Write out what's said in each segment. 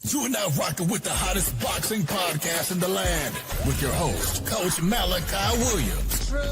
You are now rocking with the hottest boxing podcast in the land with your host, Coach Malachi Williams. True.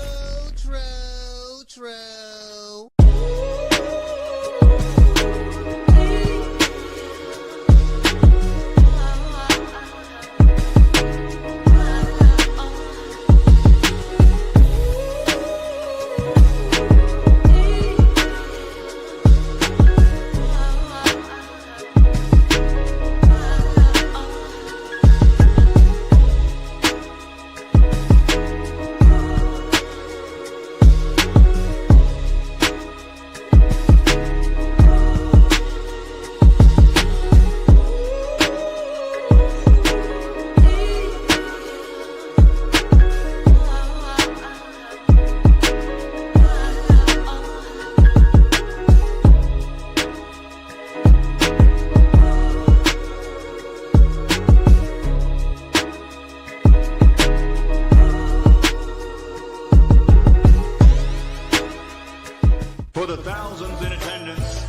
For the thousands in attendance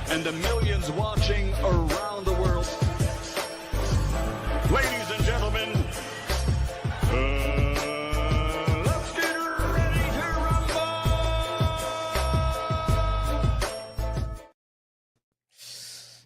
and the millions watching around the world, ladies and gentlemen, let's get ready to rumble!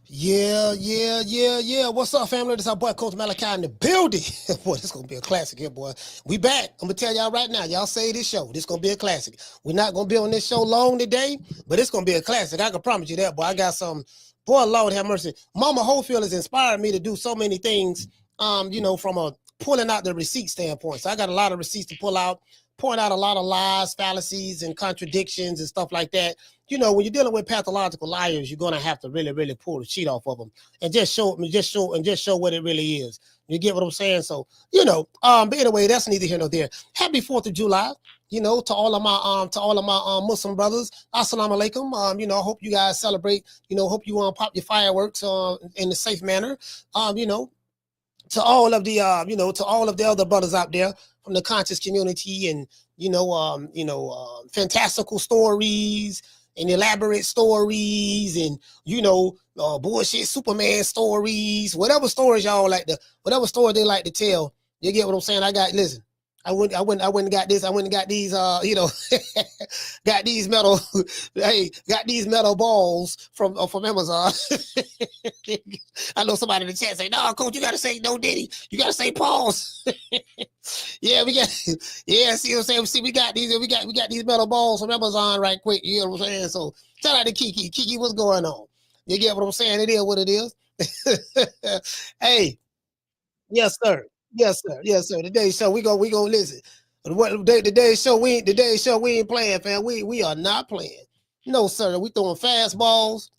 Yeah. What's up, family? This is our boy, Coach Malachi in the building. Boy, this is going to be a classic here, boy. We back. I'm going to tell y'all right now. Y'all say this show. This is going to be a classic. We're not going to be on this show long today, but it's going to be a classic. I can promise you that, boy. I got some, boy, Lord have mercy. Mama Holyfield has inspired me to do so many things, from a pulling out the receipt standpoint. So I got a lot of receipts to pull out, point out a lot of lies, fallacies, and contradictions and stuff like that. You know, when you're dealing with pathological liars, you're gonna have to really pull the sheet off of them and just show what it really is. You get what I'm saying? So, but anyway, that's neither here nor there. Happy 4th of July, to all of my Muslim brothers. Assalamu alaikum. I hope you guys celebrate, hope you pop your fireworks in a safe manner. To all of the other brothers out there from the conscious community and fantastical stories and elaborate stories and bullshit Superman stories, whatever stories y'all like whatever story they like to tell. You get what I'm saying? I went and got this. I went and got these, got these metal balls from Amazon. I know somebody in the chat say, "No, Coach, you gotta say no, Diddy. You gotta say pause." See what I'm saying? See, we got these metal balls from Amazon right quick. You know what I'm saying? So shout out to Kiki. Kiki, what's going on? You get what I'm saying? It is what it is. Hey, yes, sir. Yes, sir. Today's show we gonna listen. Today's show we ain't playing, fam. We are not playing. No, sir. We throwing fastballs.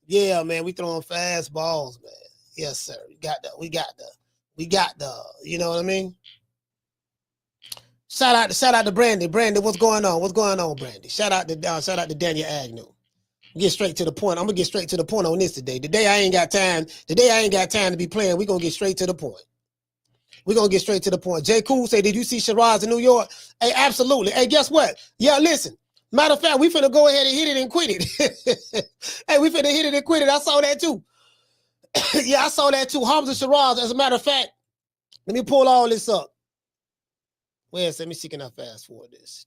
Yeah, man. We throwing fastballs, man. Yes, sir. We got the. You know what I mean? Shout out to Brandy. Brandy, what's going on? What's going on, Brandy? Shout out to Daniel Agnew. Get straight to the point. I'm gonna get straight to the point on this today. Today I ain't got time to be playing. We're gonna get straight to the point. J. Cool say, did you see Shiraz in New York? Hey, absolutely. Hey, guess what? Yeah, listen. Matter of fact, we finna go ahead and hit it and quit it. Hey, we finna hit it and quit it. I saw that too. Yeah, I saw that too. Hamza Shiraz. As a matter of fact, let me pull all this up. Let me see. Can I fast forward this?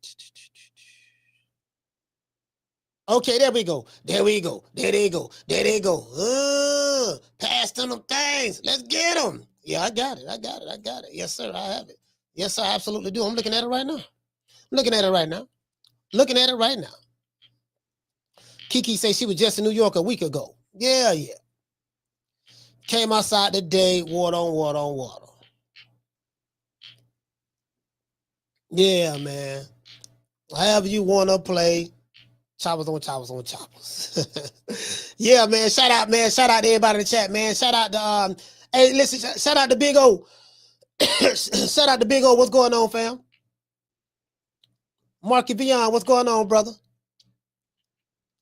Okay, there we go. There they go. Pass them things. Let's get them. Yeah, I got it. Yes, sir, I have it. Yes, I absolutely do. I'm looking at it right now. Kiki say she was just in New York a week ago. Yeah. Came outside today, water on. Yeah, man. However you want to play. Choppers on choppers. Yeah, man. Shout out to everybody in the chat, man. Shout out to hey, listen, shout out to Big O. Shout out to Big O. What's going on, fam? Marky Beyond, what's going on, brother?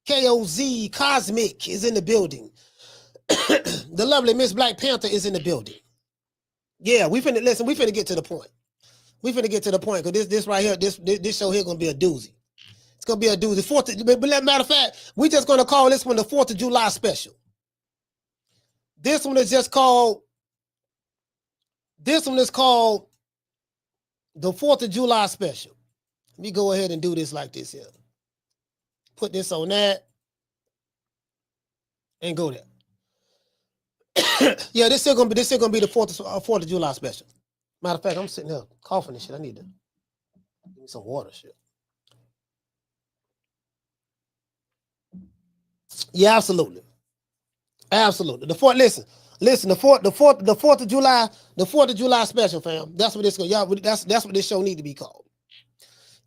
KOZ Cosmic is in the building. The lovely Miss Black Panther is in the building. Yeah, we finna get to the point. Because this right here, this show here gonna be a doozy. It's going to be a doozy. But matter of fact, we're just going to call this one the 4th of July special. This one is just called. This one is called the 4th of July special. Let me go ahead and do this like this here. Put this on that and go there. Yeah, this still gonna be the 4th of July special. Matter of fact, I'm sitting here coughing and shit. I need to give me some water, shit. Yeah, absolutely. Absolutely. The 4th of July, the 4th of July special, fam. That's what this go. Y'all, that's what this show need to be called.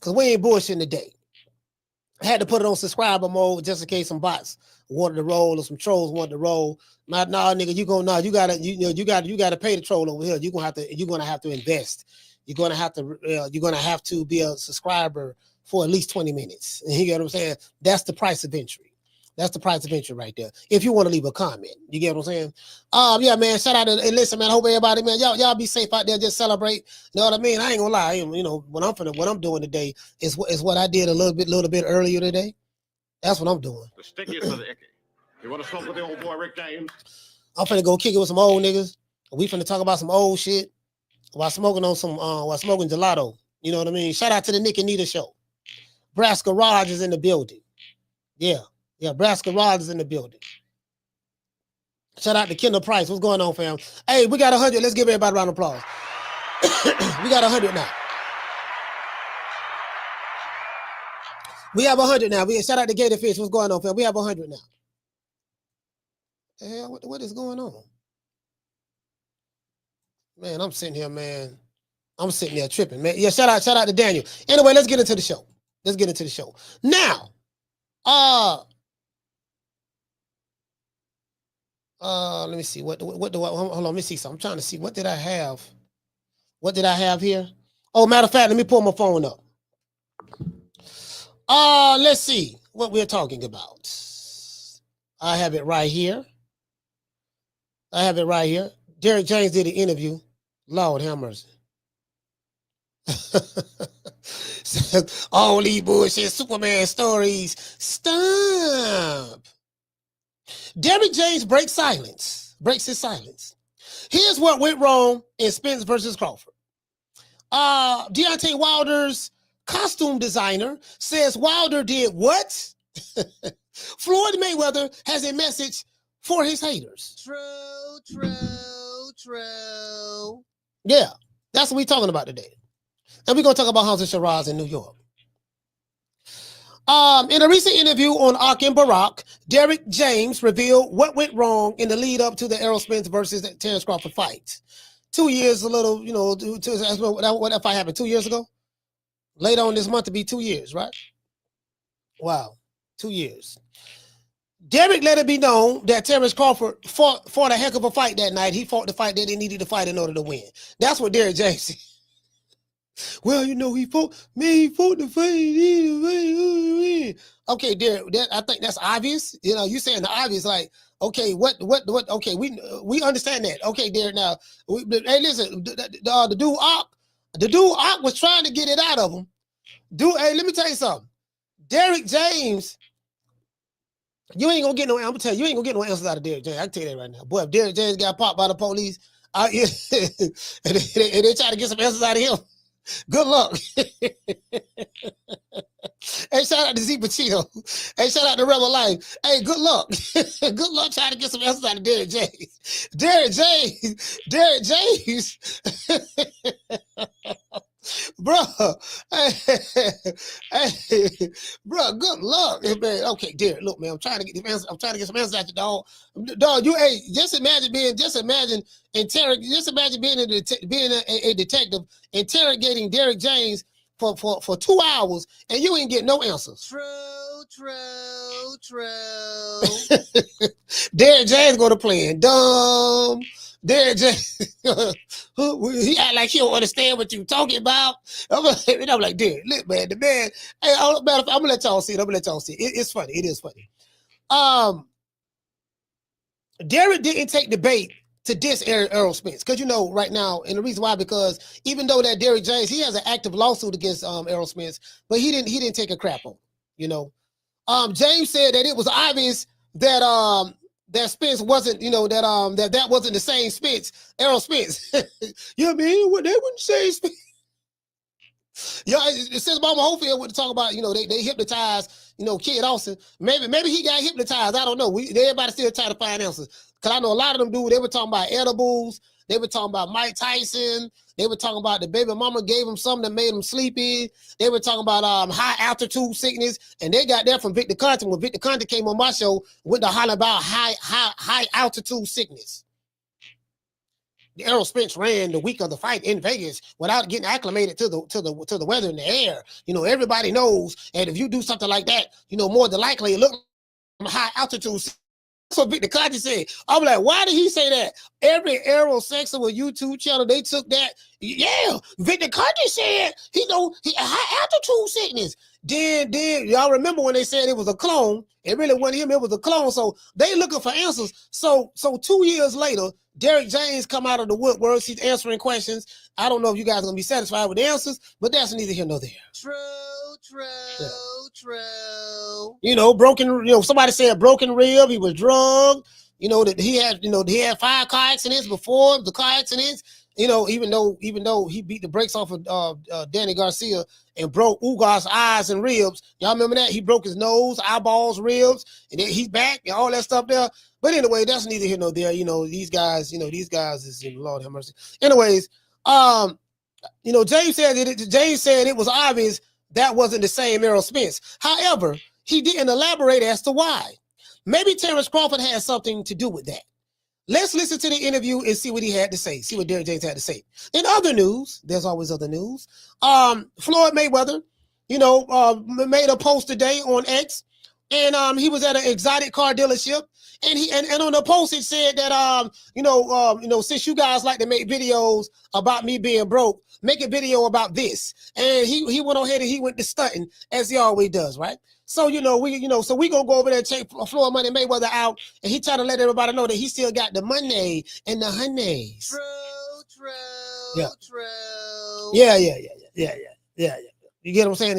Cause we ain't bullshitting today. I had to put it on subscriber mode just in case some bots wanted to roll or some trolls wanted to roll. Nah, nigga, you gotta pay the troll over here. You're gonna have to invest. You're gonna have to be a subscriber for at least 20 minutes. You get what I'm saying? That's the price of entry. That's the price of entry right there. If you want to leave a comment, you get what I'm saying? Yeah, man. Shout out and listen, man. I hope everybody, man, y'all be safe out there. Just celebrate. You know what I mean? I ain't gonna lie. You know, what I'm doing today is what I did a little bit earlier today. That's what I'm doing. The stickiest of the icky. You want to smoke with the old boy Rick James? I'm finna go kick it with some old niggas. We finna talk about some old shit while smoking gelato. You know what I mean? Shout out to the Nick and Nita show. Brass Garage is in the building. Yeah. Yeah, Brass Garage is in the building. Shout out to Kendall Price. What's going on, fam? Hey, we got 100. Let's give everybody a round of applause. We got 100 now. We have 100 now. Shout out to Gator Fish. What's going on, fam? We have 100 now. The hell, what is going on? Man, I'm sitting here, man. I'm sitting there tripping, man. Yeah, shout out to Daniel. Anyway, let's get into the show. Now, let me see. What do I hold on? Let me see something. I'm trying to see what did I have? What did I have here? Oh, matter of fact, let me pull my phone up. Let's see what we're talking about. I have it right here. Derrick James did an interview. Lord have mercy. All these bullshit Superman stories. Stop. Derrick James breaks his silence. Here's what went wrong in Spence versus Crawford. Deontay Wilder's costume designer says Wilder did what? Floyd Mayweather has a message for his haters. True. Yeah, that's what we're talking about today. And we're going to talk about House of Shiraz in New York. In a recent interview on Ak and Barak, Derrick James revealed what went wrong in the lead up to the Errol Spence versus Terence Crawford fight. 2 years, what if I happened 2 years ago? Later on this month to be 2 years, right? Wow, 2 years. Derrick let it be known that Terence Crawford fought a heck of a fight that night. He fought the fight that he needed to fight in order to win. That's what Derrick James said. Well, he fought the fight. Okay, Derrick, I think that's obvious. You saying the obvious, like, okay, what, okay, we understand that. Okay, Derrick, now, hey, listen, the dude Ak was trying to get it out of him. Hey, let me tell you something. Derrick James, you ain't gonna get no, I'm gonna tell you, you ain't gonna get no answers out of Derrick James. I can tell you that right now. Boy, if Derrick James got popped by the police, and they try to get some answers out of him, good luck. Hey, shout out to Z Pacino. Hey, shout out to Rebel Life. Hey, good luck. Good luck trying to get some answers out of Derrick James. Derrick James. Bro, hey, bro, good luck, man. Okay, Derrick, look, man, I'm trying to get some answers out you, dog. Dog, just imagine being a detective interrogating Derrick James for 2 hours and you ain't get no answers. True. Derrick James go to playing dumb. Derrick James, he act like he don't understand what you talking about. I'm like, Derrick, look, man, the man. Hey, I'm gonna let y'all see it. It's funny. It is funny. Derrick didn't take the bait to diss Errol Spence, because right now, and the reason why, because even though that Derrick James, he has an active lawsuit against Errol Spence, but he didn't take a crap on him. James said that it was obvious that that Spence wasn't, that wasn't the same Spence, Errol Spence. You know what I mean? They wouldn't say Spence. Yeah, it says Obama Holyfield would talk about, they hypnotized, Kid Austin. Maybe he got hypnotized. I don't know. Everybody still trying to find answers. Because I know a lot of them dudes, they were talking about edibles. They were talking about Mike Tyson. They were talking about the baby mama gave him something that made him sleepy. They were talking about high altitude sickness. And they got that from Victor Conte. When Victor Conte came on my show, went to holler about high altitude sickness. Errol Spence ran the week of the fight in Vegas without getting acclimated to the weather in the air. Everybody knows, and if you do something like that, more than likely it look high altitude. That's what Victor Conte said. I'm like, why did he say that? Every Errol Sexual YouTube channel, they took that. Yeah, Victor Conte said he high altitude sickness. Then y'all remember when they said it was a clone? It really wasn't him, it was a clone. So they looking for answers. So 2 years later, Derrick James come out of the woodworks. He's answering questions. I don't know if you guys are gonna be satisfied with the answers, but that's neither here nor there. True. Broken. Somebody said broken rib. He was drugged. That he had 5 car accidents before the car accidents. Even though he beat the brakes off of Danny Garcia and broke Ugar's eyes and ribs. Y'all remember that? He broke his nose, eyeballs, ribs, and then he's back and all that stuff there. But anyway, that's neither here nor there. These guys is Lord have mercy. Anyways, James said it was obvious that wasn't the same Errol Spence. However, he didn't elaborate as to why. Maybe Terence Crawford had something to do with that. Let's listen to the interview and see what he had to say. See what Derrick James had to say. In other news, there's always other news. Floyd Mayweather, made a post today on X, and he was at an exotic car dealership, and on the post it said that since you guys like to make videos about me being broke, make a video about this. And he went on ahead and he went to stunting as he always does, right? So we gonna go over there and check Floyd Money Mayweather out, and he trying to let everybody know that he still got the money and the honeys. True. Yeah. You get what I'm saying?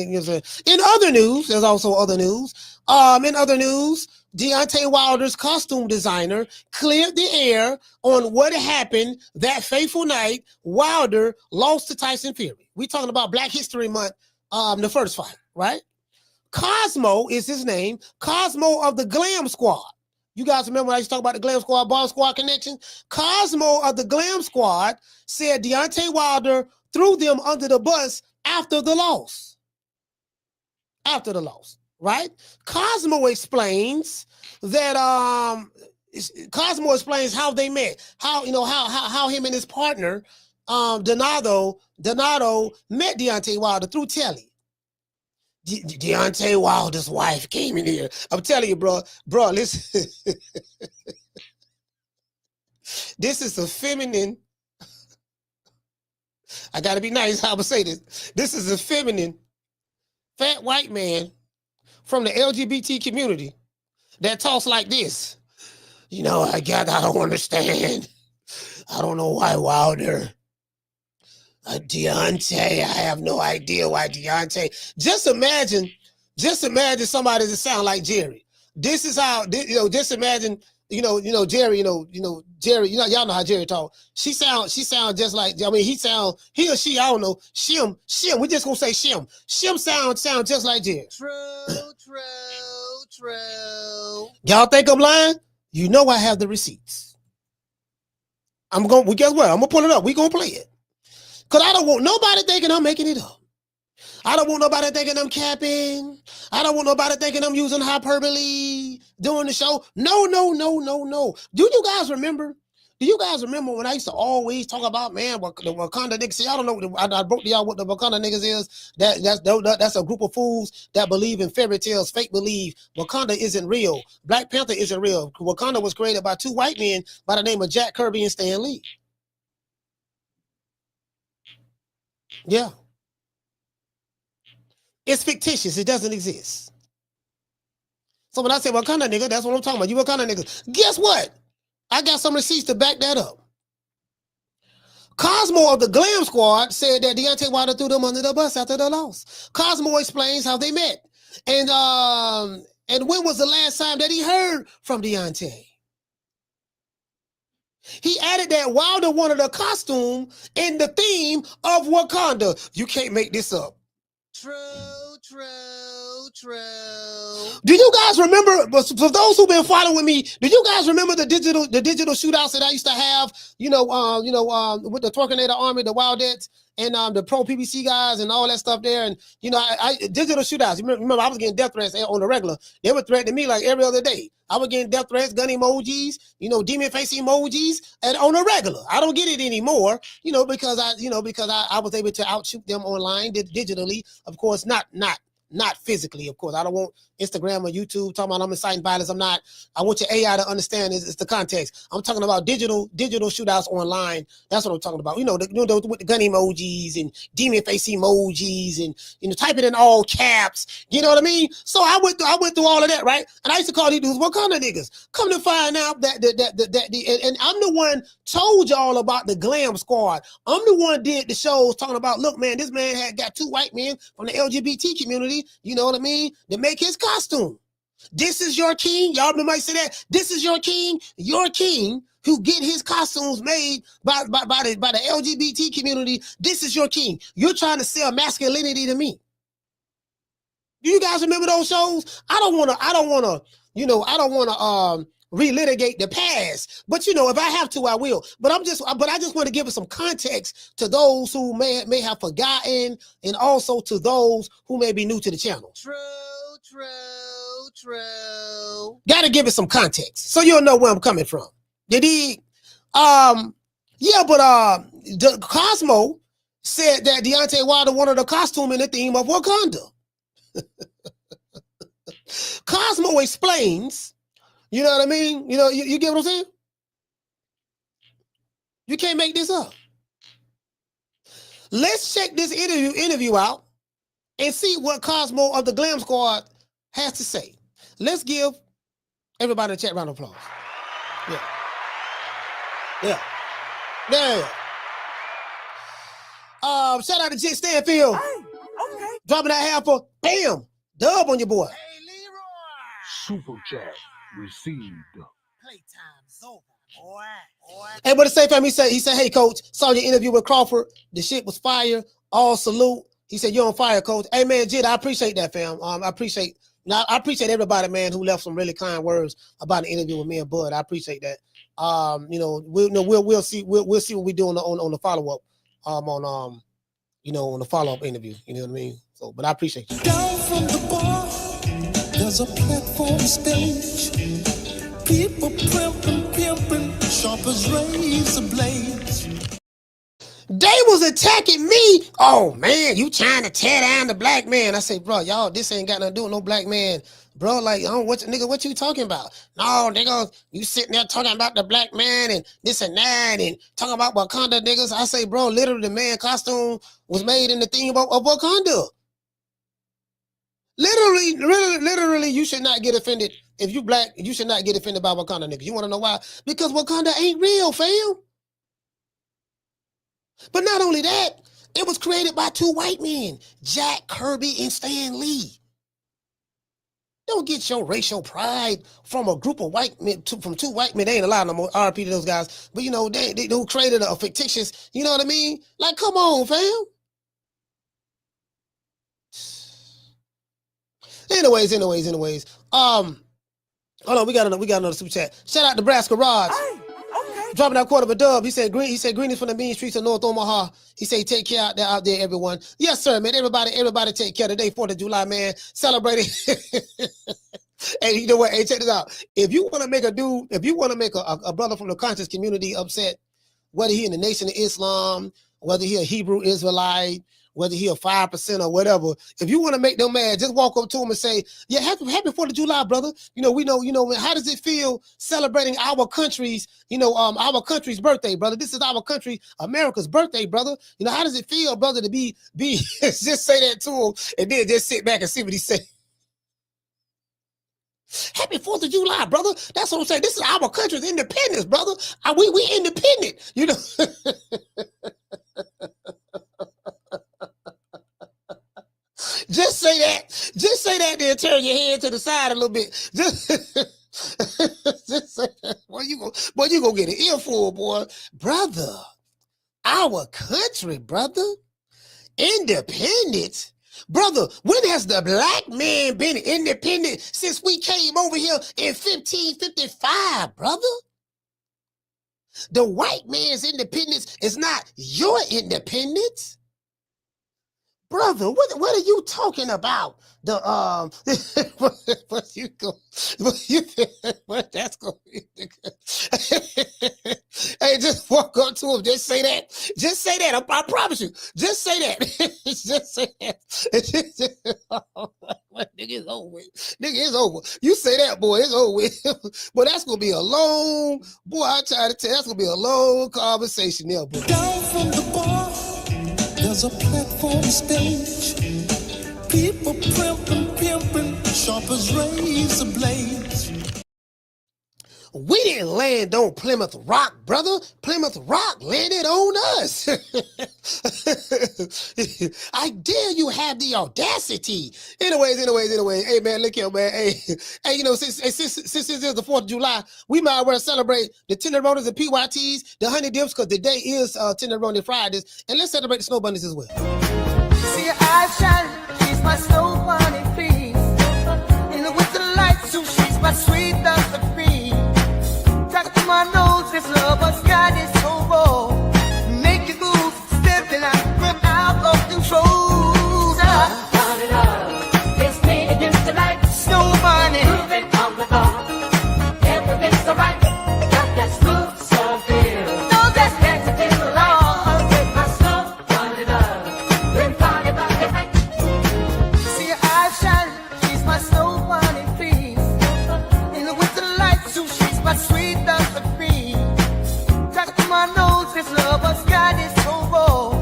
In other news, there's also other news. In other news, Deontay Wilder's costume designer cleared the air on what happened that fateful night Wilder lost to Tyson Fury. We talking about Black History Month, the first fight, right? Cosmo is his name. Cosmo of the Glam Squad. You guys remember when I used to talk about the Glam Squad, Bomb Squad connection? Cosmo of the Glam Squad said Deontay Wilder threw them under the bus after the loss. After the loss, right? Cosmo explains that Cosmo explains how they met, how him and his partner Donato met Deontay Wilder through telly. Deontay Wilder's wife came in here. I'm telling you, bro, listen. This is a feminine. I gotta be nice how I say this. This is a feminine, fat white man from the LGBT community that talks like this. I don't understand. I don't know why Wilder. Deontay, I have no idea why Deontay. Just imagine somebody that sound like Jerry. This is how, just imagine, Jerry, Jerry, y'all know how Jerry talk. She sound just like, he or she, I don't know, Shim, we just gonna say Shim. Shim sound just like Jerry. True. Y'all think I'm lying? I have the receipts. Guess what? I'm gonna pull it up. We gonna play it. Because I don't want nobody thinking I'm making it up. I don't want nobody thinking I'm capping. I don't want nobody thinking I'm using hyperbole during the show. No. Do you guys remember when I used to always talk about, man, what the Wakanda niggas? See, I don't know. I broke to y'all what the Wakanda niggas is. That's a group of fools that believe in fairy tales, fake believe. Wakanda isn't real. Black Panther isn't real. Wakanda was created by 2 white men by the name of Jack Kirby and Stan Lee. Yeah. It's fictitious. It doesn't exist. So when I say Wakanda nigga, that's what I'm talking about. You Wakanda niggas. Guess what? I got some receipts to back that up. Cosmo of the Glam Squad said that Deontay Wilder threw them under the bus after the loss. Cosmo explains how they met. And when was the last time that he heard from Deontay? He added that Wilder wanted a costume in the theme of Wakanda. You can't make this up. True. Do you guys remember, for those who've been following me, do you guys remember the digital shootouts that I used to have, with the Torquenator Army, the Wildettes, and the pro PBC guys and all that stuff there? And, I digital shootouts. Remember, I was getting death threats on the regular. They were threatening me like every other day. I was getting death threats, gun emojis, demon face emojis, and on the regular. I don't get it anymore, because I was able to outshoot them online digitally. Of course, not physically, of course. I don't want Instagram or YouTube talking about I'm inciting violence. I'm not. I want your AI to understand it's the context. I'm talking about digital shootouts online. That's what I'm talking about. With the gun emojis and demon face emojis and type it in all caps. You know what I mean? So I went through all of that, right? And I used to call these dudes Wakanda niggas. Come to find out that and I'm the one told y'all about the Glam Squad. I'm the one did the shows talking about, look, man, this man had got 2 white men from the LGBT community. You know what I mean? To make his costume. This is your king. Y'all might say that. This is your king who get his costumes made by the LGBT community. This is your king. You're trying to sell masculinity to me. Do you guys remember those shows? I don't want to relitigate the past, but if I have to, I will. But I just want to give it some context to those who may have forgotten, and also to those who may be new to the channel. True. Gotta give it some context so you'll know where I'm coming from. The Cosmo said that Deontay Wilder wanted a costume in the theme of Wakanda. Cosmo explains. You know what I mean? You get what I'm saying? You can't make this up. Let's check this interview out and see what Cosmo of the Glam Squad has to say. Let's give everybody a chat round of applause. Yeah. Shout out to Jet Stanfield. Hey, okay. Dropping that half for bam, dub on your boy. Hey, Leroy. Super chat received. Playtime's over, boy. Hey, what to say, fam? He said, hey, coach, saw your interview with Crawford. The shit was fire. All salute. He said, you're on fire, coach. Hey, man, Jid, I appreciate that, fam. I appreciate everybody, man, who left some really kind words about the interview with me and Bud. I appreciate that. We'll see what we do on the follow up. On the follow up interview. You know what I mean? So, but I appreciate you. Down from the bar, there's a platform stage. People pimping, sharp as razor blades. They was attacking me. Oh man, you trying to tear down the black man? I say, bro, y'all, this ain't got nothing to do with no black man, bro. Like, what you talking about? No, nigga, you sitting there talking about the black man and this and that and talking about Wakanda niggas. I say, bro, literally the man costume was made in the theme of Wakanda. Literally, you should not get offended. If you black, you should not get offended by Wakanda niggas. You want to know why? Because Wakanda ain't real, fam. But not only that, it was created by 2 white men, Jack Kirby and Stan Lee. Don't get your racial pride from a group of white men, from 2 white men. They ain't allowed no more RP to those guys. But they who created a fictitious, you know what I mean? Like, come on, fam. Anyways. Hold on, we got another super chat. Shout out to Nebraska Raj. Hey. Dropping that quarter of a dub. He said greetings from the mean streets of North Omaha. He said take care out there, everyone. Yes, sir, man. Everybody take care today, 4th of July, man. Celebrating. Hey, you know what? Hey, check this out. If you want to make a brother from the conscious community upset, whether he in the Nation of Islam, whether he a Hebrew Israelite, whether he a 5% or whatever, if you want to make them mad, just walk up to him and say, yeah, happy 4th of July, brother. We know, how does it feel celebrating our country's, our country's birthday, brother? This is our country, America's birthday, brother. How does it feel, brother, to be just say that to him and then just sit back and see what he say. Happy 4th of July, brother. That's what I'm saying. This is our country's independence, brother. We independent, Just say that, then turn your head to the side a little bit. Just say that. Well, you boy, you gonna get an earful, boy. Brother, our country, brother. Independence? Brother, when has the black man been independent since we came over here in 1555, brother? The white man's independence is not your independence. Brother, what are you talking about? The what you go what that's gonna be. Hey, just walk up to him, just say that. Just say that. I promise you. Just say that. Just say that. Nigga, it's over with. Nigga, it's over. You say that, boy, it's over with. But that's gonna be a long, boy, I try to tell you, that's gonna be a long conversation there, boy. Down from the bar, there's a platform stage. People pimping, sharp as razor blades. We didn't land on Plymouth Rock, brother. Plymouth Rock landed on us. I dare you have the audacity. Anyways. Hey, man, look here, man. Hey, you know, since this is the 4th of July, we might well celebrate the Tenderonis and PYTs, the Honey Dips, because today is Tenderoni Fridays, and let's celebrate the Snow Bunnies as well. See her eyes shining, she's my snow bunny, please. In the winter lights, so she's my sweet dust of cream. Talk to my nose, this lover's got is so raw. Make you move, stepping out, grip out of control. Turn it up, it's me against the light. Snow bunny, Moving on the bar, everything's so right. Got that smooth, so feel. no, that's That's a little long, with my snow, turn it up. Then party by the night. see her eyes shining, she's my snow bunny, please. In the winter lights, so she's my sweet dust of cream. Talk to my nose, this lover's got is so raw.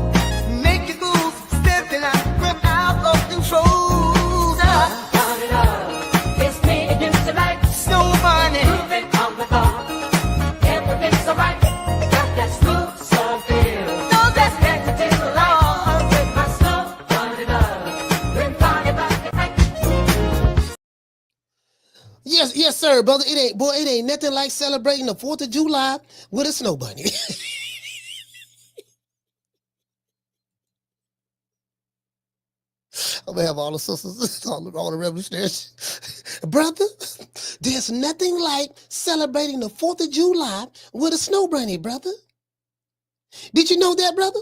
Make you move, stepping out, grip out of control. Turn it up, it's me against the light. Snow bunny, Moving on the bar, everything's so right. Got that smooth, so feel. no, that's That's a little long, with my snow, turn it up. Then party by the night. Yes, sir, brother. It ain't nothing like celebrating the 4th of July with a snow bunny. I'm gonna have all the sisters, all the revolutionaries. Brother, there's nothing like celebrating the 4th of July with a snow bunny, brother. Did you know that, brother?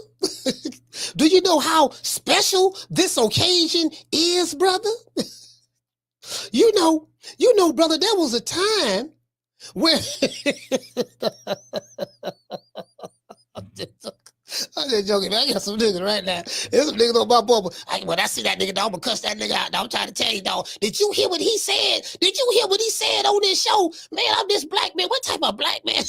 Do you know how special this occasion is, brother? You know, brother, there was a time where I'm just joking, man. I got some niggas right now. There's some niggas on my board. When I see that nigga, dog, I'm gonna cuss that nigga out. Dog, I'm trying to tell you, dog. Did you hear what he said? Did you hear what he said on this show? Man, I'm this black man. What type of black man?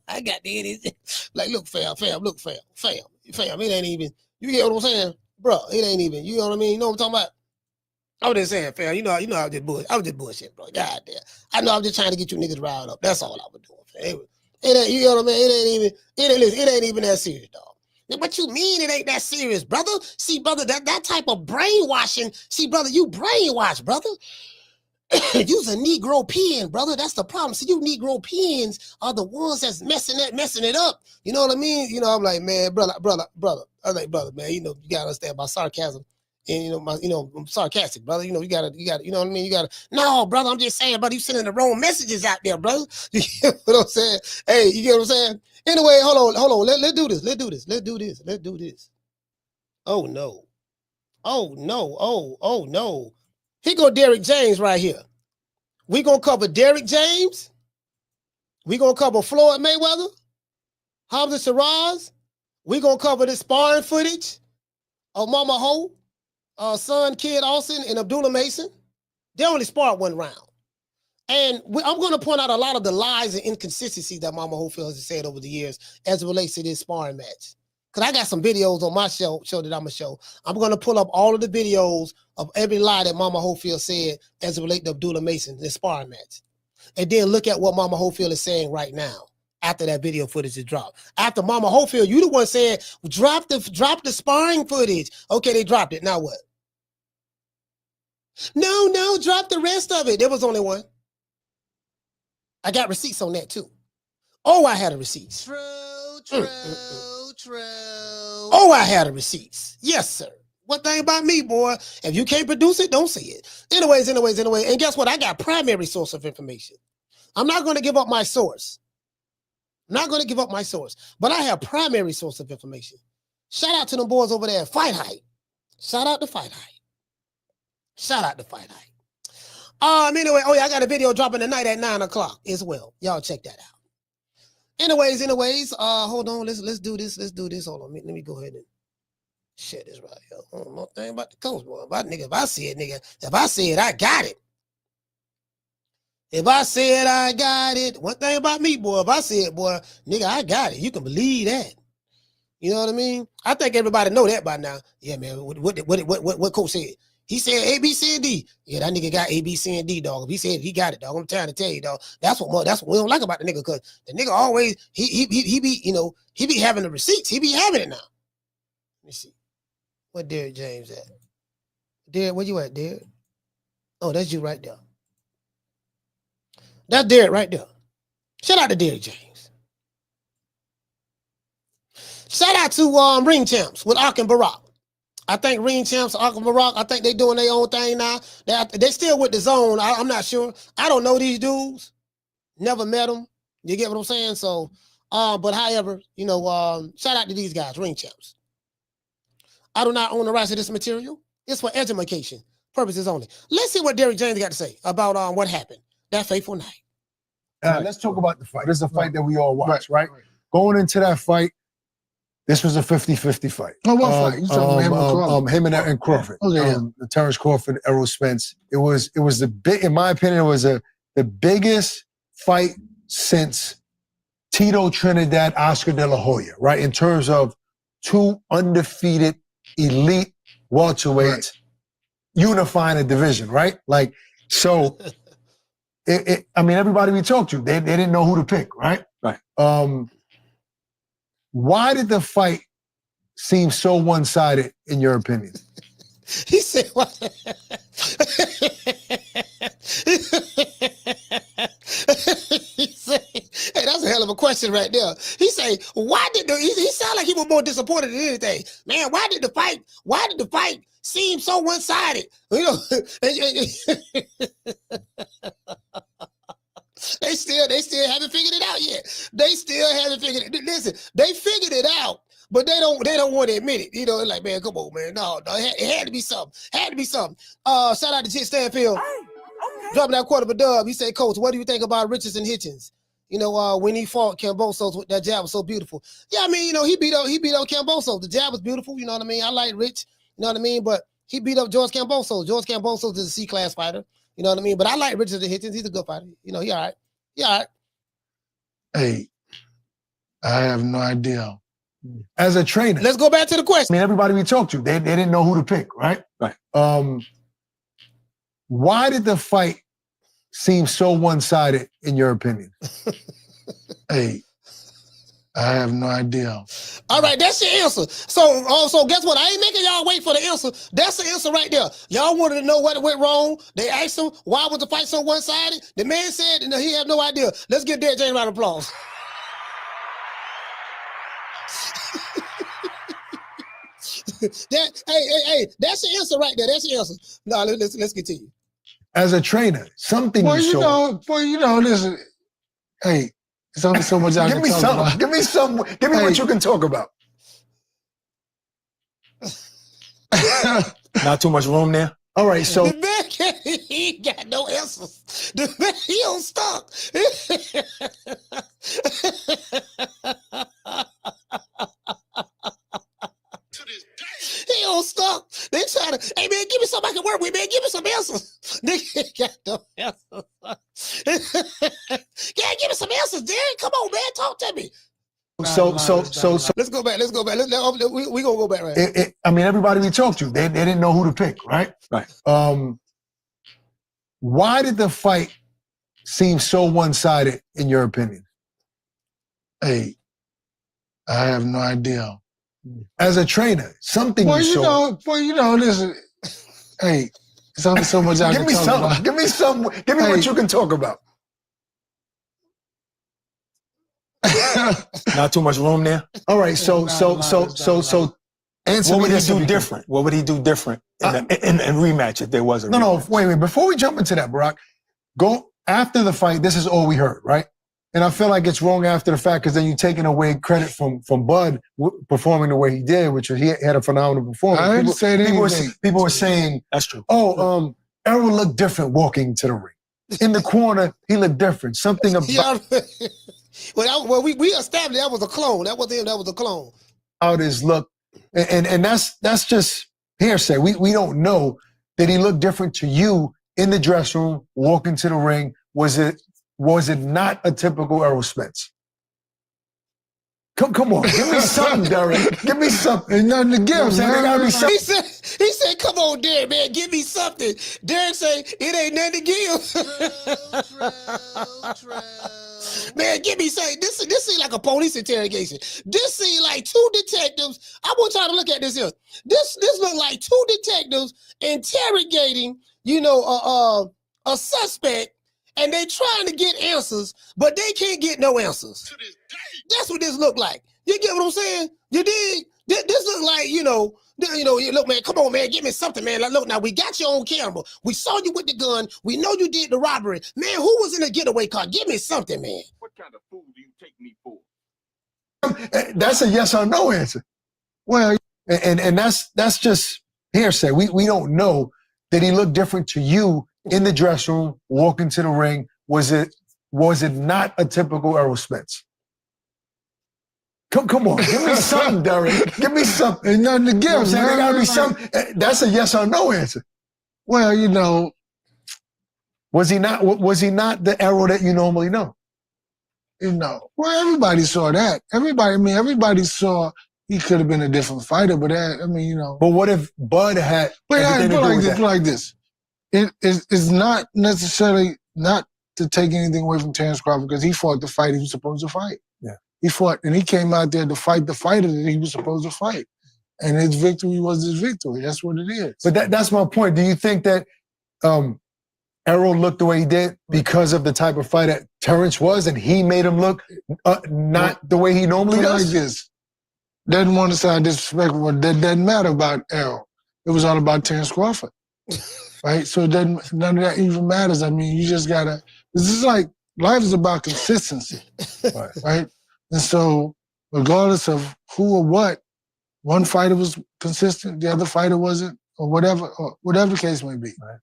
I got the idiots. Like, look, fam. It ain't even. You hear what I'm saying, bro? It ain't even. You know what I mean? You know what I'm talking about? I was just saying, fam. You know, I was just bullshit. I was just bullshit, bro. God damn. I know I'm just trying to get you niggas riled up. That's all I was doing, fam. It ain't, you know what I mean? It ain't even that serious, dog. What you mean it ain't that serious, brother? See, brother, that type of brainwashing. See, brother, you brainwash, brother. You's a Negro peon, brother. That's the problem. See, you Negro peons are the ones that's messing it up. You know what I mean? You know, I'm like, man, brother. I'm like, brother, man. You know, you gotta understand my sarcasm. And I'm sarcastic, brother. You know, you gotta, you know what I mean? You gotta, no, brother, I'm just saying, brother, you sending the wrong messages out there, brother. You get what I'm saying? Hey, you get what I'm saying? Anyway, hold on. Let's do this. Oh no. Oh no. Here go Derrick James right here. We gonna cover Derrick James. We gonna cover Floyd Mayweather, Hamza Shiraz. We gonna cover this sparring footage of Mama Ho, son Kid Austin and Abdullah Mason. They only sparred one round. And I'm going to point out a lot of the lies and inconsistencies that Mama Holyfield has said over the years as it relates to this sparring match. Because I got some videos on my show that I'm going to show. I'm going to pull up all of the videos of every lie that Mama Holyfield said as it relates to Abdullah Mason, this sparring match. And then look at what Mama Holyfield is saying right now after that video footage is dropped. After Mama Holyfield, you the one saying, drop the sparring footage. Okay, they dropped it. Now what? No, drop the rest of it. There was only one. I got receipts on that too. Oh, I had the receipts. True. Oh, I had the receipts. Yes, sir. One thing about me, boy, if you can't produce it, don't see it. Anyways. And guess what? I got primary source of information. I'm not going to give up my source. But I have primary source of information. Shout out to them boys over there at Fight Hype. Shout out to Fight Hype. Anyway, oh yeah, I got a video dropping tonight at 9:00 as well. Y'all check that out. Anyways, hold on, let's do this. Hold on, let me go ahead and share this right here. One more thing about the coach, boy. If I say it, I got it. If I said I got it, one thing about me, boy, if I say it, boy, nigga, I got it. You can believe that. You know what I mean? I think everybody know that by now. Yeah, man. What coach said? He said A, B, C, and D. Yeah, that nigga got A, B, C, and D, dog. If he said he got it, dog, I'm trying to tell you, dog. That's what we don't like about the nigga, cause the nigga always he be having the receipts. He be having it now. Let me see. Where Derrick James at? Derrick, where you at, Derrick? Oh, that's you right there. That's Derrick right there. Shout out to Derrick James. Shout out to Ring Champs with Ak and Barak. I think Ring Champs, Ak and Barak, I think they doing their own thing now. They still with the zone. I'm not sure. I don't know these dudes. Never met them. You get what I'm saying? So, but however, shout out to these guys, Ring Champs. I do not own the rights to this material. It's for education purposes only. Let's see what Derrick James got to say about what happened that fateful night. Let's talk about the fight. This is a fight that we all watch, right? Going into that fight, this was a 50-50 fight. Oh, what fight? You talking about him and Crawford. Okay, Terence Crawford, Errol Spence. It was the big, in my opinion, it was the biggest fight since Tito Trinidad, Oscar De La Hoya, right? In terms of two undefeated elite welterweights unifying a division, right? Like, so everybody we talked to, they didn't know who to pick, right? Right. Why did the fight seem so one-sided, in your opinion? He said, what? He said, hey, that's a hell of a question right there. He said, why did he sound like he was more disappointed than anything. Man, why did the fight seem so one-sided? They still haven't figured it out yet. They still haven't figured it. Listen, they figured it out, but they don't want to admit it. Like, man, come on, man. No, it had to be something. Shout out to Jit Stanfield. Dropping that quarter of a dub. He said, Coach, what do you think about Richardson Hitchens? When he fought Cambosos, that jab was so beautiful. Yeah, he beat up Cambosos. The jab was beautiful. You know what I mean? I like Rich. You know what I mean? But he beat up George Cambosos. George Cambosos is a C-class fighter. You know what I mean? But I like Richardson Hitchens. He's a good fighter. He all right. He all right. Hey, I have no idea. As a trainer. Let's go back to the question. Everybody we talked to, they didn't know who to pick, right? Right. Why did the fight seem so one-sided, in your opinion? Hey, I have no idea. All right, that's your answer. So guess what? I ain't making y'all wait for the answer. That's the answer right there. Y'all wanted to know what went wrong. They asked him, why was the fight so one-sided? The man said he had no idea. Let's give Derrick James a round of applause. Hey, that's the answer right there. That's the answer. No, let's continue. As a trainer, something you saw. Listen. Hey, there's only so much I can talk about. Give me what you can talk about. Not too much room there. All right, so the man he ain't got no answers. The man, he on stock. He on stock. They try to, hey man, give me something I can work with, man. Give me some answers. Nigga got no answers. Yeah, give me some answers, Derrick. Come on, man. Talk to me. So let's go back. We gonna go back right. Everybody we talked to, they didn't know who to pick, right? Right. Why did the fight seem so one-sided, in your opinion? Hey, I have no idea. As a trainer, something you saw. Listen. Hey, there's only so much I can talk about. Give me what you can talk about. Not too much room there. All right, so answer What would me he this do if you can. different? What would he do different in rematch if there was a No, rematch? wait. Before we jump into that, Barak, go after the fight. This is all we heard, right? And I feel like it's wrong after the fact because then you're taking away credit from Bud performing the way he did, which he had a phenomenal performance. I didn't say anything. People were saying, That's true. oh, Errol looked different walking to the ring. In the corner, he looked different. Something about Well, we established that was a clone. That was him. That was a clone. his look, and that's just hearsay. We don't know. Did he look different to you in the dressing room, walking to the ring? Was it not a typical Errol Spence? Come on, give me something, Derrick. Give me something. Ain't nothing to give, You know what I'm saying? There gotta be something. He said, come on, Derrick, man, give me something. Derrick say, it ain't nothing to give. Man, give me something. This seems like a police interrogation. This seems like two detectives. I want y'all to look at this here. This look like two detectives interrogating, a suspect, and they trying to get answers, but they can't get no answers. That's what this look like. You get what I'm saying? You dig? This look like, look, man, come on, man, give me something, man. Like, look, now, we got you on camera. We saw you with the gun. We know you did the robbery. Man, who was in the getaway car? Give me something, man. What kind of fool do you take me for? That's a yes or no answer. Well, and that's just hearsay. We don't know. Did he look different to you in the dressing room, walking to the ring? Was it not a typical Errol Spence? Come on, give me something, Derrick. Give me something. Ain't nothing to give. You know what I'm saying? There man. gotta be something. That's a yes or no answer. Well, Was he not the Errol that you normally know? Well, everybody saw that. Everybody saw he could have been a different fighter, but But what if Bud had But everything to do with that? put like this. It's not necessarily not to take anything away from Terence Crawford because he fought the fight he was supposed to fight. Yeah. He fought, and he came out there to fight the fighter that he was supposed to fight. And his victory was his victory. That's what it is. But that's my point. Do you think that Errol looked the way he did because of the type of fighter Terence was, and he made him look not the way he normally does? Like this. Doesn't want to sound disrespectful, but that doesn't matter about Errol. It was all about Terence Crawford. Right? So none of that even matters. You just gotta, this is like, life is about consistency. Right? And so, regardless of who or what, one fighter was consistent, the other fighter wasn't, or whatever the case may be. Right.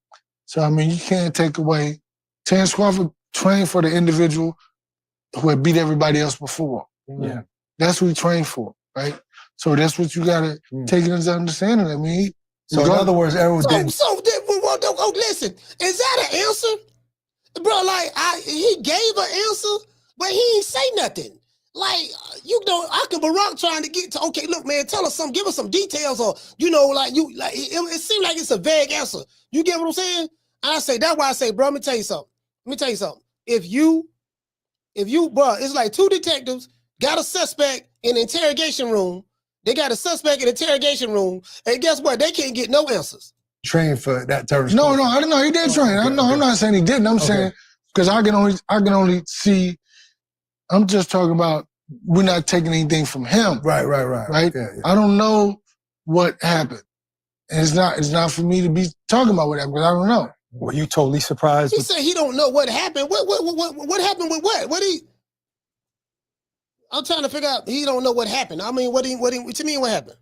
So, you can't take away, Terence Crawford trained for the individual who had beat everybody else before. Yeah. That's what he trained for, right? So that's what you gotta take into understanding. So in other words, Errol didn't. Listen, is that an answer? Bro, he gave an answer, but he ain't say nothing. Ak and Barak trying to get to, okay, look, man, tell us something, give us some details, or, it seems like it's a vague answer. You get what I'm saying? That's why I say, bro, let me tell you something. If you, bro, it's like two detectives got a suspect in the interrogation room. They got a suspect in the interrogation room, and guess what? They can't get no answers. Train for that Terence. No, I don't know. He did train. I'm not saying he didn't. I'm saying because I can only see. I'm just talking about we're not taking anything from him. Right. Yeah. I don't know what happened, and it's not for me to be talking about what happened because I don't know. Were you totally surprised? He said he don't know what happened. What happened with what? I'm trying to figure out. He don't know what happened. What do you mean? What happened?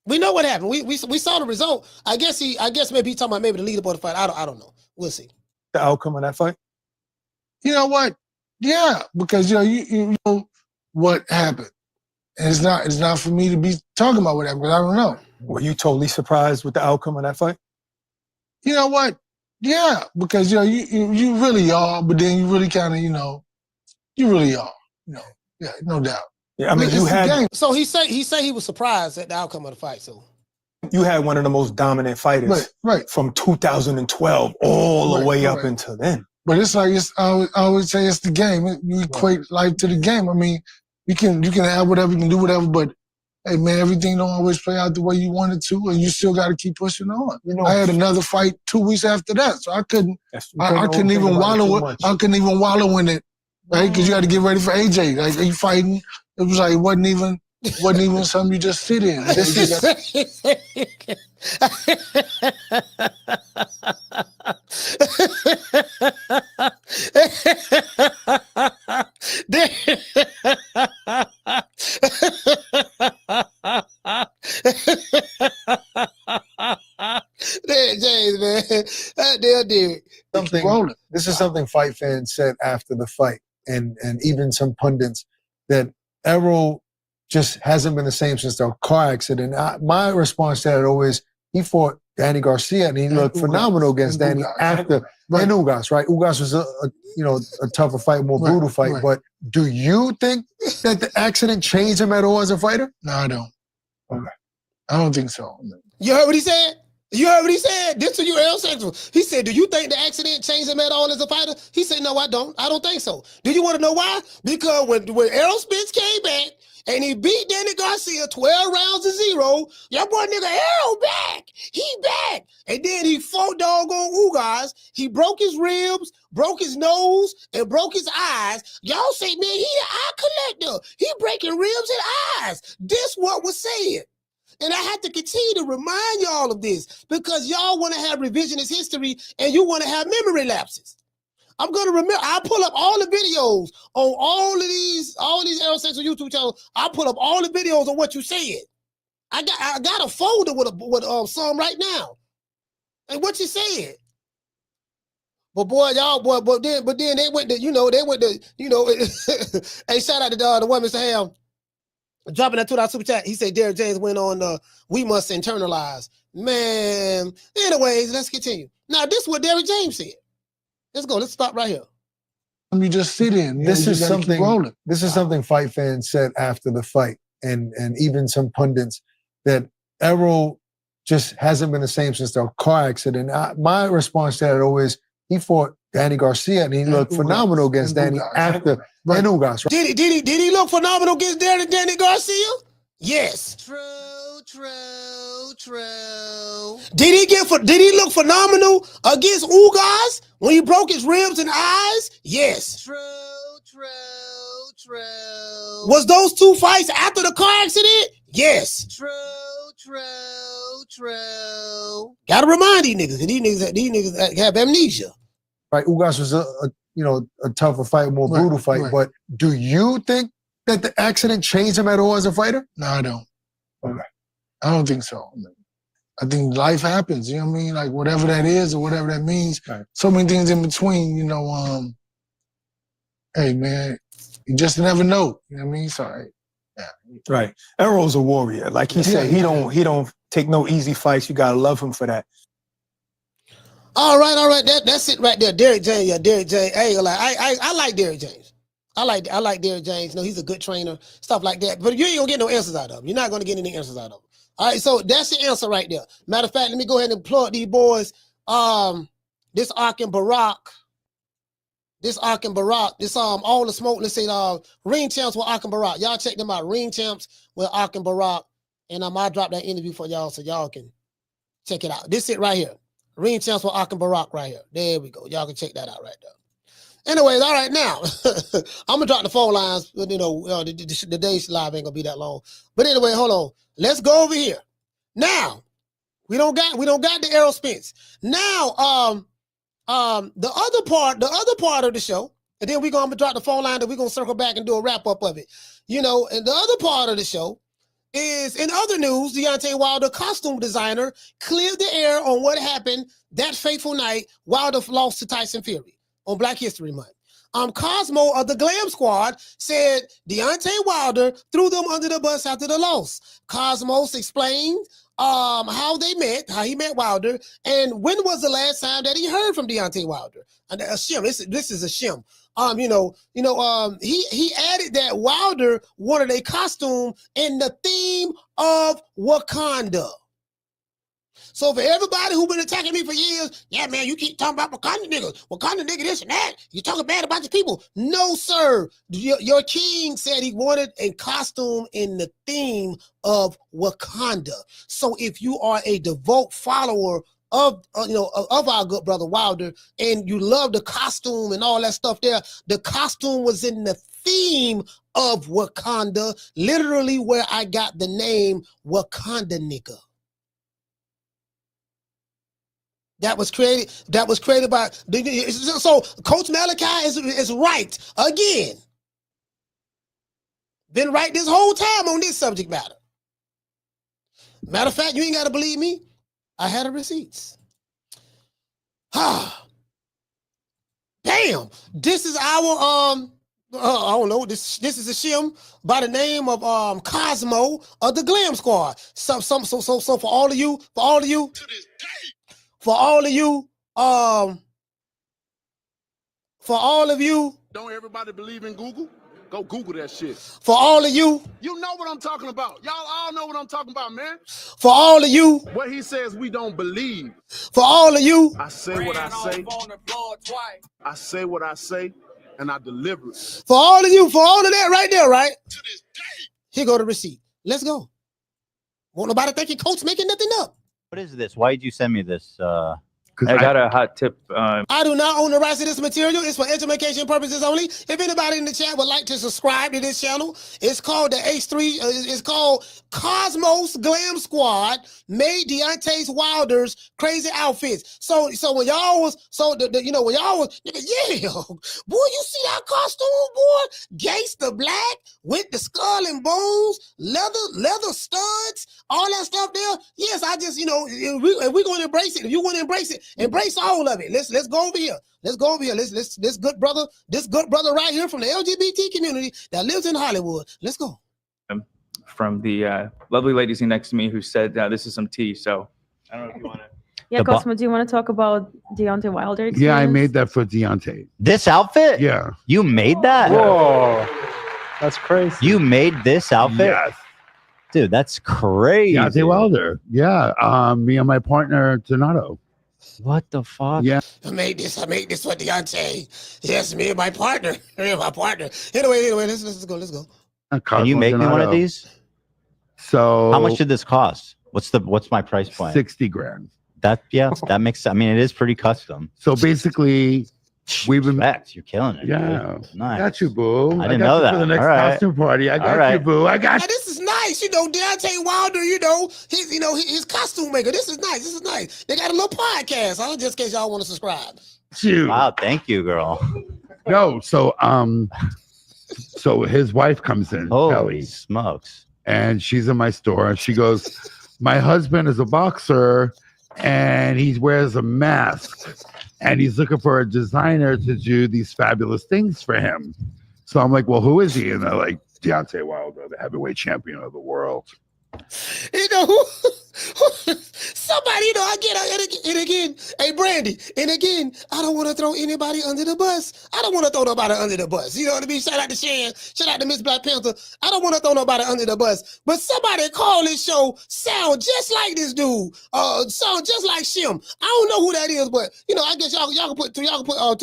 We know what happened. We saw the result. I guess maybe he's talking about maybe the leaderboard fight. I don't know. We'll see. The outcome of that fight? You know what? Yeah, because you know what happened. And it's not for me to be talking about what happened because I don't know. Were you totally surprised with the outcome of that fight? You know what? Yeah, because you really are, but then you really kind of, you really are. Yeah, no doubt. Yeah, you had. So he say he was surprised at the outcome of the fight. So you had one of the most dominant fighters, right, from 2012 all the way up until then. But it's like I always say it's the game. You equate life to the game. You can have whatever, you can do whatever, but hey man, everything don't always play out the way you want it to, and you still got to keep pushing on. I had another fight 2 weeks after that, so I couldn't even wallow in it right? Because you got to get ready for AJ. Like, are you fighting? It was like, wasn't even something you just sit in. This is Derrick James, man. That damn Derrick. This is something fight fans said after the fight, and even some pundits, that Errol just hasn't been the same since the car accident. My response to that always, he fought Danny Garcia and he looked phenomenal against Danny after. And Ugas, right? Ugas was a tougher fight, more brutal fight. Right. But do you think that the accident changed him at all as a fighter? No, I don't. Okay. I don't think so. You heard what he said? You heard what he said? This to you, Errol Spence. He said, do you think the accident changed him at all as a fighter? He said, no, I don't. I don't think so. Do you want to know why? Because when Errol Spence came back and he beat Danny Garcia 12 rounds to 0, your boy nigga Errol back. He back. And then he fought doggone Ugas. He broke his ribs, broke his nose, and broke his eyes. Y'all say, man, he an eye collector. He breaking ribs and eyes. This what was said. And I have to continue to remind y'all of this because y'all want to have revisionist history and you want to have memory lapses. I'm going to remember. I'll pull up all the videos on all these Errol Spence YouTube channels. I'll pull up all the videos on what you said. I got a folder with some right now. And what you said. But boy, but then they went to, hey, shout out to the one, Mr. Ham. Dropping that $2 super chat. He said Derrick James went on we must internalize. Man. Anyways, let's continue. Now, this is what Derrick James said. Let's go. Let's stop right here. You just sit in. This is something fight fans said after the fight, and even some pundits, that Errol just hasn't been the same since the car accident. My response to that always, he fought Danny Garcia and he looked phenomenal against Danny after. And Ugas, right? Did he look phenomenal against Danny Garcia? Yes. True. Did he look phenomenal against Ugas when he broke his ribs and eyes? Yes. True. Was those two fights after the car accident? Yes. True. Gotta remind these niggas, these niggas have amnesia. Right, Ugas was a tougher fight, more brutal fight. Right. But do you think that the accident changed him at all as a fighter? No, I don't. Okay. I don't think so. I think life happens, you know what I mean? Like whatever that is or whatever that means. Right. So many things in between, hey man, you just never know. You know what I mean? Sorry. Yeah. Right. Errol's a warrior. Like he said, he don't take no easy fights. You gotta love him for that. All right. That's it right there. Derrick James, yeah, Derrick James. Hey, I like Derrick James. I like Derrick James. He's a good trainer, stuff like that. But you ain't gonna get no answers out of him. You're not gonna get any answers out of him. All right, so that's the answer right there. Matter of fact, let me go ahead and plug these boys. This Ak and Barak. This all the smoke. Let's say ring champs with Ak and Barak. Y'all check them out. Ring champs with Ak and Barak. And I'll drop that interview for y'all so y'all can check it out. This it right here. Ring champs with Ak and Barak right here. There we go. Y'all can check that out right there. Anyways, all right, now I'm gonna drop the phone lines. But, the day's live ain't gonna be that long. But anyway, hold on. Let's go over here. Now we don't got the Errol Spence. Now, the other part of the show, and then I'm gonna drop the phone line. That we're gonna circle back and do a wrap up of it. And the other part of the show is, in other news, Deontay Wilder, costume designer, cleared the air on what happened that fateful night Wilder lost to Tyson Fury on Black History Month. Cosmo of the Glam Squad said Deontay Wilder threw them under the bus after the loss. Cosmos explained how they met, how he met Wilder, and when was the last time that he heard from Deontay Wilder? A shim. This is a shim. He added that Wilder wanted a costume in the theme of Wakanda. So for everybody who been attacking me for years, yeah, man, you keep talking about Wakanda nigga this and that. You talking bad about your people. No, sir. Your king said he wanted a costume in the theme of Wakanda. So if you are a devout follower of of our good brother Wilder, and you love the costume and all that stuff there. The costume was in the theme of Wakanda, literally where I got the name Wakanda nigga. That was created by so Coach Malachi is right again. Been right this whole time on this subject matter. Matter of fact, you ain't gotta believe me. I had the receipts. Damn. This is our I don't know. This is a shim by the name of Cosmo of the Glam Squad. So for all of you, to this day. For all of you, Don't everybody believe in Google? Go Google that shit. For all of you. You know what I'm talking about. Y'all all know what I'm talking about, man. For all of you. What he says we don't believe. For all of you. I say what I say. I say what I say, and I deliver it. For all of you, for all of that right there, right? To this day. Here go the receipt. Let's go. Won't nobody think your coach making nothing up. What is this? Why did you send me this? I got a hot tip. I do not own the rights to this material. It's for education purposes only. If anybody in the chat would like to subscribe to this channel, it's called the H3. It's called Cosmos Glam Squad. Made Deontay Wilder's crazy outfits. So when y'all was when y'all was yeah, boy, you see that costume, boy? Gangsta black with the skull and bones, leather studs, all that stuff there. Yes, I just if we're gonna embrace it. If you want to embrace it. Embrace all of it. Let's go over here. Let's go over here. This good brother right here from the LGBT community that lives in Hollywood. Let's go. From the lovely lady sitting next to me who said this is some tea. So I don't know if you want to. Yeah, Cosmo, do you want to talk about Deontay Wilder experience? Yeah, I made that for Deontay. This outfit? Yeah. You made that? Whoa. That's crazy. You made this outfit? Yes. Dude, that's crazy. Deontay Wilder. Yeah. Me and my partner, Donato. What the fuck? Yeah. I made this for Deontay. Yes, me and my partner. Anyway, let's go. Can you make me one of these? So how much did this cost? What's my price point? 60 grand. That makes sense. I mean, it is pretty custom. So basically, we've been you're killing it. Yeah. Dude. Nice. Got you, boo. I didn't know that. For the next All right. costume party. I got you, boo. I got you. This is nice. Deontay Wilder, his costume maker. This is nice. They got a little podcast, just in case y'all want to subscribe. Wow, thank you, girl. No, so his wife comes in, Kelly. Smokes. And she's in my store and she goes, my husband is a boxer and he wears a mask and he's looking for a designer to do these fabulous things for him. So I'm like, well, who is he? And they're like, Deontay Wilder, the heavyweight champion of the world. Somebody, I get and again, hey, Brandy, and again, I don't want to throw anybody under the bus. I don't want to throw nobody under the bus. You know what I mean? Shout out to Shan, shout out to Miss Black Panther. I don't want to throw nobody under the bus. But somebody call this show sound just like this dude, sound just like Shim. I don't know who that is, but I guess y'all can put two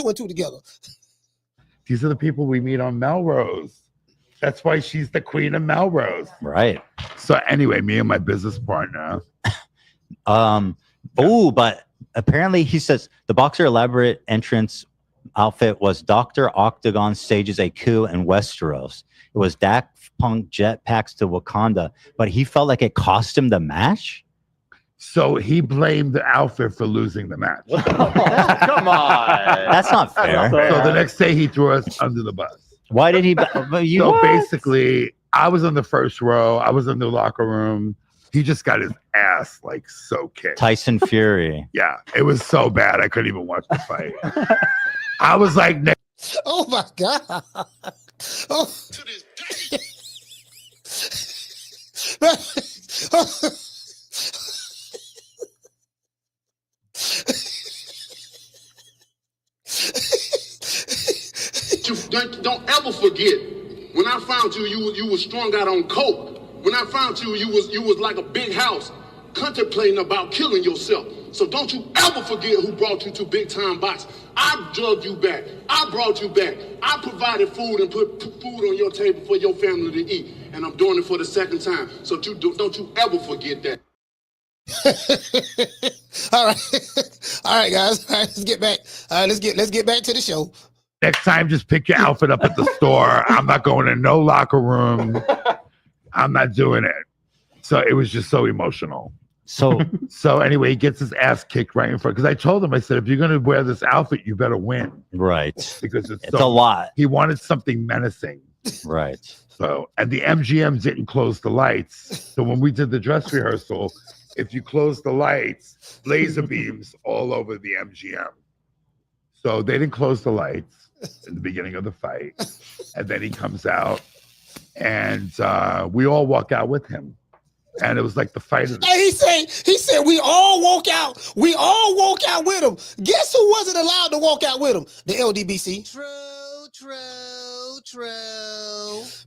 and two together. These are the people we meet on Melrose. That's why she's the queen of Melrose. Right. So anyway, me and my business partner. But apparently he says the boxer elaborate entrance outfit was Dr. Octagon stages a coup in Westeros. It was Daft Punk jetpacks to Wakanda, but he felt like it cost him the match. So he blamed the outfit for losing the match. Come on. That's not fair. So the next day he threw us under the bus. Why did he? Basically, I was in the first row. I was in the locker room. He just got his ass so kicked. Day Fury. Yeah, it was so bad I couldn't even watch the fight. I was like, oh my God. Oh, to this Don't ever forget, when I found you, you was strung out on coke. When I found you, you was like a big house, contemplating about killing yourself. So don't you ever forget who brought you to Big Time Box. I drugged you back. I brought you back. I provided food and put food on your table for your family to eat. And I'm doing it for the second time. So don't you ever forget that. All right, guys. All right, let's get back. Let's get back to the show. Next time, just pick your outfit up at the store. I'm not going in no locker room. I'm not doing it. So it was just so emotional. So anyway, he gets his ass kicked right in front. Because I told him, I said, if you're going to wear this outfit, you better win. Right. Because it's a lot. He wanted something menacing. Right. So, and the MGM didn't close the lights. So when we did the dress rehearsal, if you close the lights, laser beams all over the MGM. So they didn't close the lights in the beginning of the fight. And then he comes out and we all walk out with him. And it was like the fight of the He said we all walk out. We all walk out with him. Guess who wasn't allowed to walk out with him? The LDBC. True.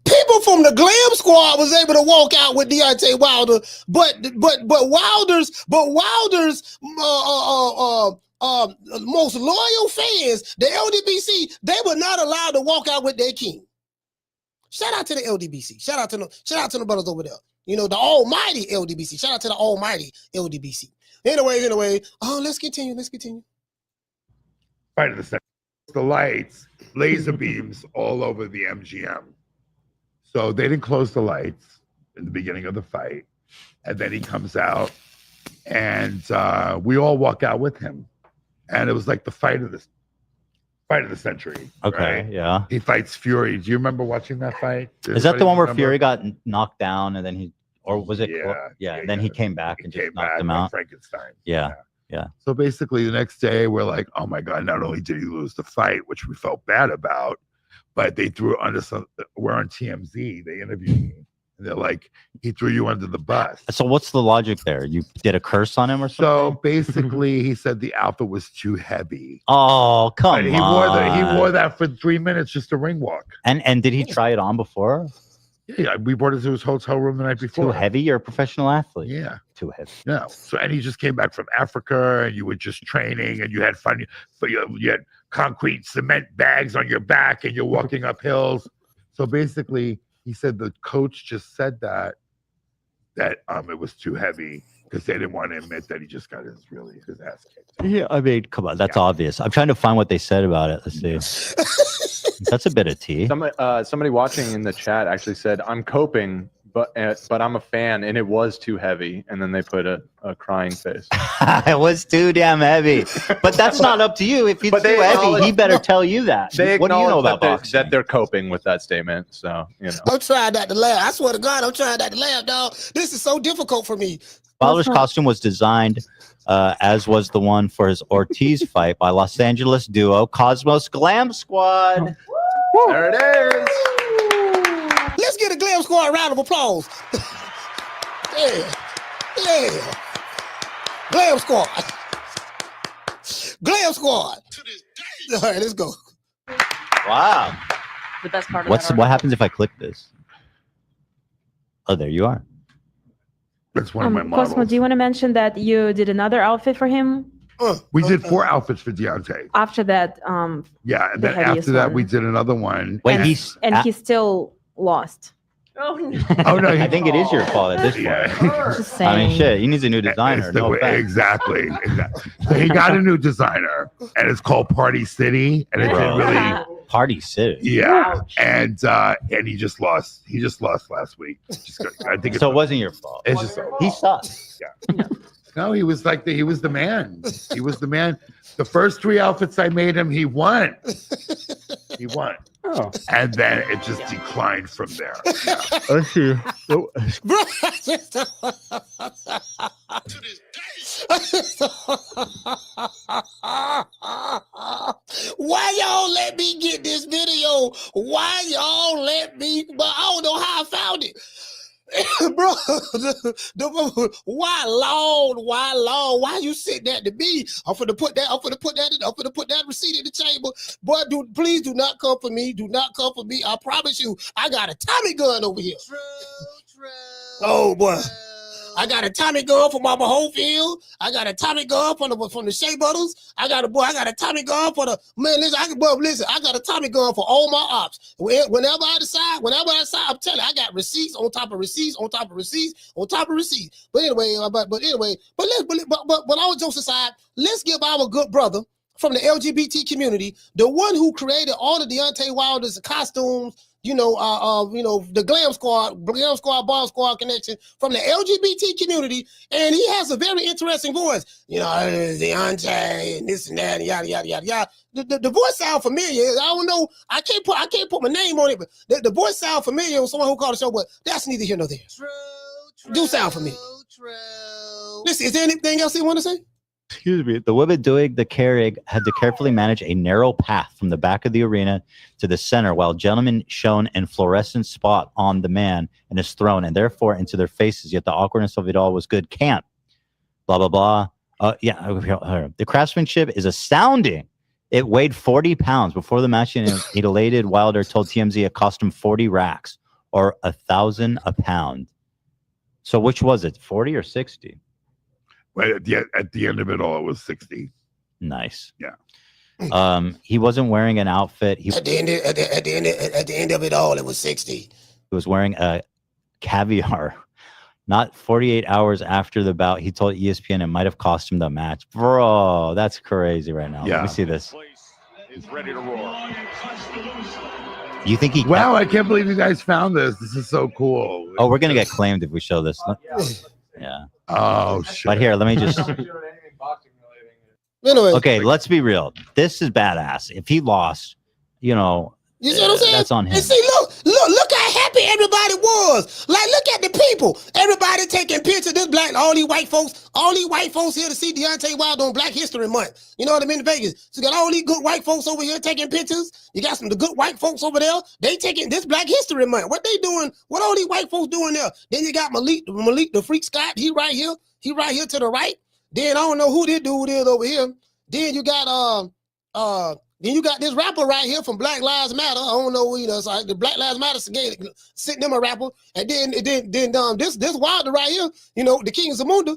People from the Glam Squad was able to walk out with Deontay Wilder, but Wilder's most loyal fans, the LDBC, they were not allowed to walk out with their king. Shout out to the LDBC. Shout out to the brothers over there. You know, the almighty LDBC. Shout out to the almighty LDBC. Anyway, let's continue. fight of the second. The lights, laser beams all over the MGM. So they didn't close the lights in the beginning of the fight. And then he comes out and we all walk out with him. And it was like the fight of the century. Okay, right? yeah. He fights Fury. Do you remember watching that fight? Is that the one where Fury got knocked down and then he, or was it? Yeah. Then he came back and just knocked him out. Frankenstein. Yeah. So basically the next day we're like, oh my God, not only did he lose the fight, which we felt bad about, but they threw under some, we're on TMZ, they interviewed me. And they're like, he threw you under the bus. So what's the logic there? You did a curse on him or something? So basically he said the outfit was too heavy. Oh, come and on. He wore that for 3 minutes, just a ring walk. And did he try it on before? Yeah, we brought it to his hotel room the night before. Too heavy? You're a professional athlete. Yeah. Too heavy. No. So, and he just came back from Africa and you were just training and you had fun. You had concrete cement bags on your back and you're walking up hills. So basically, he said the coach just said that it was too heavy because they didn't want to admit that he just got his ass kicked. Yeah, I mean, come on, that's obvious. I'm trying to find what they said about it. Let's see. That's a bit of tea. Somebody watching in the chat actually said, "I'm coping, but I'm a fan, and it was too heavy." And then they put a crying face. It was too damn heavy. But that's not up to you. If it's too heavy, he better tell you that. They what do you know about boxing? That they're coping with that statement. So I'm trying not to laugh. I swear to God, I'm trying not to laugh, dog. This is so difficult for me. Wilder's costume was designed, as was the one for his Ortiz fight, by Los Angeles duo Cosmo's Glam Squad. There it is. Let's get a Glam Squad round of applause. Yeah. Glam Squad. Glam Squad. All right, let's go. Wow. The best part of What happens if I click this? Oh, there you are. That's one of my models. Cosmo, do you want to mention that you did another outfit for him? We did 4 outfits for Deontay. After that, yeah, and the then after heaviest that one. we did another one. Wait, he still lost. Oh no! I think it is your fault at this point. Just I mean, saying. shit. He needs a new designer. No offense. Exactly. So he got a new designer, and it's called Party City, and it didn't really. Party City. Yeah, and he just lost. He just lost last week. I think So it wasn't your fault. It's just He sucks. Yeah. No, he was like he was the man. He was the man. The first 3 outfits I made him, he won. He won. Oh. And then it just declined from there. Yeah. Let's see. Why y'all let me get this video? Why y'all let me? But I don't know how I found it. Bro, why Why you sent that to me? I'm gonna put that receipt in the chamber. Boy, please do not come for me. Do not come for me. I promise you, I got a Tommy gun over here. True. Oh boy. I got a Tommy gun from Mama Homefield. I got a Tommy gun from the Shea Brothers. I got a Tommy gun for the man. Listen, I got a Tommy gun for all my ops. Whenever I decide, I'm telling you, I got receipts on top of receipts on top of receipts on top of receipts. But anyway, but all jokes aside, let's give our good brother from the LGBT community, the one who created all the Deontay Wilder's costumes, the Glam Squad, Bomb Squad connection from the LGBT community, and he has a very interesting voice. Deontay and this and that and yada yada yada yada. The voice sound familiar. I don't know. I can't put my name on it, but the voice sound familiar with someone who called the show. But that's neither here nor there. True. Do sound familiar. True. Listen, is there anything else you want to say? Excuse me. The women doing the carrying had to carefully manage a narrow path from the back of the arena to the center, while gentlemen shone in fluorescent spot on the man and his throne, and therefore into their faces. Yet the awkwardness of it all was good. Camp. Blah blah blah. The craftsmanship is astounding. It weighed 40 pounds before the match, and he elated Wilder told TMZ it cost him 40 racks or $1,000 a pound. So which was it, 40 or 60? But at the end of it all, it was 60. Nice. Yeah. He wasn't wearing an outfit. At the end of it all, it was 60. He was wearing a caviar. Not 48 hours after the bout, he told ESPN it might have cost him the match. Bro, that's crazy right now. Yeah. Let me see this. Is ready to roar. You think he? Wow, I can't believe you guys found this. This is so cool. Oh, we're gonna get claimed if we show this. Yeah. Oh shit. But here, let me just. Anyway, Okay, let's be real. This is badass. If he lost, you see what I'm saying? that's on him. And see, look how happy everybody was. Like, look at the people. Everybody taking pictures. This black, all these white folks here to see Deontay Wilder on Black History Month. You know what I mean? In Vegas. So you got all these good white folks over here taking pictures. You got the good white folks over there. They taking this Black History Month. What they doing? What all these white folks doing there? Then you got Malik the Freak Scott. He right here. He right here to the right. Then I don't know who this dude is over here. Then you got this rapper right here from Black Lives Matter. I don't know, so the Black Lives Matter sent them a rapper, and then this Wilder right here, the King of Zamunda.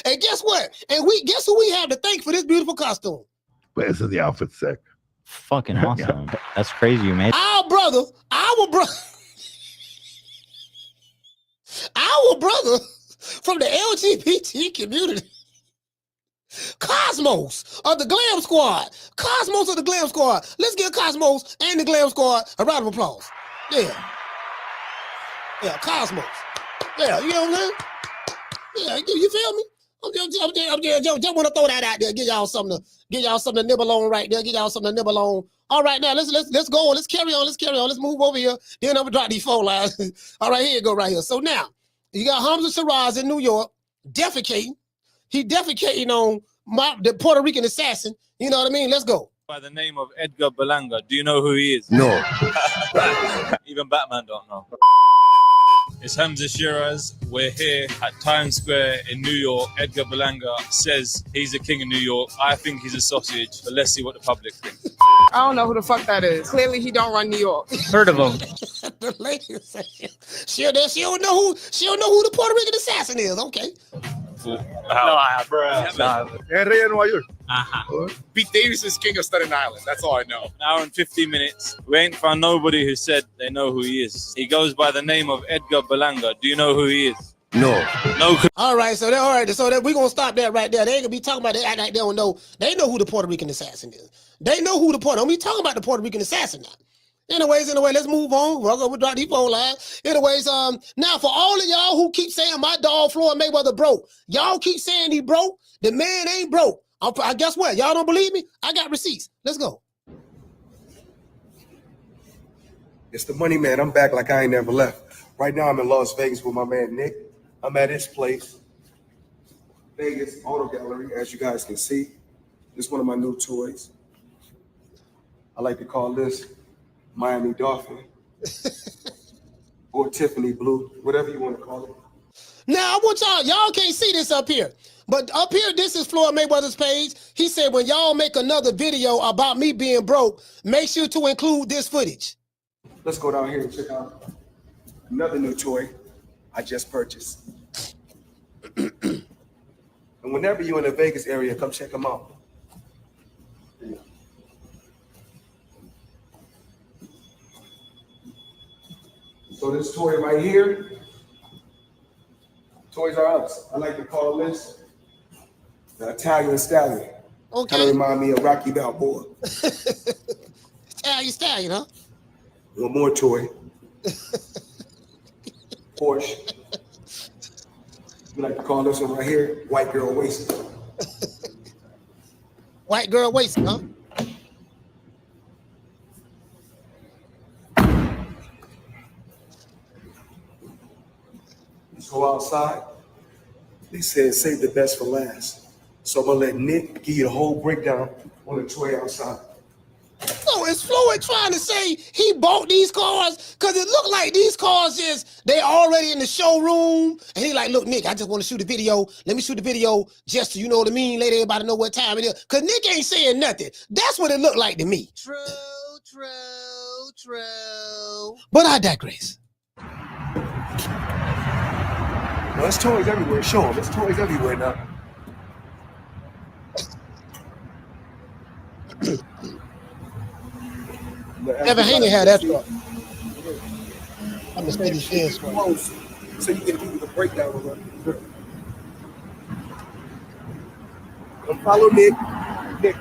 And guess what? And guess who we have to thank for this beautiful costume? But isn't the outfit sick? Fucking awesome. Yeah. That's crazy, you made. Our brother from the LGBT community. Cosmos of the Glam Squad. Cosmos of the Glam Squad. Let's give Cosmos and the Glam Squad a round of applause. Yeah. Yeah, Cosmos. Yeah, you know what I'm saying? Yeah, you feel me? I just want to throw that out there. Get y'all something to nibble on right there. Get y'all something to nibble on. All right, now let's go on. Let's carry on. Let's move over here. Then I'm gonna drop these phone lines. All right, here you go right here. So now you got Hamza Shiraz in New York defecating. He defecating on the Puerto Rican assassin. You know what I mean? Let's go. By the name of Edgar Berlanga. Do you know who he is? No. Even Batman don't know. It's Hamza Shiraz. We're here at Times Square in New York. Edgar Berlanga says he's the king of New York. I think he's a sausage, but let's see what the public thinks. I don't know who the fuck that is. Clearly, he don't run New York. Heard of him. The lady said she don't know who the Puerto Rican assassin is. Okay. Rey Nueva York. Pete Davis is king of Staten Island. That's all I know. An hour and 15 minutes. We ain't found nobody who said they know who he is. He goes by the name of Edgar Berlanga. Do you know who he is? No. All right, so we're gonna stop that right there. They ain't gonna be talking about that like they don't know. They know who the Puerto Rican assassin is. They know who don't be talking about the Puerto Rican assassin now. Anyway, let's move on. We'll drop these phone lines. Anyways, now for all of y'all who keep saying my dog Floyd Mayweather broke, y'all keep saying he broke. The man ain't broke. I guess what? Y'all don't believe me? I got receipts. Let's go. It's the money man. I'm back like I ain't never left. Right now I'm in Las Vegas with my man Nick. I'm at his place, Vegas Auto Gallery, as you guys can see. This is one of my new toys. I like to call this Miami Dolphin or Tiffany Blue, whatever you want to call it. Now I want y'all can't see this up here, but up here, this is Floyd Mayweather's page. He said, when y'all make another video about me being broke, make sure to include this footage. Let's go down here and check out another new toy I just purchased. And whenever you're in the Vegas area, come check them out. So this toy right here, Toys R Us. I like to call this the Italian Stallion. Okay. Kind of remind me of Rocky Balboa. Stallion, huh? One more toy. Porsche. We like to call this one right here, White Girl Wasted. White girl wasted, huh? Let's go outside. They said save the best for last. So I'm gonna let Nick give you the whole breakdown on the toy outside. So is Floyd trying to say he bought these cars? Because it looked like these cars they already in the showroom. And he like, look, Nick, I just want to shoot a video. Let me shoot the video just so you know what I mean. Let everybody know what time it is. Because Nick ain't saying nothing. That's what it looked like to me. True. But I digress. Well, there's toys everywhere. Show them. There's toys everywhere now. Evan Haney had that truck. I'm a Mercedes Benz. Close, so you can give the breakdown of it. Come follow Nick. Nick,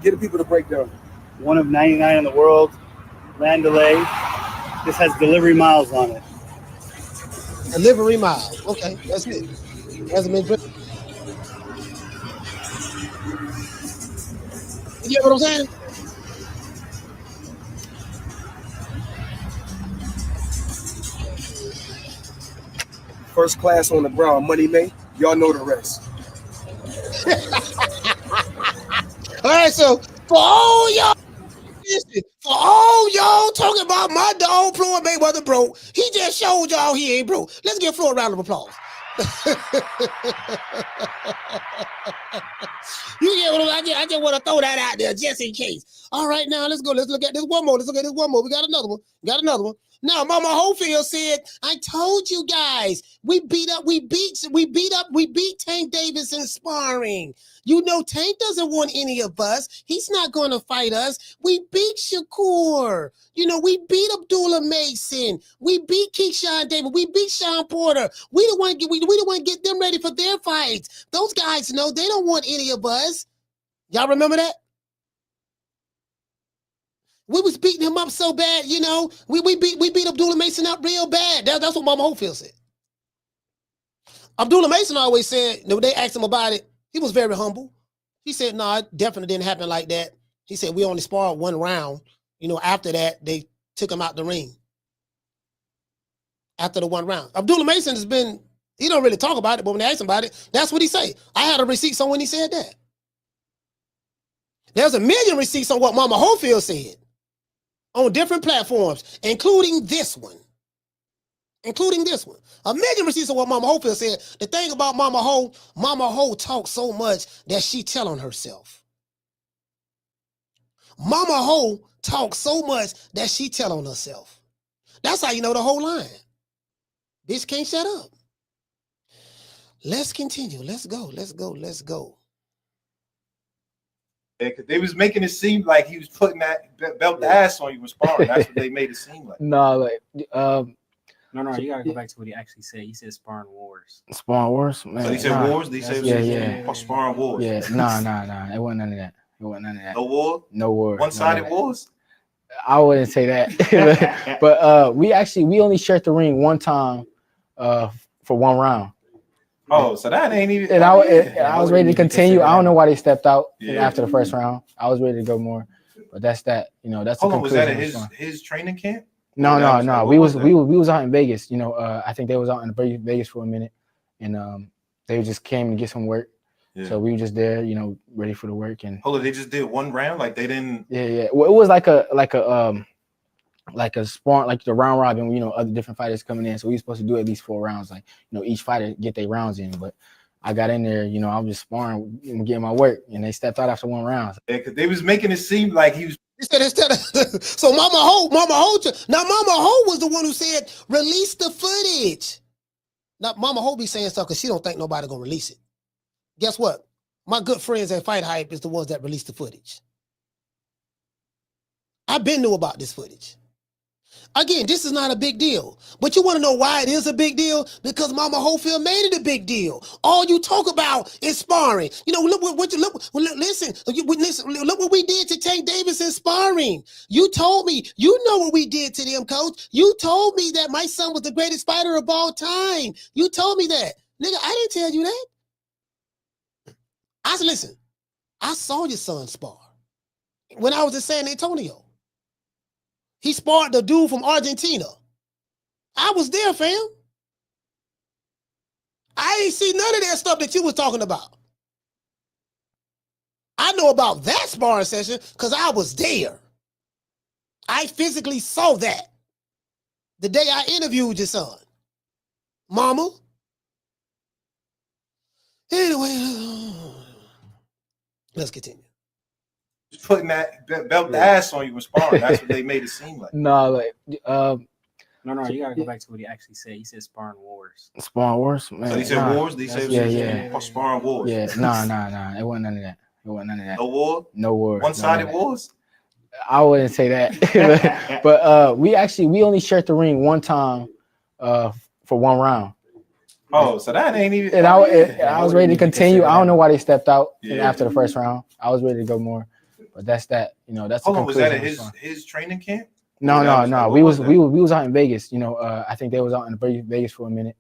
get the people the breakdown. One of 99 in the world. Land delay. This has delivery miles on it. Delivery miles. Okay, that's it. Hasn't been driven. You get what I'm saying? First class on the ground, money made. Y'all know the rest. All right, so for all y'all, talking about my dog Floyd Mayweather broke, he just showed y'all he ain't broke. Let's give Floyd a round of applause. You get what I just want to throw that out there just in case. All right, now let's go. Let's look at this one more. We got another one. Now, Mama Holyfield said, I told you guys, we beat Tank Davis in sparring. You know, Tank doesn't want any of us. He's not going to fight us. We beat Shakur. You know, we beat Abdullah Mason. We beat Keyshawn Davis. We beat Sean Porter. We don't want to get them ready for their fights. Those guys know they don't want any of us. Y'all remember that? We was beating him up so bad, you know. We beat Abdullah Mason up real bad. That's what Mama Holyfield said. Abdullah Mason always said, when they asked him about it, he was very humble. He said, no, it definitely didn't happen like that. He said, we only sparred one round. You know, after that, they took him out the ring. After the one round. Abdullah Mason he don't really talk about it, but when they asked him about it, that's what he say. I had a receipt on when he said that. There's a million receipts on what Mama Holyfield said. On different platforms, including this one. A million receipts of what Mama Holyfield said. The thing about Mama Ho talks so much that she tell on herself. Mama Ho talks so much that she tell on herself. That's how you know the whole line. Bitch can't shut up. Let's continue. Let's go. Yeah, because they was making it seem like he was putting that belt the ass on you when sparring. That's what they made it seem like. No, like No, you gotta go back to what he actually said. He said sparring wars. Sparring wars, man. So he said wars? Did he say sparring wars? Yeah, nah. It wasn't none of that. No war? No war. One-sided wars? I wouldn't say that. But we only shared the ring one time for one round. Oh, so that ain't even. And I was ready to continue. I don't know why they stepped out after the first round. I was ready to go more, but that's that. You know, that's. Hold on, was that at his training camp? No. We was out in Vegas. You know, I think they was out in Vegas for a minute, and they just came to get some work. Yeah. So we were just there, you know, ready for the work. And hold on, they just did one round, like they didn't. Yeah. Well, it was like a spawn, like the round robin, you know, other different fighters coming in. So we were supposed to do at least 4 rounds, like, you know, each fighter get their rounds in. But I got in there, you know, I was just sparring and getting my work, and they stepped out after 1 round. Yeah, because they was making it seem like he was. So Mama Ho was the one who said release the footage. Now Mama Ho be saying stuff because she don't think nobody gonna release it. Guess what? My good friends at Fight Hype is the ones that released the footage. I've been knew about this footage. Again, this is not a big deal. But you want to know why it is a big deal? Because Mama Holyfield made it a big deal. All you talk about is sparring. You know, look what you listen, look what we did to Tank Davis in sparring. You told me, you know what we did to them, coach. You told me that my son was the greatest fighter of all time. You told me that. Nigga, I didn't tell you that. I said, listen, I saw your son spar when I was in San Antonio. He sparred the dude from Argentina. I was there, fam. I ain't see none of that stuff that you was talking about. I know about that sparring session because I was there. I physically saw that the day I interviewed your son. Mama. Anyway, let's continue. Just putting that belt the ass on you and sparring. That's what they made it seem like. No, like No, you gotta go back to what he actually said. He said sparring wars. Sparring wars, man. So he said wars? They said sparring wars. Yeah, nah. It wasn't none of that. It wasn't none of that. No war? No war. One-sided wars? I wouldn't say that. but we only shared the ring one time for one round. Oh, so that ain't even. And I was ready to continue. I don't know why they stepped out after the first Yeah. round. I was ready to go more. But that's that. You know, that's the Hold on, was that conclusion at his training camp? No. What We was was out in Vegas. You know, I think they was out in Vegas for a minute,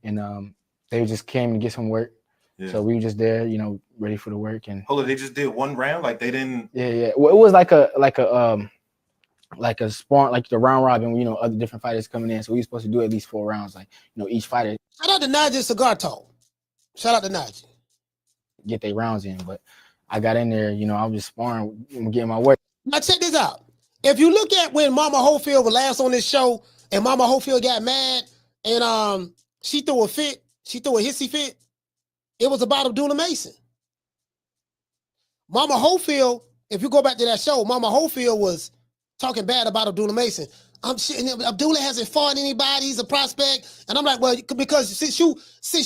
and they just came to get some work. Yeah. So we were just there, you know, ready for the work. And Hold on, they just did one round, like they didn't. yeah. Well, it was like a spawn, like the round robin. You know, other different fighters coming in. So we were supposed to do at least 4 rounds. Like, you know, each fighter Shout out to Najee Cigar Talk. Shout out to Najee. get their rounds in. But I got in there, you know, I was just sparring, getting my work. Now check this out. If you look at when Mama Holyfield was last on this show and Mama Holyfield got mad and she threw a fit, she threw a hissy fit, it was about Abdullah Mason. Mama Holyfield, if you go back to that show, Mama Holyfield was talking bad about Abdullah Mason. Abdullah hasn't fought anybody, he's a prospect. And I'm like, well, because since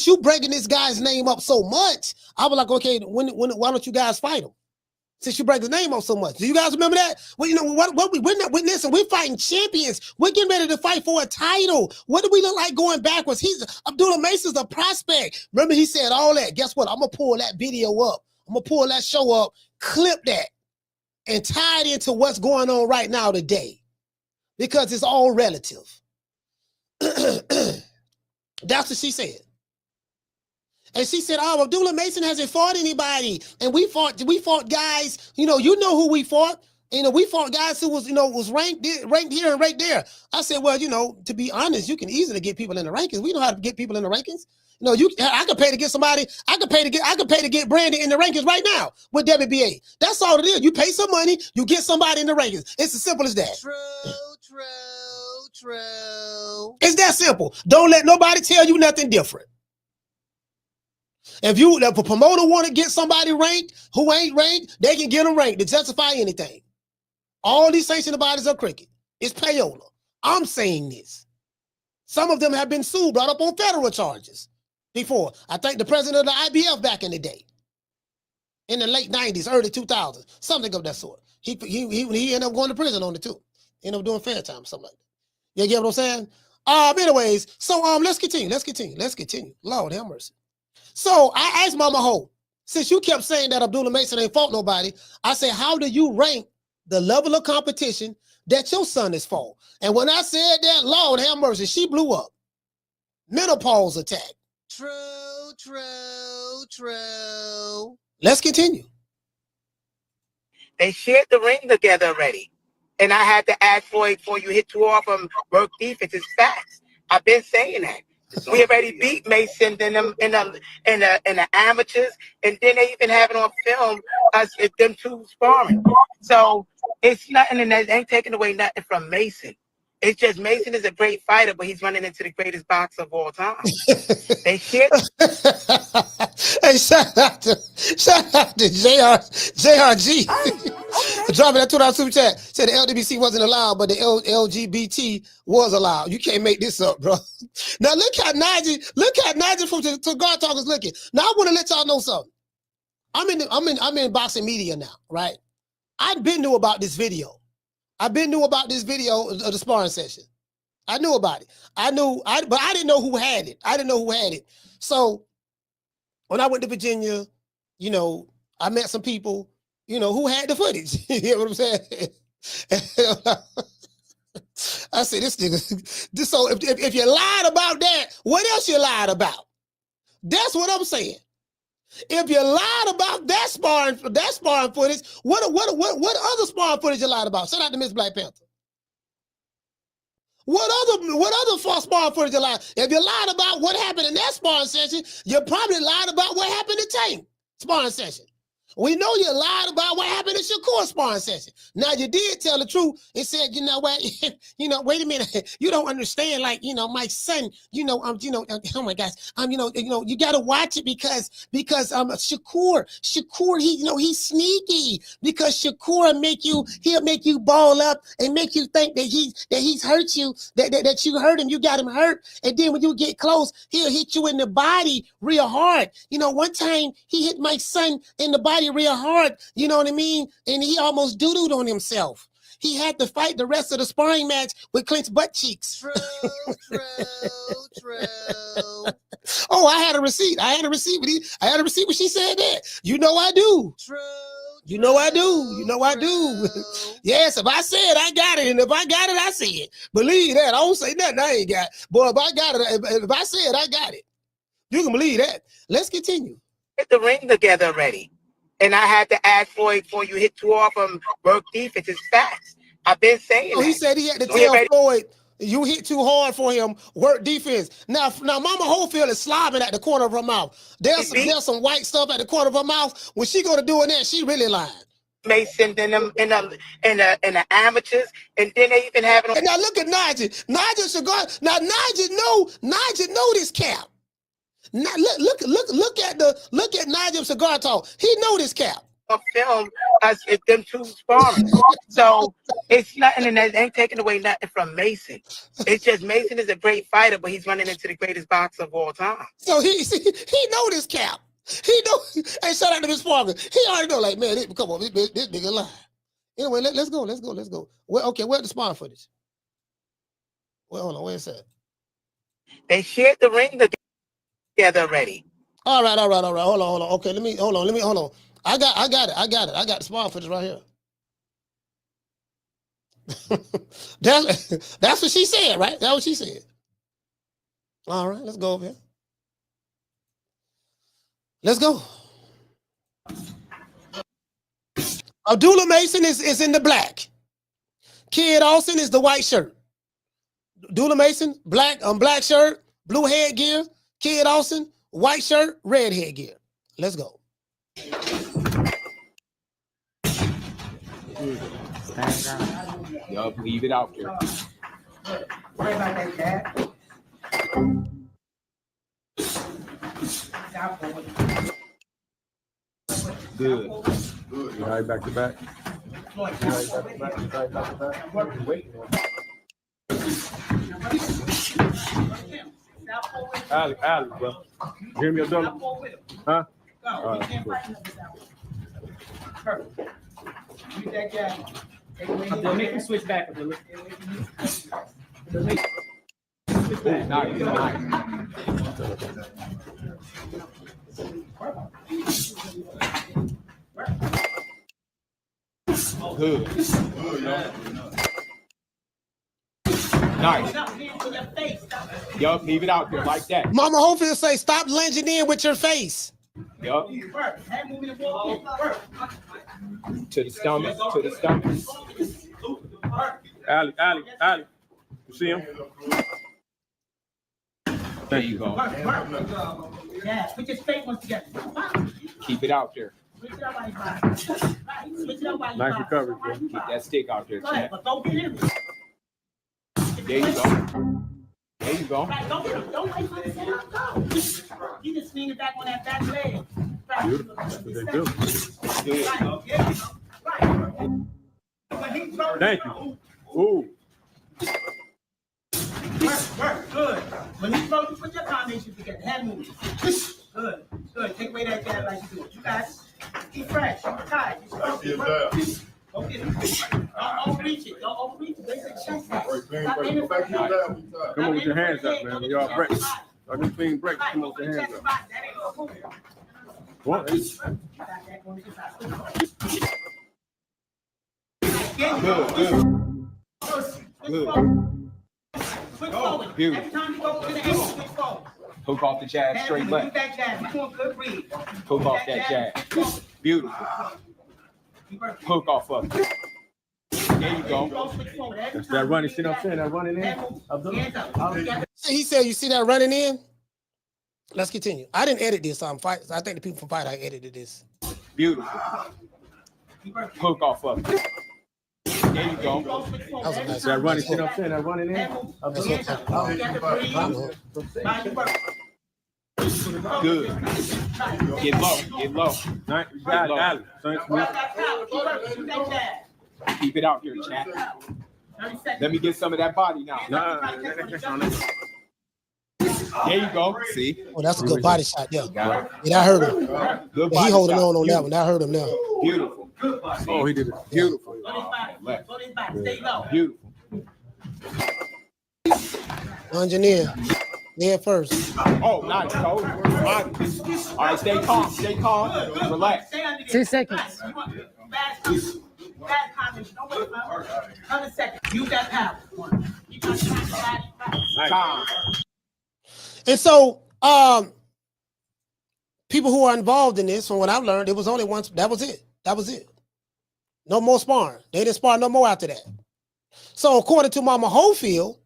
you breaking this guy's name up so much, I was like, okay, why don't you guys fight him? Since you break his name up so much. Do you guys remember that? Well, you know, listen, we're fighting champions. We're getting ready to fight for a title. What do we look like going backwards? Abdullah Mason's a prospect. Remember, he said all that. Guess what? I'm going to pull that video up. I'm going to pull that show up, clip that, and tie it into what's going on right now today. Because it's all relative. That's what she said. And she said, oh, Abdullah Mason hasn't fought anybody. And we fought guys, you know who we fought. You know, we fought guys who was ranked here and right there. I said, well, you know, to be honest, you can easily get people in the rankings. We know how to get people in the rankings. You know, I could pay to get somebody, I could pay to get Brandon in the rankings right now with WBA. That's all it is. You pay some money, you get somebody in the rankings. It's as simple as that. True. It's that simple. Don't let nobody tell you nothing different. If a promoter want to get somebody ranked who ain't ranked, they can get them ranked to justify anything. All these sanctioned bodies are cricket. It's payola. I'm saying this. Some of them have been sued, brought up on federal charges before. I think the president of the IBF back in the day, in the late 90s, early 2000s, something of that sort. He ended up going to prison on it too. Ended up doing fair time, something like that. You get what I'm saying? Anyways, so let's continue. Lord have mercy. So I asked Mama Ho, since you kept saying that Abdullah Mason ain't fought nobody, I said, how do you rank the level of competition that your son has fought? And when I said that, Lord have mercy, she blew up. Menopause attack. True. Let's continue. They shared the ring together already. And I had to ask for it before you hit 2 off them work defense. It's facts. I've been saying that. We already beat Mason in the amateurs, and then they even have it on film, us them two sparring. So it's nothing, and that ain't taking away nothing from Mason. It's just Mason is a great fighter, but he's running into the greatest boxer of all time. They shit. Hey, shout out to JRG. Dropping that $2 super chat. Said the LGBTQ wasn't allowed, but the LGBT was allowed. You can't make this up, bro. Now look how Najee from Cigar Talk is looking. Now I want to let y'all know something. I'm in boxing media now, right? I've been knew about this video. I've been knew about this video of the sparring session. I knew about it. But I didn't know who had it. So when I went to Virginia, you know, I met some people, you know, who had the footage. You know what I'm saying? I said, this nigga. So if you lied about that, what else you lied about? That's what I'm saying. If you lied about that sparring footage, what other sparring footage you lied about? Shout out to Miss Black Panther. What other false sparring footage you lied? If you lied about what happened in that sparring session, you probably lied about what happened in Tank sparring session. We know you lied about what happened in Shakur sparring session. Now you did tell the truth and said, you know what, wait a minute, you don't understand. Like, my son, oh my gosh, you got to watch it because Shakur, he's sneaky because Shakur he'll make you ball up and make you think that he's hurt you, that you hurt him, you got him hurt, and then when you get close, he'll hit you in the body real hard. One time he hit my son in the body real hard, you know what I mean? And he almost doo-dooed on himself. He had to fight the rest of the sparring match with Clint's butt cheeks. True. Oh, I had a receipt. I had a receipt when she said that. You know I do. True. You know I do. Yes, if I said I got it, and if I got it, I say it. Believe that. I don't say nothing I ain't got. Boy, if I got it, if I said I got it, you can believe that. Let's continue. Get the ring together already. And I had to ask Floyd before you hit too off him, work defense. It's facts. I've been saying that. He said he had to tell Floyd, you hit too hard for him, work defense. Now Mama Holyfield is slobbing at the corner of her mouth. There's some white stuff at the corner of her mouth. When she go to doing that, she really lying. Mason in the amateurs, and then they even having. And now look at Nigel. Nigel Cigar. Now Nigel know this cap. Now look at Nigel Cigar Talk. He know this cap. Film us if them two sparring. So it's nothing, and that ain't taking away nothing from Mason. It's just Mason is a great fighter, but he's running into the greatest boxer of all time. So he know this cap. He know. Hey, shout out to Miss Parker. He already know. Like, man, come on, this nigga lie. Anyway, let's go. Well, okay, where's the sparring footage? Well, hold on, where's that? They shared the ring together already. All right. Hold on. Okay, hold on. I got it. I got the sparring footage right here. That's what she said, right? That's what she said. All right, let's go over here. Let's go. Abdullah Mason is in the black. Kid Austin is the white shirt. Abdullah Mason, black shirt, blue headgear. Kid Austin, white shirt, red headgear. Let's go. Yup, leave it out there. Worry about that, Dad. Good. All right, back to back. Wait. Alex, bro. You hear me, Abdullah? Huh? All right, Keep that guy. Abdullah, make him switch back, Abdullah. Good. Nice. Yup, leave it out there like that. Mama Holyfield say, stop lunging in with your face. Yup. To the stomach. Ali. You see him? There you go. Yeah, put your straight ones together. Keep it out there. Switch it up while you buy. Nice recovery, bro. Keep that stick out there. Go ahead, but don't get him. There you go. Right, don't get him. Don't wait for the set go. You just swing it back on that back leg. Right. Beautiful. That's what they do. Right. Thank you. Ooh. Work. Good. When you put your combination together, head movement. Good. Take away that jab like you do. You got it. Keep fresh. I'm tired. Don't overreach it. Don't overreach it. Basic chest. Come on with your hands up, man. We all break. I just clean break. Come on with your hands up. What? Good. Beautiful. Every time you go to the angle, switch forward. Hook off the jab, straight left. That jab. You doing good, breathe. Hook off that jab. Beautiful. Hook off of it. There you go. That's that running shit I'm saying. That running in. He said, you see that running in? Let's continue. I didn't edit this. I think the people from Fight I edited this. Beautiful. Hook off of it. There you go. That's that running shit I'm saying. That running in. Good. Get low. Get low. Keep it out here, chat. Let me get some of that body now. There you go. See? Oh, that's a good body shot. Yeah, yeah, I heard him. Good Yeah, he holding on that one. I heard him now. Beautiful. Oh, he did it. Beautiful. Beautiful. Engineer. Head first. Oh, nice, coach. All right, stay calm. Stay calm. Relax. 10 seconds. Use that power. Time. And so, people who are involved in this, from what I've learned, it was only once. That was it. That was it. No more sparring. They didn't spar no more after that. So, according to Mama Holyfield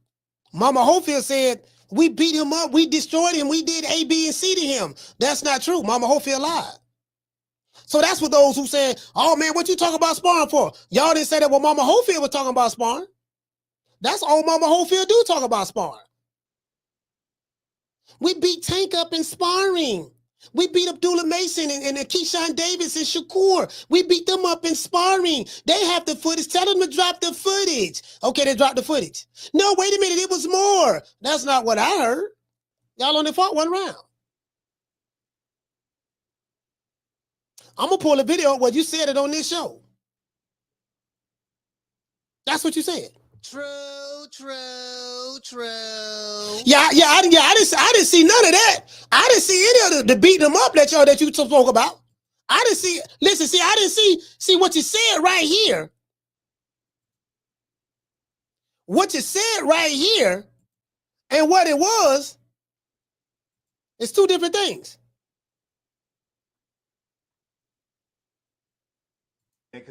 said, we beat him up, we destroyed him, we did A, B, and C to him. That's not true. Mama Holyfield lied. So that's what those who said, oh man, what you talking about sparring for? Y'all didn't say that when Mama Holyfield was talking about sparring. That's all Mama Holyfield do, talk about sparring. We beat Tank up in sparring. We beat Abdullah Mason and Keyshawn Davis and Shakur. We beat them up in sparring. They have the footage. Tell them to drop the footage. Okay, they dropped the footage. No, wait a minute. It was more. That's not what I heard. Y'all only fought one round. I'm going to pull a video where you said it on this show. That's what you said. True. Yeah, I didn't see none of that. I didn't see any of the beating them up that you spoke about. I didn't see. Listen, see, I didn't see what you said right here. What you said right here, and what it was, it's two different things.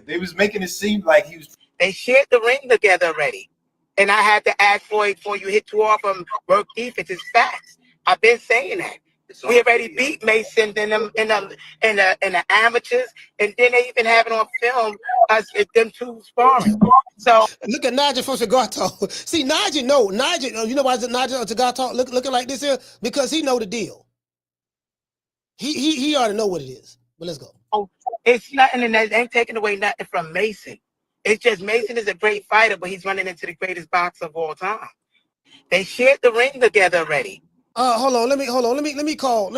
They was making it seem like he was. They shared the ring together already. And I had to ask for it before you hit two off them, work defense. It's facts. I've been saying that. We already beat Mason in the amateurs, and then they even have it on film us them two sparring. So look at Nigel from Tagato. See, Nigel, you know why Nigel Tagato looking like this here? Because he know the deal. He already know what it is. But let's go. Oh, it's nothing, and that ain't taking away nothing from Mason. It's just Mason is a great fighter, but he's running into the greatest boxer of all time. They shared the ring together already. Hold on. Let me call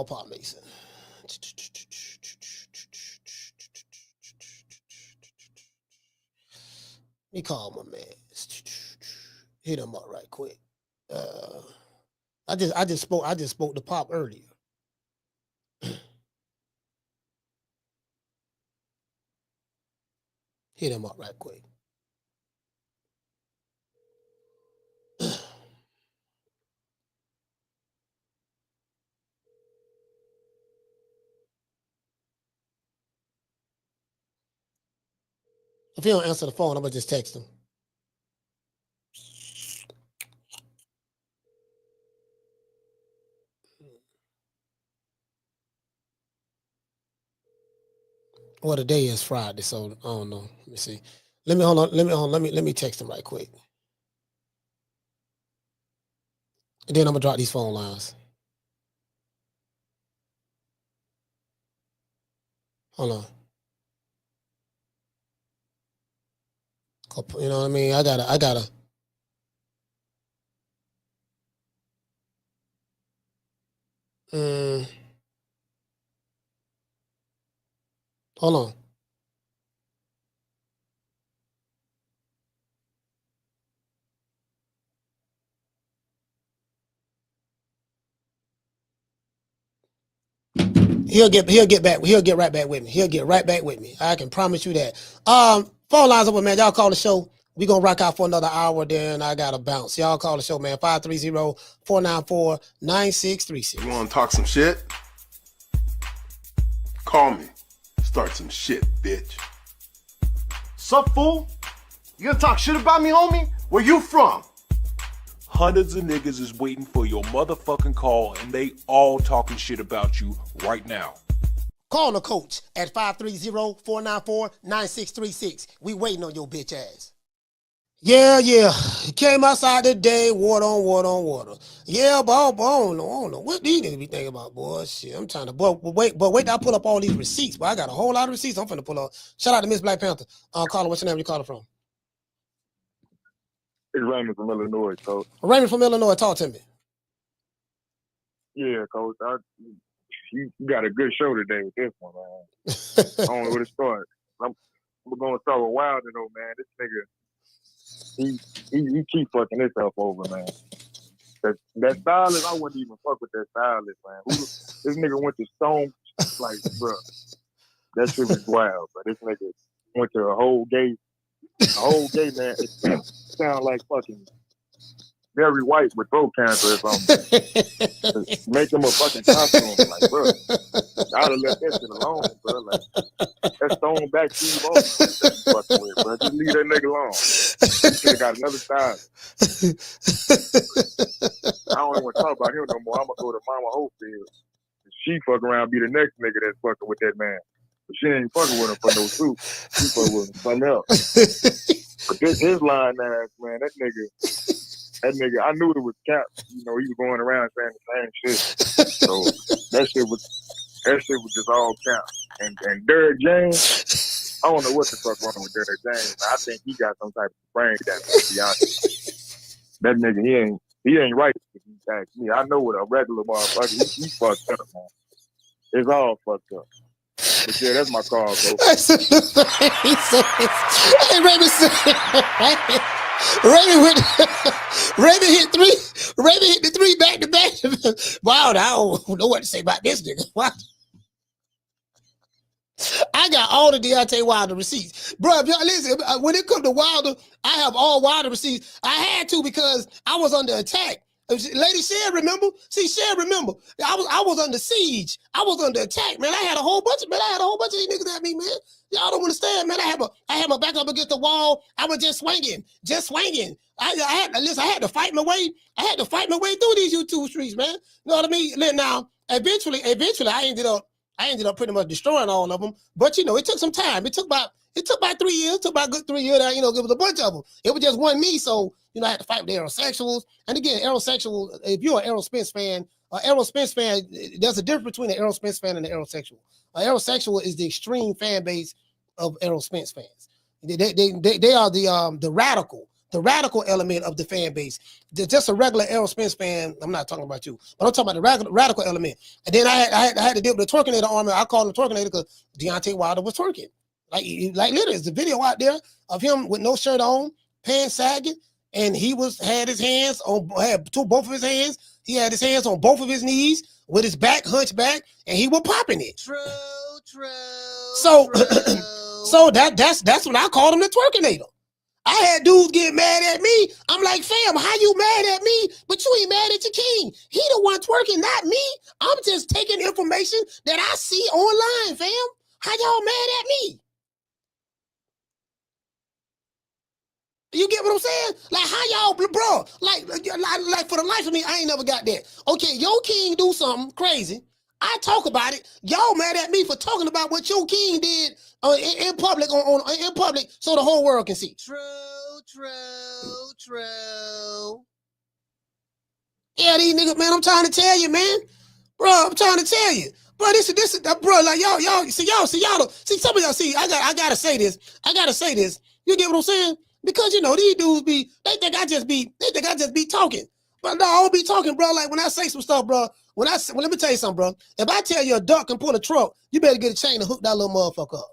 Pop Mason. Let me call my man. Hit him up right quick. I just spoke to Pop earlier. Hit him up right quick. If he don't answer the phone, I'm gonna just text him. Well, today is Friday, so I don't know. Let me see. Let me text him right quick. And then I'm gonna drop these phone lines. Hold on. You know what I mean? I gotta. Hold on. He'll get back. He'll get right back with me. He'll get right back with me. I can promise you that. Phone lines open, man. Y'all call the show. We gonna rock out for another hour, then I gotta bounce. Y'all call the show, man. 530-494-9636. You wanna talk some shit? Call me. Start some shit, bitch. Sup, fool? You gonna talk shit about me, homie? Where you from? Hundreds of niggas is waiting for your motherfucking call, and they all talking shit about you right now. Call the coach at 530-494-9636. We waiting on your bitch ass. Yeah. Came outside today, water on water. Yeah, but I don't know. What do you need to be thinking about, boy? Shit, I'm trying to, but wait, I pull up all these receipts, but I got a whole lot of receipts I'm finna pull up. Shout out to Miss Black Panther. Caller, what's your name? You calling from? It's Raymond from Illinois, Coach. Raymond from Illinois, talk to me. Yeah, Coach. You got a good show today with this one, man. I don't know where to start. I'm going to start with Wilder, though, man. This nigga, he keep fucking himself over, man. That stylist, I wouldn't even fuck with that stylist, man. This nigga went to Stone, like, bro. That shit was wild, but this nigga went to a whole gay man. It sound like fucking Barry White with throat cancer or something. Make him a fucking costume, like, bro. I'd have left that shit alone, bro. Like, that Stone back Steve Austin fucking with, bro. Just leave that nigga alone. He should have got another style. I don't even want to talk about him no more. I'm gonna go to Mama Hopefield. She fuck around, be the next nigga that's fucking with that man. But she ain't fucking with him for no suit. She fucking with him for something else. But his line ass, man, that nigga, I knew it was cap. You know, he was going around saying the same shit. So that shit was just all cap. And Derrick James, I don't know what the fuck wrong with Derrick James. I think he got some type of brain damage, to be honest. That nigga, he ain't right. If you ask me, I know what a regular motherfucker. He fucked up, man. It's all fucked up. But yeah, that's my call, bro. Hey, Raymond said, Raymond hit the three back to back. Wow, I don't know what to say about this nigga. Wow. I got all the Deontay Wilder receipts. Bro, if y'all listen, when it comes to Wilder, I have all Wilder receipts. I had to because I was under attack. Lady Sher, remember? See, Sher, remember? I was under siege. I was under attack, man. I had a whole bunch of these niggas at me, man. Y'all don't understand, man. I had my back up against the wall. I was just swinging. I had to fight my way. I had to fight my way through these YouTube streets, man. You know what I mean? Now, eventually, I ended up pretty much destroying all of them. But you know, it took some time. It took about 3 years. It took about a good 3 years. You know, it was a bunch of them. It was just one me. So you know, I had to fight with the Aerosexuals. And again, Aerosexual. If you're an Errol Spence fan, there's a difference between an Errol Spence fan and an Aerosexual. An Aerosexual is the extreme fan base of Errol Spence fans. They are the radical element of the fan base. They're just a regular Errol Spence fan. I'm not talking about you, but I'm talking about the radical element. And then I had to deal with the Twerkinator army. I called him Twerkinator because Deontay Wilder was twerking. Like literally, there's the video out there of him with no shirt on, pants sagging, and he had his hands on, both of his hands. He had his hands on both of his knees with his back hunched back, and he was popping it. True. So that's when I called him the Twerkinator. I had dudes get mad at me. I'm like, fam, how you mad at me? But you ain't mad at your king. He the one twerking, not me. I'm just taking information that I see online, fam. How y'all mad at me? You get what I'm saying? Like, how y'all, bro? Like for the life of me, I ain't never got that. Okay, your king do something crazy. I talk about it. Y'all mad at me for talking about what your king did in public, in public, so the whole world can see. True. Yeah, these niggas, man, I'm trying to tell you, man. Bro, I'm trying to tell you. Bro, this is bro, like y'all see some of y'all see, I gotta say this. You get what I'm saying? Because you know, these dudes they think I just be talking. But no, I don't be talking, bro. Like when I say some stuff, bro, let me tell you something, bro. If I tell you a duck can pull a truck, you better get a chain and hook that little motherfucker up.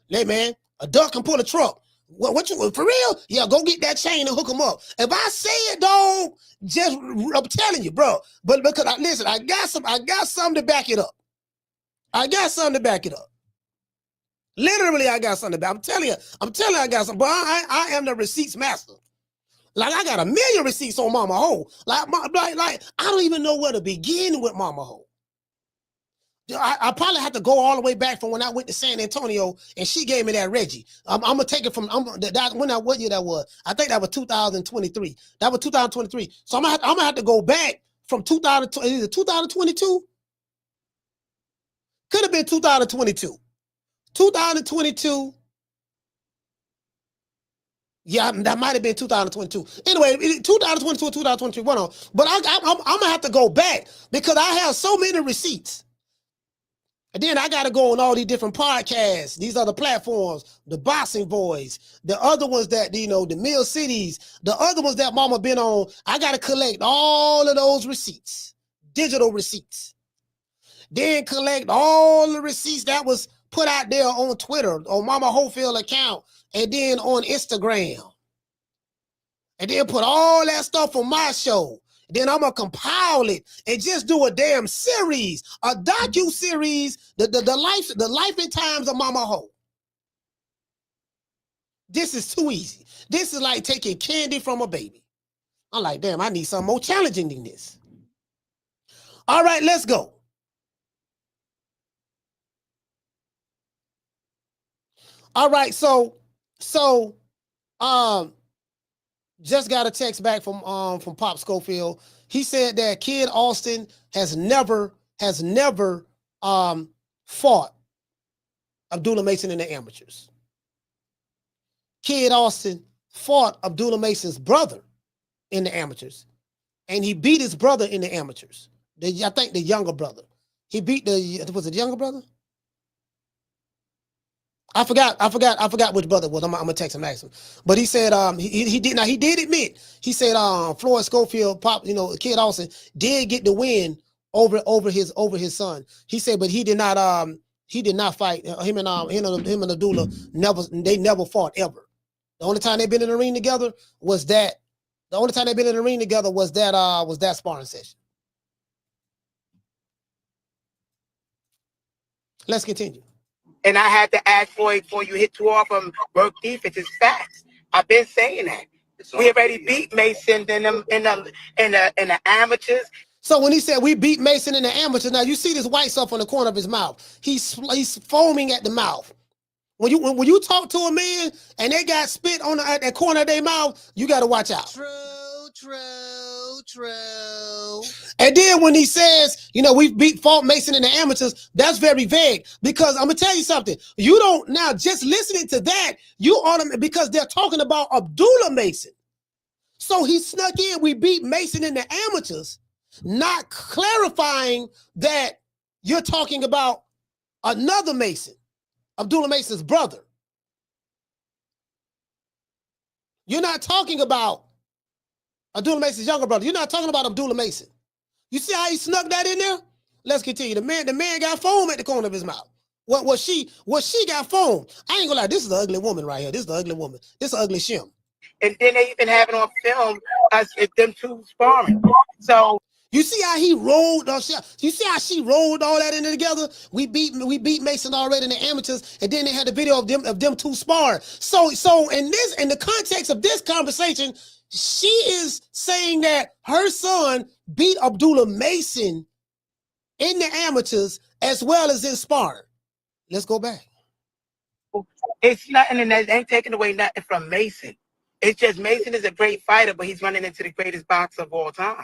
Hey, man, a duck can pull a truck. What you for real? Yeah, go get that chain and hook them up. If I say it, dog, I'm telling you, bro. But because listen, I got something to back it up. I got something to back it up. Literally, I got something to back. I'm telling you, I got something. But I am the receipts master. Like I got 1 million receipts on Mama Ho. Like I don't even know where to begin with Mama Ho. I probably have to go all the way back from when I went to San Antonio and she gave me that Reggie. I'm gonna take it from what year that was? I think that was 2023. That was 2023. So I'm gonna have to go back from 2022. Could have been 2022. 2022. Yeah, that might have been 2022. Anyway, 2022 or 2023, one on. But I'm gonna have to go back because I have so many receipts. And then I got to go on all these different podcasts, these other platforms, the Boxing Boys, the other ones that, the Mill Cities, the other ones that Mama been on. I got to collect all of those receipts, digital receipts. Then collect all the receipts that was put out there on Twitter, on Mama Hofield account, and then on Instagram. And then put all that stuff on my show. Then I'm gonna compile it and just do a damn series, a docu-series, the life and times of Mama Ho. This is too easy. This is like taking candy from a baby. I'm like, damn, I need something more challenging than this. All right, let's go. All right, so just got a text back from Pop Schofield. He said that Kid Austin has never fought Abdullah Mason in the amateurs. Kid Austin fought Abdullah Mason's brother in the amateurs, and he beat his brother in the amateurs. I think the younger brother. He beat was it the younger brother? I forgot which brother it was. I'm gonna text him, ask him. But he said he did admit. He said Floyd Schofield, Kid Austin did get the win over his son. He said, but he did not fight him and Abdullah never fought ever. The only time they've been in the ring together was that sparring session. Let's continue. And I had to ask Floyd before you hit too off him, work defense is facts. I've been saying that. We already beat Mason in the amateurs. So when he said we beat Mason in the amateurs, now you see this white stuff on the corner of his mouth. He's foaming at the mouth. When you talk to a man and they got spit at the corner of their mouth, you got to watch out. True. And then when he says, we fought Mason in the amateurs, that's very vague because I'm gonna tell you something. You don't now just listening to that, because they're talking about Abdullah Mason. So he snuck in, we beat Mason in the amateurs, not clarifying that you're talking about another Mason, Abdullah Mason's brother. You're not talking about Abdullah Mason's younger brother. You're not talking about Abdullah Mason. You see how he snuck that in there? Let's continue. The man got foam at the corner of his mouth. What she got foam. I ain't gonna lie, this is the ugly woman right here. This is the ugly woman. This is ugly shim. And then they even have it on film as if them two sparring. So you see how he rolled? You see how she rolled all that in together? We beat Mason already in the amateurs, and then they had the video of them two sparring. So in the context of this conversation, she is saying that her son beat Abdullah Mason in the amateurs as well as in sparring. Let's go back. It's nothing, and that ain't taking away nothing from Mason. It's just Mason is a great fighter, but he's running into the greatest boxer of all time.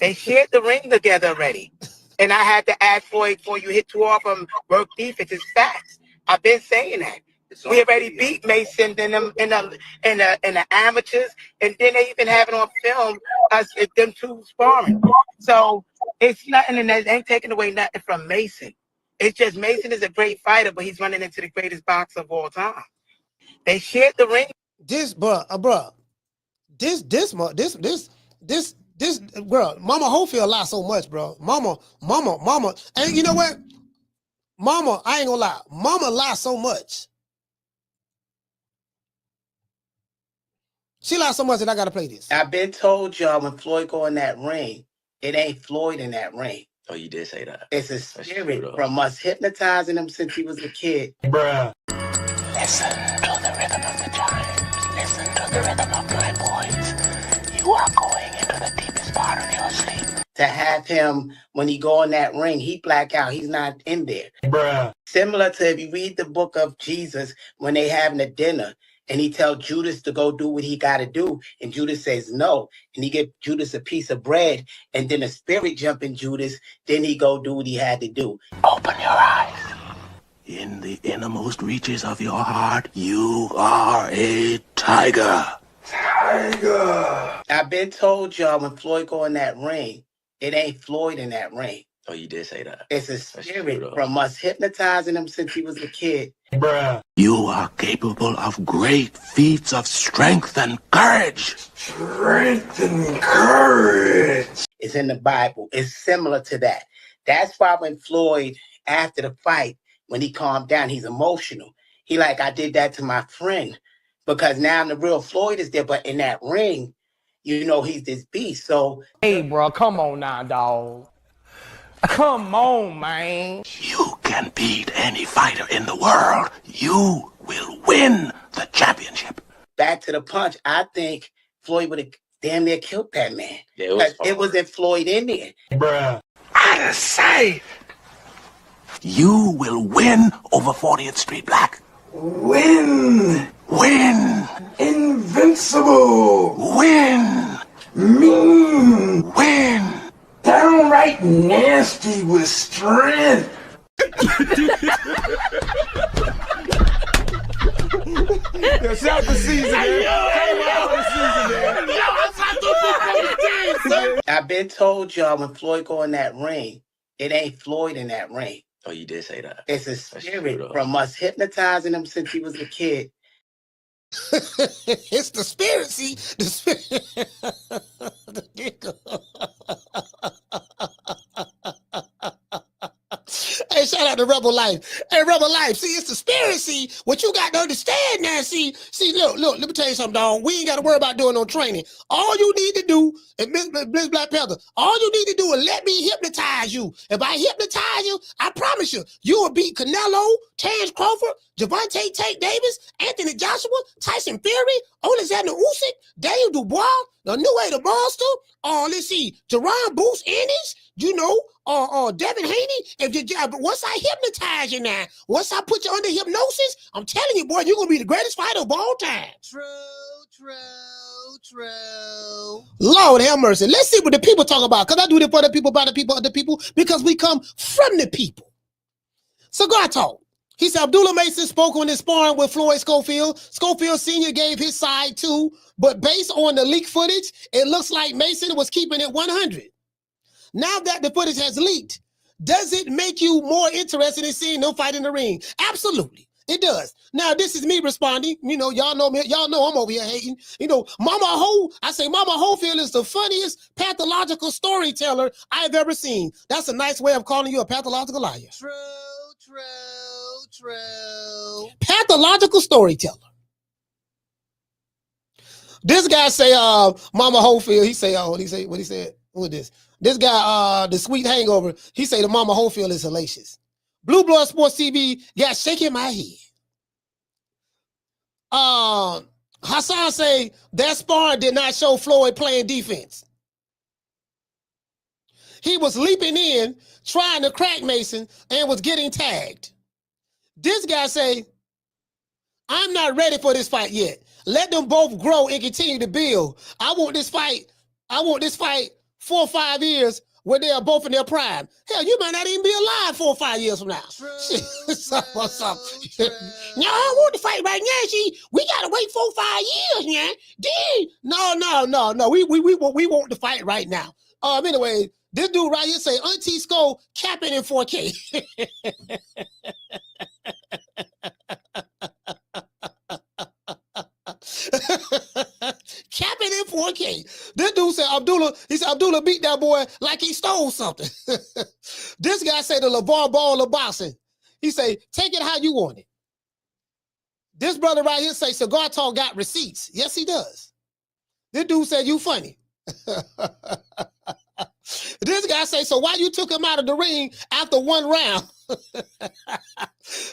They shared the ring together already. And I had to ask Floyd before you hit too off him, work defense is facts. I've been saying that. We already beat Mason in the amateurs, and then they even have it on film as if them two sparring. So it's nothing, and that ain't taking away nothing from Mason. It's just Mason is a great fighter, but he's running into the greatest boxer of all time. They shared the ring. This This girl, Mama Holyfield lie so much, bro. Mama. And you know what? Mama, I ain't gonna lie. Mama lie so much. She lied so much that I gotta play this. I've been told y'all when Floyd go in that ring, it ain't Floyd in that ring. Oh, you did say that. It's a spirit from us hypnotizing him since he was a kid. Bruh. Listen to the rhythm of the chimes. Listen to the rhythm of my voice. You are going into the deepest part of your sleep. To have him, when he go in that ring, he black out. He's not in there. Bruh. Similar to if you read the book of Jesus, when they having a dinner, and he tell Judas to go do what he got to do. And Judas says no. And he give Judas a piece of bread. And then the spirit jump in Judas. Then he go do what he had to do. Open your eyes. In the innermost reaches of your heart, you are a tiger. Tiger. I've been told y'all when Floyd go in that ring, it ain't Floyd in that ring. Oh, you did say that. It's a spirit from us hypnotizing him since he was a kid. Bruh. You are capable of great feats of strength and courage. Strength and courage. It's in the Bible. It's similar to that. That's why when Floyd, after the fight, when he calmed down, he's emotional. He like, I did that to my friend. Because now the real Floyd is there. But in that ring, you know, he's this beast. So, hey, bro, come on now, dog. Come on, man. You can beat any fighter in the world. You will win the championship. Back to the punch. I think Floyd would have damn near killed that man. Yeah, it wasn't Floyd in there. Bruh. Out of sight. You will win over 40th Street Black. Win. Win. Invincible. Win. Mean. Win. Downright nasty with strength. Yo, shout the season, man. I've been told y'all when Floyd go in that ring, it ain't Floyd in that ring. Oh, you did say that. It's a spirit from us hypnotizing him since he was a kid. It's the spirit, see? The spirit. Hey, shout out to Rebel Life. Hey, Rebel Life. See, it's the spirit, see? What you got to understand now, see, look, let me tell you something, dog. We ain't got to worry about doing no training. All you need to do, and Miss Black Panther, all you need to do is let me hypnotize you. If I hypnotize you, I promise you, you will beat Canelo, Terence Crawford, Gervonta Tate Davis, Anthony Joshua, Tyson Fury, Alexander Usyk, Daniel Dubois, the New Age Monster, let's see, Jerron Boots Ennis, you know, Devin Haney. But once I hypnotize you now, once I put you under hypnosis, I'm telling you, boy, you're going to be the greatest fighter of all time. True. Lord have mercy. Let's see what the people talk about, because I do this for the people, by the people, other people, because we come from the people. So God talk. He said Abdullah Mason spoke on his sparring with Floyd Schofield. Schofield Sr. gave his side too, but based on the leaked footage, it looks like Mason was keeping it 100. Now that the footage has leaked, does it make you more interested in seeing them fight in the ring? Absolutely, it does. Now, this is me responding. You know, y'all know me. Y'all know I'm over here hating. You know, Mama Holyfield is the funniest pathological storyteller I've ever seen. That's a nice way of calling you a pathological liar. True. Pathological storyteller. This guy say, Mama Holyfield, he say, what he said? Who is this? This guy, the Sweet Hangover, he say the Mama Holyfield is hellacious. Blue Blood Sports TV got shaking my head. Hassan say that sparring did not show Floyd playing defense. He was leaping in, trying to crack Mason, and was getting tagged. This guy say, I'm not ready for this fight yet. Let them both grow and continue to build. I want this fight 4 or 5 years where they are both in their prime. Hell, you might not even be alive 4 or 5 years from now. What's up? No, I want to fight right now. See, we gotta wait 4 or 5 years, man. No. We want to fight right now. Anyway, this dude right here say Auntie Skull capping in 4K. Capping in 4K. This dude said Abdullah beat that boy like he stole something. This guy said the LeVar Ball of boxing. He say, take it how you want it. This brother right here say Cigar Talk got receipts. Yes, he does. This dude said you funny. This guy say, so why you took him out of the ring after one round?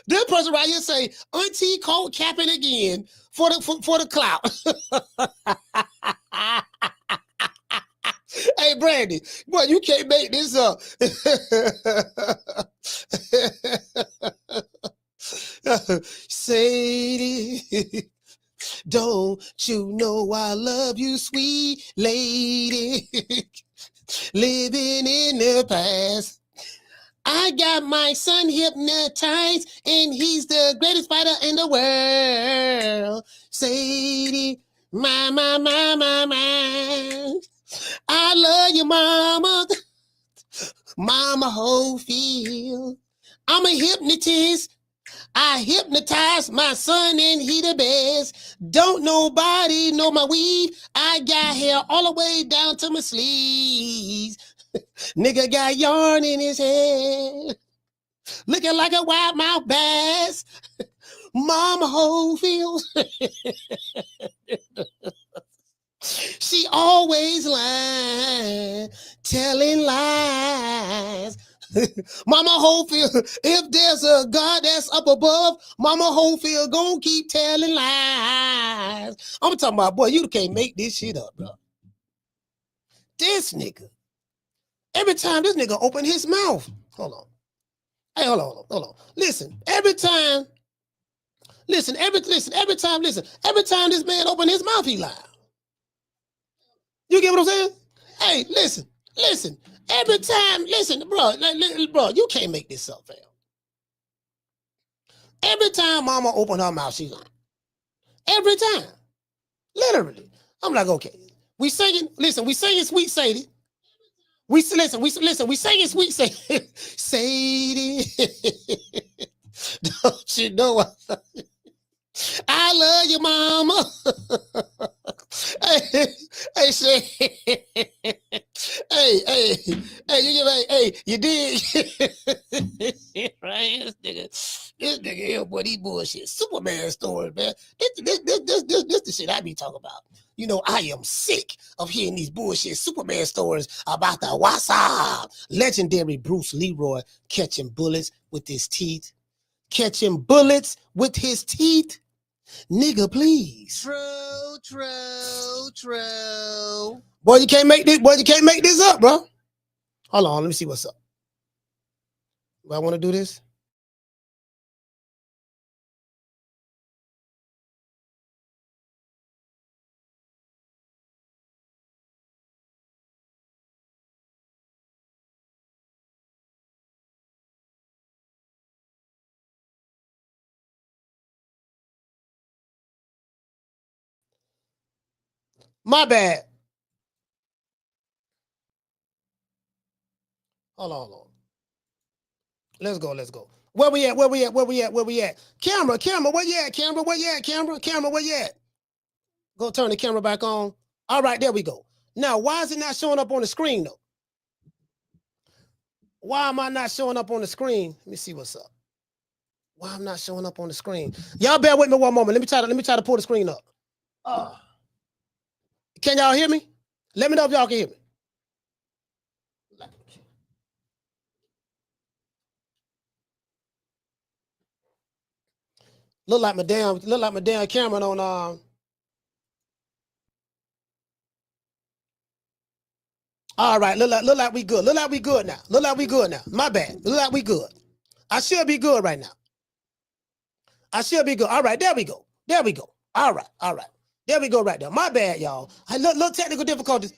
This person right here say, Auntie Cole capping again for the clout. Hey, Brandy, boy, you can't make this up. Sadie, don't you know I love you, sweet lady? Living in the past. I got my son hypnotized, and he's the greatest fighter in the world. Sadie, my. I love you, mama. Mama Holyfield. I'm a hypnotist. I hypnotize my son and he the best. Don't nobody know my weave. I got hair all the way down to my sleeves. Nigga got yarn in his head. Looking like a wild mouth bass. Mama Holyfield. She always lying, telling lies. Mama Holyfield, if there's a God that's up above, Mama Holyfield gonna keep telling lies. I'm talking about, boy, you can't make this shit up, bro. This nigga, every time this nigga open his mouth, hold on. Hey, hold on. Listen, every time this man open his mouth, he lie. You get what I'm saying? Hey, listen. Every time, bro, you can't make this up, fam. Every time mama open her mouth, she lying. Every time. Literally. I'm like, okay. We singing Sweet Sadie. We singing Sweet Sadie. Sadie. Don't you know I love you, mama. Hey, you did. Right? This nigga here, boy, these bullshit. Superman story, man. This the shit I be talking about. You know, I am sick of hearing these bullshit Superman stories about the WhatsApp. Legendary Bruce Leroy catching bullets with his teeth. Nigga, please. True. Boy, you can't make this up, bro. Hold on, let me see what's up. Do I want to do this? My bad. Hold on. Let's go. Where we at? Camera, where you at? Camera, where you at? Go turn the camera back on. All right, there we go. Now, why is it not showing up on the screen, though? Why am I not showing up on the screen? Let me see what's up. Why I'm not showing up on the screen? Y'all bear with me one moment. Let me try to pull the screen up. Can y'all hear me? Let me know if y'all can hear me. Look like my damn camera on All right, look like we good. Look like we good now. My bad. Look like we good. I should be good right now. All right, there we go. All right. There we go right there. My bad, y'all. Little technical difficulties.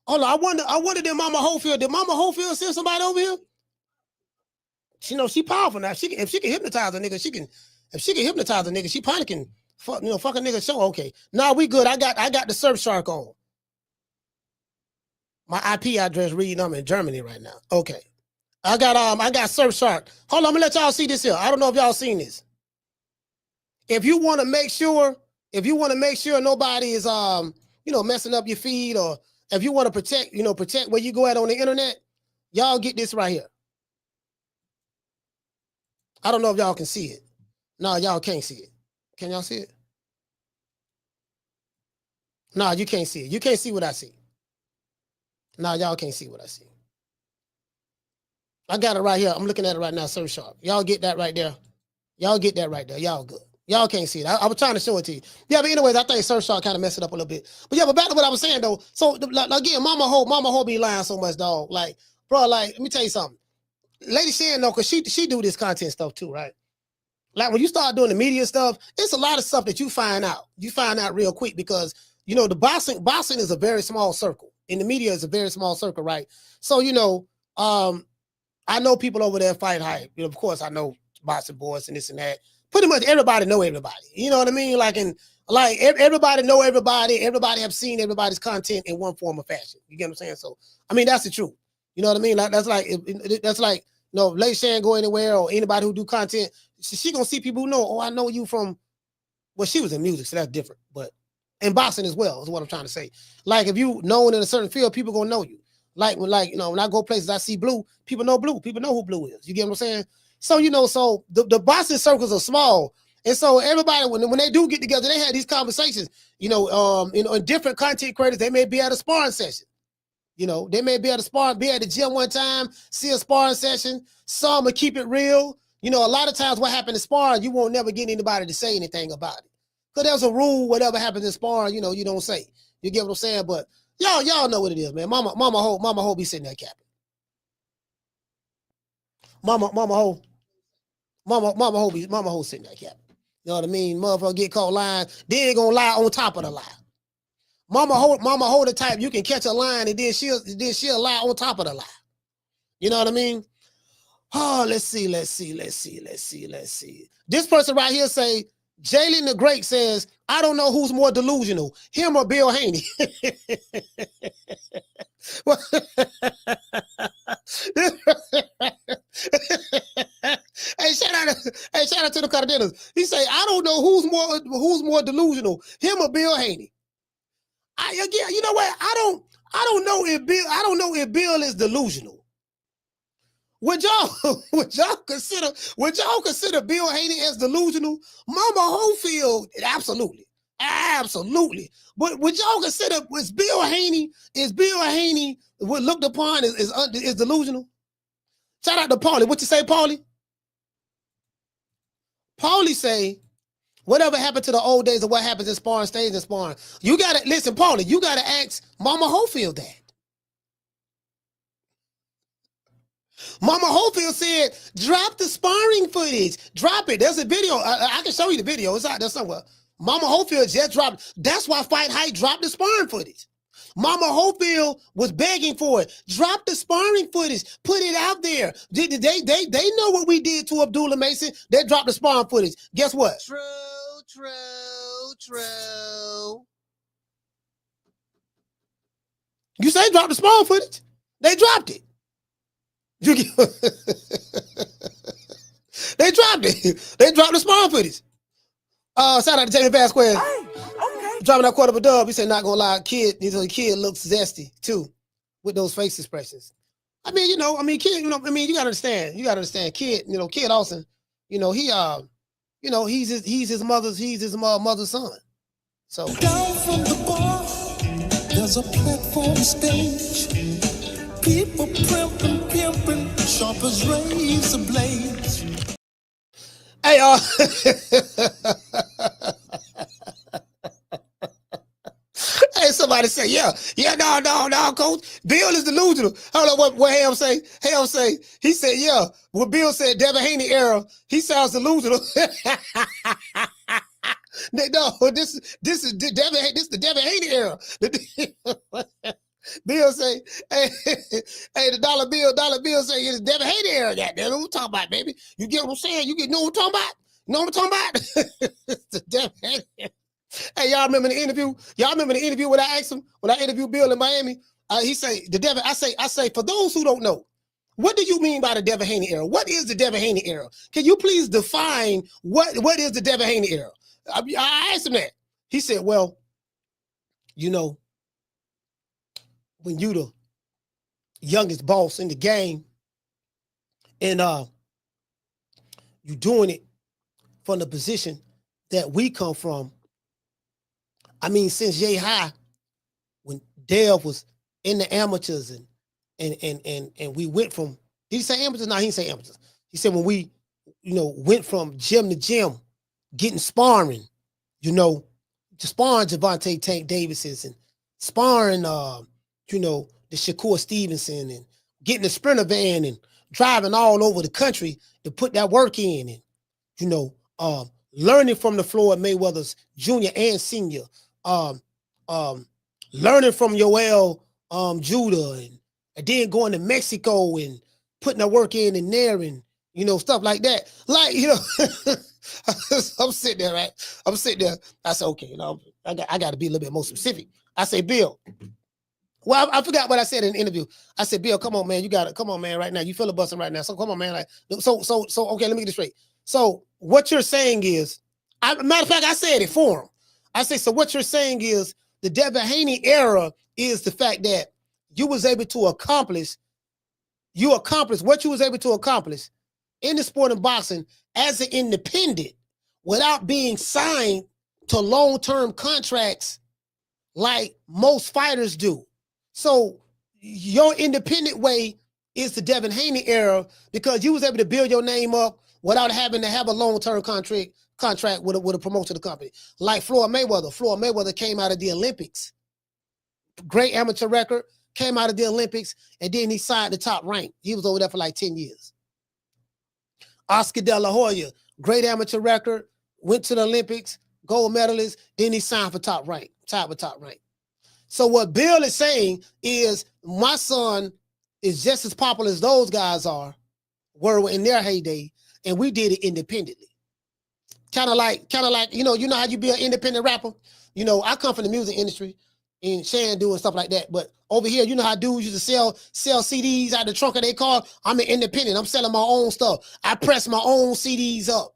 Hold on. I wonder did Mama Holyfield send somebody over here? She knows she powerful now. If she can hypnotize a nigga, she probably can fuck a nigga show. Okay. Now we good. I got the Surfshark on. My IP address reading I'm in Germany right now. Okay. I got Surfshark. Hold on, I'm gonna let y'all see this here. I don't know if y'all seen this. If you want to make sure nobody is messing up your feed, or if you want to protect where you go at on the internet, y'all get this right here. I don't know if y'all can see it. No, y'all can't see it. Can y'all see it? No, you can't see it. You can't see what I see. No, y'all can't see what I see. I got it right here. I'm looking at it right now, Surfshark. Y'all get that right there. Y'all get that right there. Y'all good. Y'all can't see it. I was trying to show it to you. Yeah, but anyways, I think Surfshark kind of messed it up a little bit. But yeah, but back to what I was saying though. So again, Mama Ho be lying so much, dog. Like, bro, like, let me tell you something. Lady Shan, though, because she do this content stuff too, right? Like when you start doing the media stuff, it's a lot of stuff that you find out. You find out real quick because the boxing is a very small circle. And the media is a very small circle, right? So, I know people over there fight hype. Of course, I know boxing boys and this and that. Pretty much everybody know everybody. You know what I mean? Like everybody know everybody. Everybody have seen everybody's content in one form or fashion. You get what I'm saying? So, I mean, that's the truth. You know what I mean? Like that's like Lady Shan go anywhere or anybody who do content, she gonna see people who know, oh, I know you from, well, she was in music, so that's different. But in boxing as well is what I'm trying to say. Like if you known in a certain field, people gonna know you. Like when I go places, I see Blue, people know Blue. People know who Blue is. You get what I'm saying? So, so the boxing circles are small. And so everybody, when they do get together, they have these conversations, in different content creators, they may be at a sparring session. They may be at the gym one time, see a sparring session. Some will keep it real. A lot of times what happens in sparring, you won't never get anybody to say anything about it. Because there's a rule, whatever happens in sparring, you don't say. You get what I'm saying? But y'all know what it is, man. Mama Ho be sitting there capping. Mama Ho sitting there capping. You know what I mean? Motherfucker get caught lying. They ain't gonna lie on top of the lie. Mama Ho the type you can catch a line and then she'll lie on top of the lie. You know what I mean? Oh, let's see. This person right here say, Jalen the Great says, I don't know who's more delusional, him or Bill Haney. Hey, shout out to the Cardenas. He say, I don't know who's more delusional, him or Bill Haney. Again, you know what? I don't know if Bill is delusional. Would y'all consider Bill Haney as delusional? Mama Hofield, absolutely. But would y'all consider Bill Haney looked upon as delusional? Shout out to Paulie. What you say, Paulie? Paulie say, whatever happened to the old days of what happens in sparring stays in sparring. You gotta listen, Paulie. You gotta ask Mama Hofield that. Mama Hofield said, drop the sparring footage. Drop it. There's a video. I can show you the video. It's out there somewhere. Mama Hofield just dropped. That's why Fight Hype dropped the sparring footage. Mama Hofield was begging for it. Drop the sparring footage. Put it out there. They know what we did to Abdullah Mason. They dropped the sparring footage. Guess what? True. You say drop the sparring footage. They dropped it. They dropped it. They dropped the sparring footage. Shout out to Jamie Vasquez. Hey, okay. Dropping that quarter of a dub. He said, not gonna lie, kid looks zesty too, with those face expressions. Kid, you gotta understand. Kid Austin, he's his mother's son. So down from the bar, there's a platform stage. People pimping, sharp as razor blades. Hey, hey, somebody say, no, coach. Bill is delusional. Hold on, what Ham say? Ham say, he said, yeah. What Bill said, Devin Haney era, he sounds delusional. No, this is the Devin Haney era. Bill say, hey, the dollar bill say it's Devin Haney era. Goddamn, what we talking about, baby? You get what I'm saying? You know what I'm talking about? Know what I'm talking about? It's the Devin Haney era. Hey, y'all remember the interview? Y'all remember the interview when I asked him, when I interviewed Bill in Miami? He say, the Devin, I say, for those who don't know, what do you mean by the Devin Haney era? What is the Devin Haney era? Can you please define what is the Devin Haney era? I asked him that. He said, well, you know, when you the youngest boss in the game and you doing it from the position that we come from. I mean, since Yay High, when Dev was in the amateurs and we went from, did he say amateurs? No, he didn't say amateurs. He said when we, you know, went from gym to gym, getting sparring, you know, to sparring Javante Tank Davis's and sparring, you know, the Shakur Stevenson and getting the Sprinter van and driving all over the country to put that work in and, you know, learning from the Floyd Mayweathers, junior and senior, learning from Yoel Judah and then going to Mexico and putting that work in there and, you know, stuff like that. Like, you know, I'm sitting there, right? I'm sitting there. I said, okay, you know, I got to be a little bit more specific. I say, Bill, well, I forgot what I said in the interview. I said, Bill, come on, man. You got to, come on, man, right now. You filibustering right now. So come on, man. Like, so, okay, let me get this straight. So what you're saying is, matter of fact, I said it for him. I say, so what you're saying is the Devin Haney era is the fact that you was able to accomplish, what you was able to accomplish in the sport of boxing as an independent without being signed to long-term contracts like most fighters do. So your independent way is the Devin Haney era because you was able to build your name up without having to have a long-term contract with a promoter of the company. Like Floyd Mayweather. Floyd Mayweather came out of the Olympics. Great amateur record, came out of the Olympics, and then he signed the top rank. He was over there for like 10 years. Oscar De La Hoya, great amateur record, went to the Olympics, gold medalist, then he signed for top rank. So what Bill is saying is my son is just as popular as those guys were in their heyday, and we did it independently. Kind of like, you know how you be an independent rapper? You know, I come from the music industry and Shandu and stuff like that. But over here, you know how dudes used to sell CDs out the trunk of their car? I'm an independent. I'm selling my own stuff. I press my own CDs up.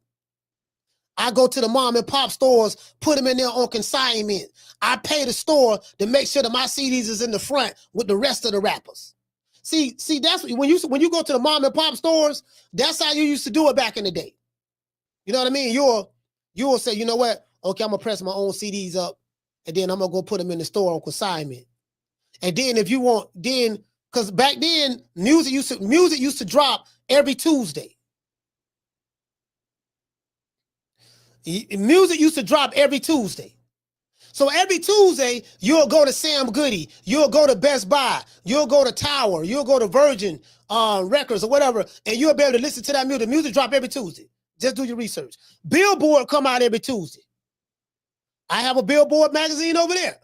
I go to the mom and pop stores, put them in there on consignment. I pay the store to make sure that my CDs is in the front with the rest of the rappers. See, that's when you go to the mom and pop stores, that's how you used to do it back in the day. You know what I mean? You'll say, you know what? Okay, I'm gonna press my own CDs up, and then I'm gonna go put them in the store on consignment. And then if you want, because back then music used to drop every Tuesday. Music used to drop every Tuesday. So every Tuesday, you'll go to Sam Goody, you'll go to Best Buy, you'll go to Tower, you'll go to Virgin Records or whatever, and you'll be able to listen to that music. Music drop every Tuesday. Just do your research. Billboard come out every Tuesday. I have a Billboard magazine over there.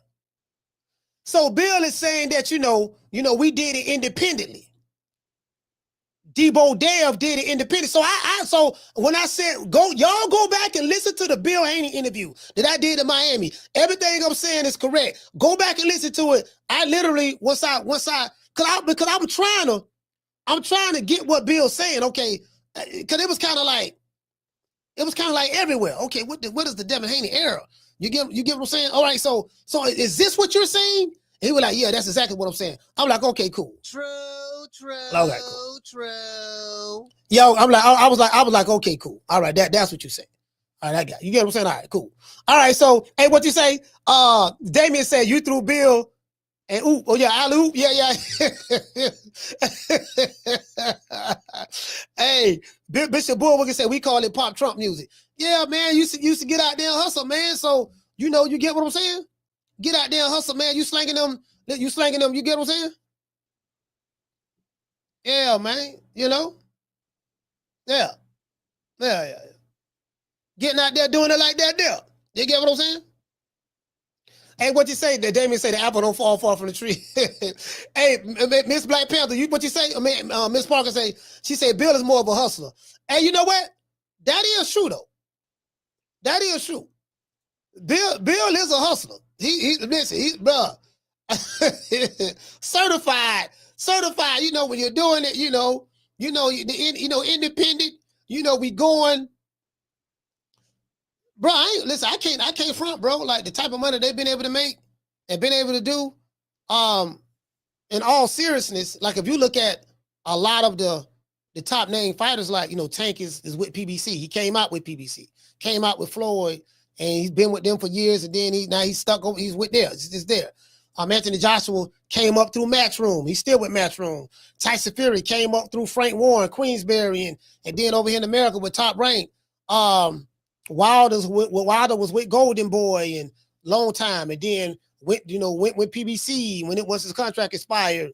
So Bill is saying that, you know, we did it independently. Debo Dev did it independent. So so when I said y'all go back and listen to the Bill Haney interview that I did in Miami. Everything I'm saying is correct. Go back and listen to it. I literally because I'm trying to get what Bill's saying. Okay, because it was kind of like everywhere. Okay, what is the Devin Haney era? You get what I'm saying? All right, so is this what you're saying? And he was like, yeah, that's exactly what I'm saying. I'm like, okay, cool. True. Okay, cool. Yo, I was like, okay, cool. All right, that's what you say. All right, I got it. You get what I'm saying? All right, cool. All right, so hey, what you say? Damien said you threw Bill and oop. Oh yeah, alley oop. Yeah. Hey, Bishop Bullwinkle said we call it pop Trump music. Yeah, man, used to get out there and hustle, man. So you know, you get what I'm saying? Get out there and hustle, man. You slanging them. You get what I'm saying? Yeah, man. You know? Yeah. Getting out there doing it like that there. You get what I'm saying? Hey, what you say? That Damien say the apple don't fall far from the tree. Hey, Miss Black Panther, what you say? Miss Parker say, she said Bill is more of a hustler. Hey, you know what? That is true though. That is true. Bill is a hustler. He's bro. certified. You know, when you're doing it, independent. You know, we going. Bro, I can't front, bro. Like the type of money they've been able to make and been able to do, in all seriousness, like if you look at a lot of the top name fighters, like, Tank is with PBC. He came out with PBC, came out with Floyd, and he's been with them for years, and then now he's stuck over, he's with there. It's there. Anthony Joshua came up through Matchroom. He's still with Matchroom. Tyson Fury came up through Frank Warren, Queensberry, and then over here in America with Top Rank. Wilder was with Golden Boy and long time, and then went with PBC when his contract expired,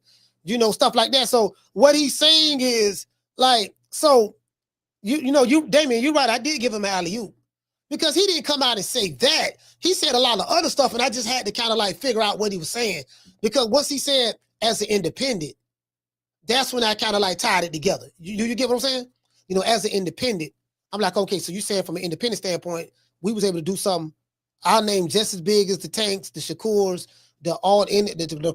stuff like that. So what he's saying is like, so Damien, you're right. I did give him an alley-oop because he didn't come out and say that. He said a lot of other stuff, and I just had to kind of like figure out what he was saying, because once he said as an independent, that's when I kind of like tied it together. You get what I'm saying? As an independent, I'm like, okay, so you saying from an independent standpoint, we was able to do something. Our name just as big as the Tanks, the Shakurs, the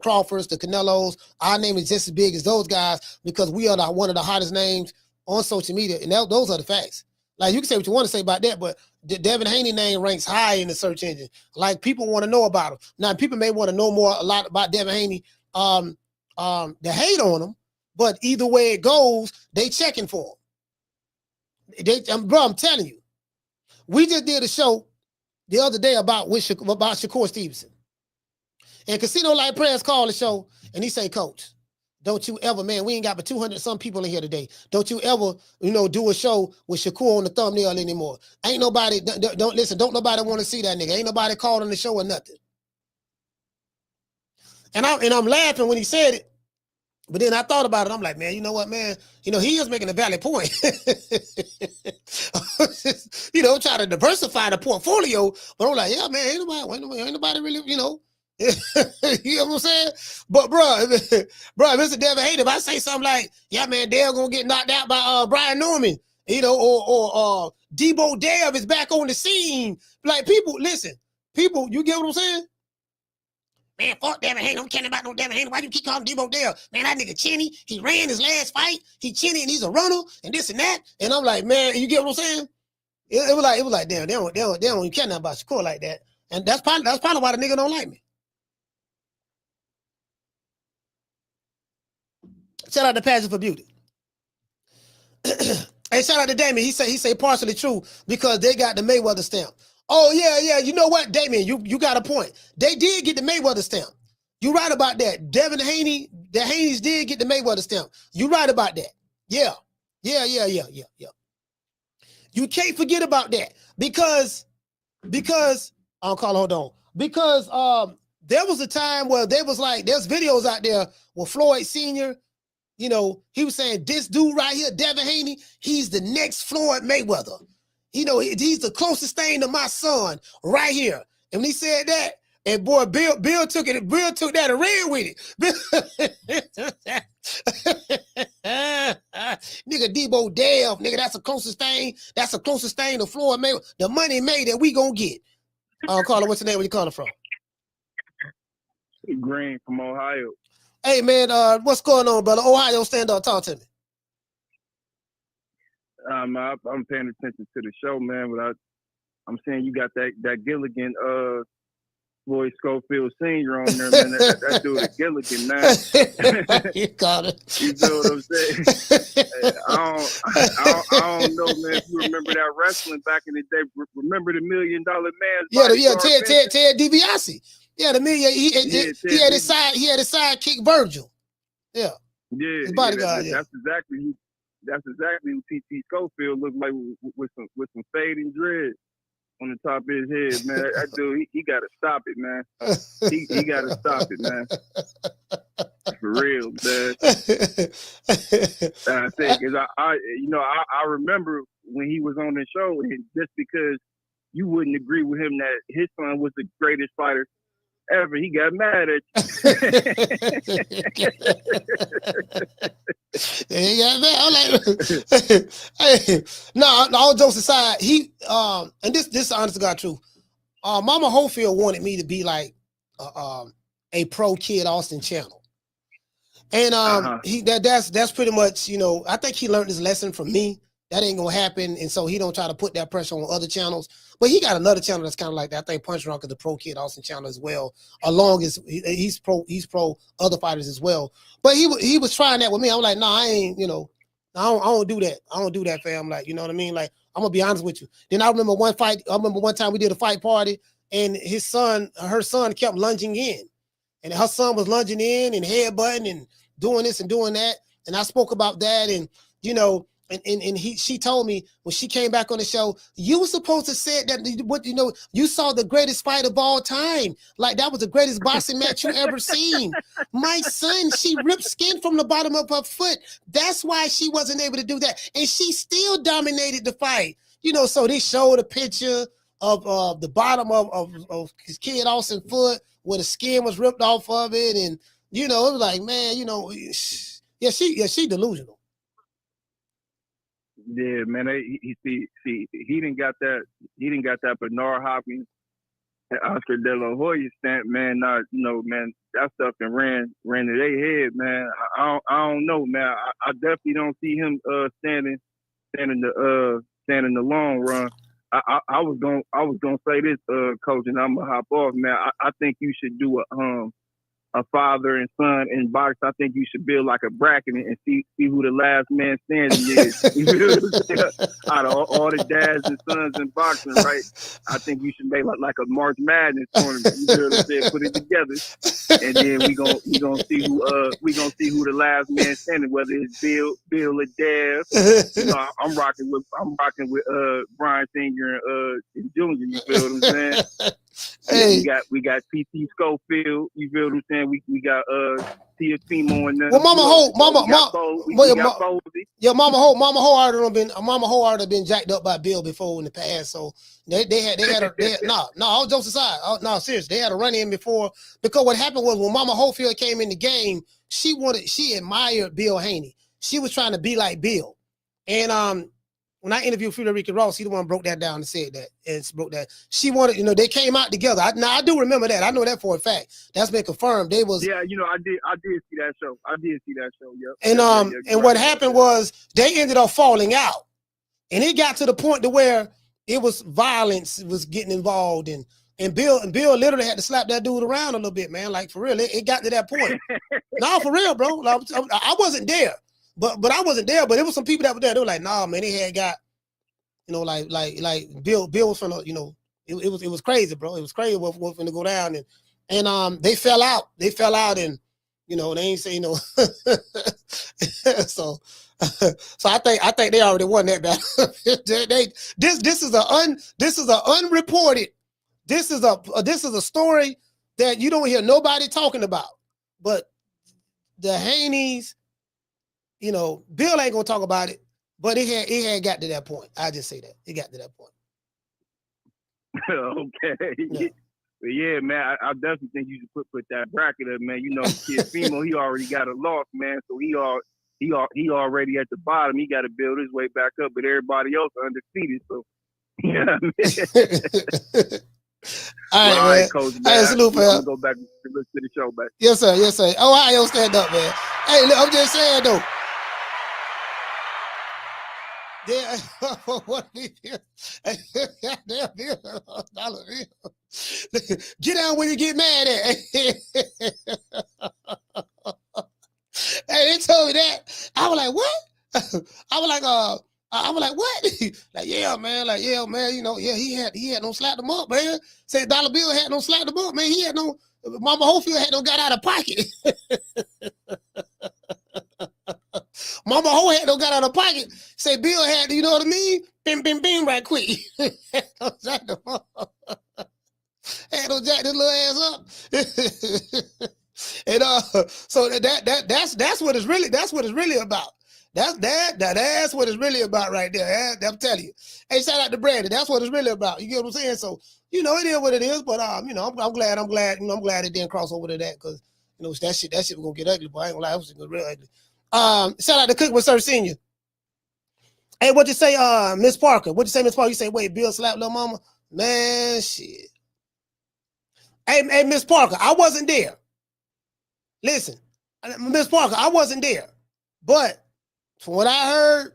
Crawfords, the Canelos. Our name is just as big as those guys because we are one of the hottest names on social media, and those are the facts. Like, you can say what you want to say about that, but the Devin Haney name ranks high in the search engine. Like, people want to know about him. Now, people may want to know a lot about Devin Haney, the hate on him, but either way it goes, they checking for him. Bro, I'm telling you, we just did a show the other day about Shakur Stevenson. And Casino Like Prayers called the show, and he say, Coach, don't you ever, man, we ain't got but 200 some people in here today. Don't you ever, do a show with Shakur on the thumbnail anymore. Ain't nobody, don't listen, don't nobody want to see that nigga. Ain't nobody called on the show or nothing. And I'm laughing when he said it, but then I thought about it. I'm like, man, you know what, man? He is making a valid point. Try to diversify the portfolio, but I'm like, yeah, man, ain't nobody really, You know what I'm saying? But bro, Mr. Devin Haney, if I say something like, yeah, man, Dale gonna get knocked out by Brian Norman, or Debo Dale is back on the scene. Like, people, listen, you get what I'm saying? Man, fuck Devin Haney. I'm caring about no Devin Haney. Why do you keep calling Debo Dale? Man, that nigga chinny. He ran his last fight. He chinny and he's a runner and this and that. And I'm like, man, you get what I'm saying? It was like, damn, they don't even care nothing about Shakur like that. And that's probably why the nigga don't like me. Shout out to Passion for Beauty. Hey, shout out to Damien. He say partially true because they got the Mayweather stamp. Oh, yeah. You know what, Damien? You got a point. They did get the Mayweather stamp. You right about that. Devin Haney, the Haneys did get the Mayweather stamp. You right about that. Yeah. You can't forget about that because I'll call hold on. Because there was a time where there's videos out there where Floyd Sr., he was saying this dude right here, Devin Haney, he's the next Floyd Mayweather. He's the closest thing to my son right here. And when he said that, and boy, Bill took it. Bill took that and ran with it. Nigga, Debo Dale, nigga, that's the closest thing. That's the closest thing to Floyd Mayweather. The money made that we gonna get. Carla, what's your name? Where you calling from? Green from Ohio. Hey man, what's going on, brother? Ohio, stand up, talk to me. I'm paying attention to the show, man. But I'm saying you got that Gilligan, Floyd Schofield Sr. on there, man. That dude is Gilligan, man. You got it. You know what I'm saying? I don't know, man. If you remember that wrestling back in the day, remember the $1 Million Man? Yeah, Ted DiBiase. Yeah, the million. He had his sidekick Virgil. Yeah. Yeah. His bodyguard. That's exactly what T.T. Schofield looked like with some fade and dread on the top of his head, man. That dude, he got to stop it, man. He got to stop it, man. For real, man. I think, cause I remember when he was on the show, and just because you wouldn't agree with him that his son was the greatest fighter ever, he got mad at you. He got mad. I'm like, hey, no, all jokes aside, and this is honest to God truth. Mama Holyfield wanted me to be like a pro Kid Austin channel. And that's pretty much, I think he learned his lesson from me. that ain't gonna happen, and so he don't try to put that pressure on other channels. But he got another channel that's kind of like that. I think Punch Drunk is the Pro Kid Austin channel as well. Along as he's pro other fighters as well. But he was trying that with me. I'm like, I ain't, I don't do that. I don't do that, fam. Like, you know what I mean? Like, I'm gonna be honest with you. Then I remember one time we did a fight party, and her son kept lunging in, and her son was lunging in and headbutting and doing this and doing that. And I spoke about that, and she told me when she came back on the show, you were supposed to say that you saw the greatest fight of all time. Like that was the greatest boxing match you ever seen. My son, she ripped skin from the bottom of her foot. That's why she wasn't able to do that. And she still dominated the fight. So they showed a picture of the bottom of his kid Austin foot where the skin was ripped off of it. And, it was like, man, she delusional. Yeah, man. He didn't got that. He didn't got that Bernard Hopkins and Oscar De La Hoya stamp, man. Man, that stuff and ran to their head, man. I don't know, man. I definitely don't see him standing the long run. I was gonna say this, coach, and I'm gonna hop off, man. I think you should do a father and son in box. I think you should build like a bracket and see who the last man standing is. Out of all the dads and sons in boxing, right? I think you should make like a March Madness tournament. Put it together, and then we gonna see who the last man standing. Whether it's Bill or Dev. I'm rocking with Brian Singer and Junior. You feel what I'm saying? Hey. We got PT Schofield. You feel what I'm saying? We got Tia Timo and them. Well, Mama Ho already been jacked up by Bill before in the past. So they had all jokes aside. No, seriously, they had a run in before, because what happened was when Mama Holyfield came in the game, she admired Bill Haney. She was trying to be like Bill. And when I interviewed Frederica Ross, he the one broke that down and said that, and broke that. She wanted, they came out together. I do remember that. I know that for a fact. That's been confirmed. They was. Yeah, I did see that show. Yep. And what happened was they ended up falling out, and it got to the point to where it was violence was getting involved, and Bill literally had to slap that dude around a little bit, man. Like for real, it got to that point. No, for real, bro. I wasn't there. But I wasn't there, but there was some people that were there. They were like, nah, man, they had got, like Bill was from, it was crazy, bro. It was crazy what was going to go down. And they fell out. And, they ain't say, so I think they already won that battle. This is a story that you don't hear nobody talking about. But the Haneys, Bill ain't gonna talk about it, but it had got to that point. I just say that it got to that point. Okay. Yeah, man. I definitely think you should put that bracket up, man. Kid Fimo, he already got a loss, man. So he already at the bottom. He got to build his way back up, but everybody else undefeated. So yeah, man. All right, Coach. Hey, salute, I'm gonna go back and listen to the show, back. Yes, sir. Ohio, stand up, man. Hey, look, I'm just saying though. Get down when you get mad at. Hey, they told me that. I was like, what? I was like, what? Like, yeah, man. He had no slap them up, man. Said Dollar Bill had no slap them up, man. He had no, Mama Holyfield had no got out of pocket. Mama Ho had no got out of pocket. Say Bill had, you know what I mean? Bim, right quick. Had no jack this little ass up. And so that's what it's really about. That's what it's really about right there. I'm telling you. Hey, shout out to Brandon. That's what it's really about. You get what I'm saying? So, it is what it is, but I'm glad, I'm glad it didn't cross over to that, because that shit was gonna get ugly, but I ain't gonna lie, it was gonna get real ugly. Shout out to Cook with Sir Senior. Hey, what you say, Miss Parker? What you say, Miss Parker? You say, wait, Bill slapped little mama? Man, shit. Hey, Miss Parker, I wasn't there. Listen, Miss Parker, I wasn't there. But from what I heard,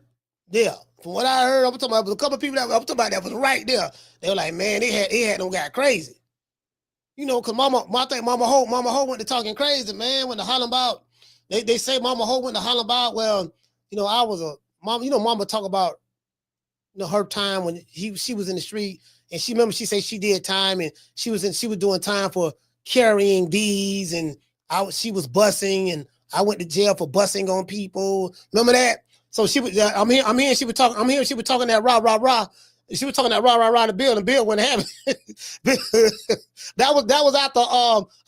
yeah, From what I heard, I'm talking about a couple of people that was right there. They were like, man, they had them got crazy. You know, cause I think Mama Ho went to talking crazy, man. When the hollering about, they say Mama Ho went to hollering about. Well, you know, I was a mom. You know, Mama talk about, you know, her time when she was in the street, and she remember she said she did time, and she was doing time for carrying these, and she was busing, and I went to jail for busing on people. Remember that? So she was. I'm hearing she was talking. I'm hearing she was talking that rah rah rah. She was talking that rah rah rah to Bill, and Bill wouldn't have it. that was after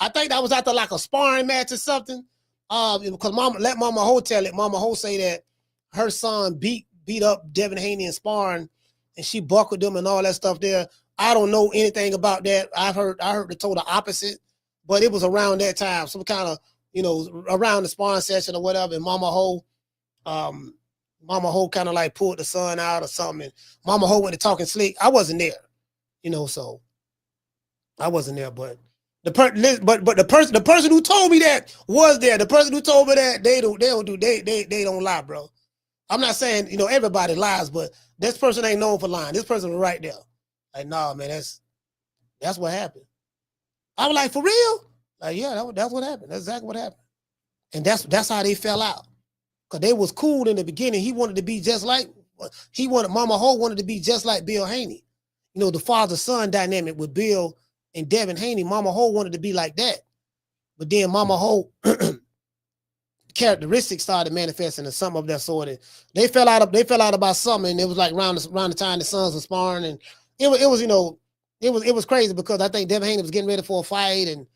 I think that was after like a sparring match or something. Because Mama Ho tell it. Mama Ho say that her son beat up Devin Haney in sparring, and she buckled him and all that stuff there. I don't know anything about that. I heard the total opposite, but it was around that time, some kind of, you know, around the sparring session or whatever. And Mama Ho kind of like pulled the son out or something. And Mama Ho went to talking slick. I wasn't there, you know, so I wasn't there. But the person who told me that was there. The person who told me that they don't lie, bro. I'm not saying, you know, everybody lies, but this person ain't known for lying. This person was right there. Like, nah, man, that's what happened. I was like, for real? Like, yeah, that's what happened. That's exactly what happened. And that's how they fell out. Because they was cool in the beginning. He wanted to be just like, Mama Ho wanted to be just like Bill Haney. You know, the father-son dynamic with Bill and Devin Haney. Mama Ho wanted to be like that. But then Mama Ho characteristics started manifesting in some of that sort. And they fell out about something. And it was like around the time the sons were sparring. And it was, you know, it was crazy because I think Devin Haney was getting ready for a fight. And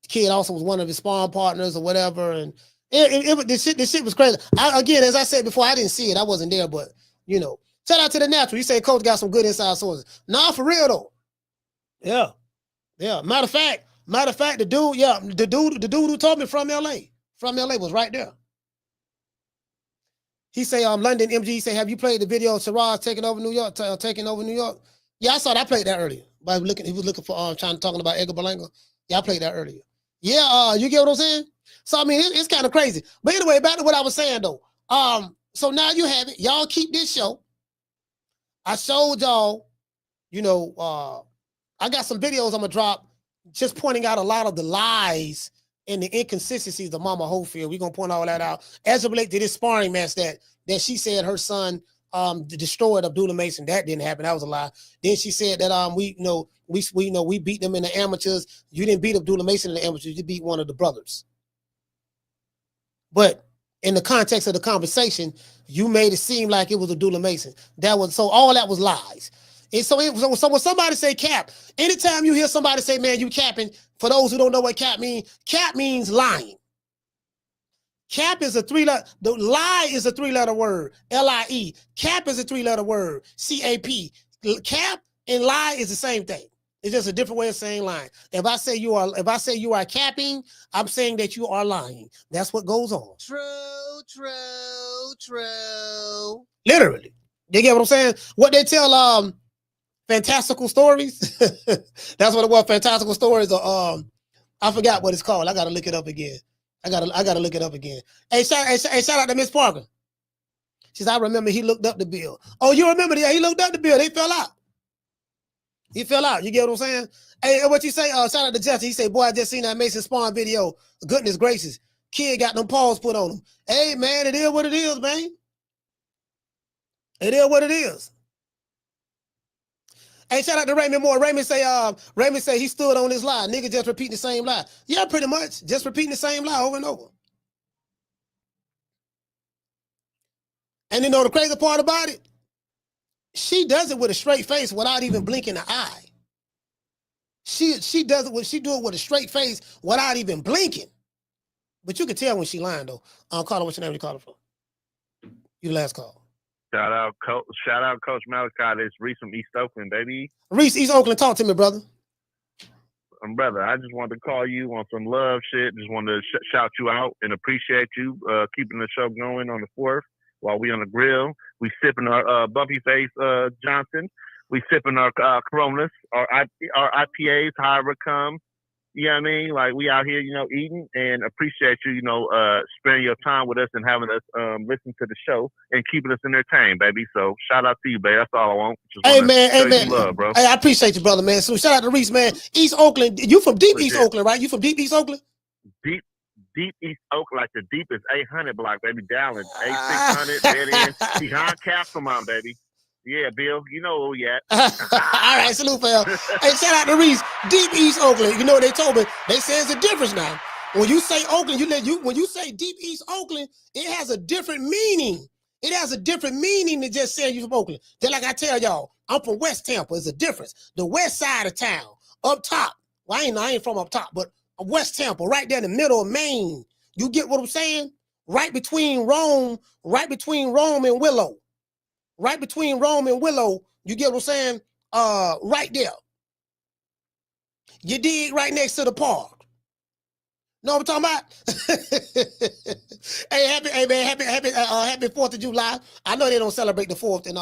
Kid also was one of his sparring partners or whatever. And this shit was crazy. Again, as I said before, I didn't see it. I wasn't there, but, you know, shout out to the natural. You say Coach got some good inside sources. Nah, for real though. Yeah. Yeah. Matter of fact, the dude who told me from LA was right there. He say, London MG, he say, have you played the video of Siraj taking over New York? Yeah, I saw that. I played that earlier. He was looking for talking about Edgar Berlanga. Yeah, I played that earlier. Yeah, you get what I'm saying? So I mean, it's kind of crazy. But anyway, back to what I was saying though. So now you have it. Y'all keep this show. I showed y'all, you know, I got some videos I'm gonna drop just pointing out a lot of the lies and the inconsistencies of Mama Hofield. We're gonna point all that out as it relates to this sparring match that she said her son destroyed Abdullah Mason. That didn't happen. That was a lie. Then she said that we beat them in the amateurs. You didn't beat Abdullah Mason in the amateurs. You beat one of the brothers. But in the context of the conversation, you made it seem like it was Abdullah Mason. So all that was lies. And so when somebody say cap, anytime you hear somebody say, man, you capping, for those who don't know what cap means lying. Cap is a the lie is a three-letter word, L-I-E. Cap is a three-letter word, C-A-P. Cap and lie is the same thing. It's just a different way of saying lying. If I say you are capping, I'm saying that you are lying. That's what goes on. True. Literally. You get what I'm saying? What they tell fantastical stories. That's what it was. Fantastical stories. I forgot what it's called. I gotta look it up again. I gotta look it up again. Hey, shout out to Miss Parker. She said, I remember he looked up the bill. Oh, you remember? Yeah, he looked up the bill. They fell out. He fell out. You get what I'm saying? Hey, what you say? Shout out to Justin. He said, boy, I just seen that Mason Spawn video. Goodness gracious. Kid got them paws put on him. Hey, man, it is what it is, man. It is what it is. Hey, shout out to Raymond Moore. Raymond say he stood on his lie. Nigga just repeating the same lie. Yeah, pretty much. Just repeating the same lie over and over. And you know the crazy part about it? She does it with a straight face without even blinking an eye. She does it she do it with a straight face without even blinking. But you can tell when she lying though. Carla, what's your name? You call her from? You last call. Shout out Coach Malachi. It's Reese from East Oakland, baby. Reese, East Oakland, talk to me, brother. Brother, I just wanted to call you on some love shit. Just wanted to shout you out and appreciate you keeping the show going on the 4th while we on the grill. We sipping our Bumpy Face Johnson. We sipping our Coronas, our IPAs, however it comes. You know what I mean? Like we out here, eating, and appreciate you, spending your time with us and having us listen to the show and keeping us entertained, baby. So shout out to you, baby. That's all I want. Just Hey wanna man, show you some love, bro. Hey, I appreciate you, brother, man. So shout out to Reese, man. East Oakland. You from deep East Oakland, right? You from deep East Oakland? Deep East Oakland, like the deepest 800 block, baby. Dallas, 8600, dead end, behind Castlemont, baby. Yeah, Bill, you know where we at. All right, salute for you. Hey, shout out to Reese, deep East Oakland. You know what they told me? They say it's a difference now. When you say Oakland, when you say deep East Oakland, it has a different meaning. It has a different meaning than just saying you from Oakland. Just like I tell y'all, I'm from West Tampa. It's a difference. The west side of town, up top. Well, I ain't from up top, but West Tampa, right there in the middle of Maine. You get what I'm saying? Right between Rome and Willow. Right between Rome and Willow, you get what I'm saying? Right there. You dig? Right next to the park. Know what I'm talking about? Hey, happy 4th of July. I know they don't celebrate the 4th, and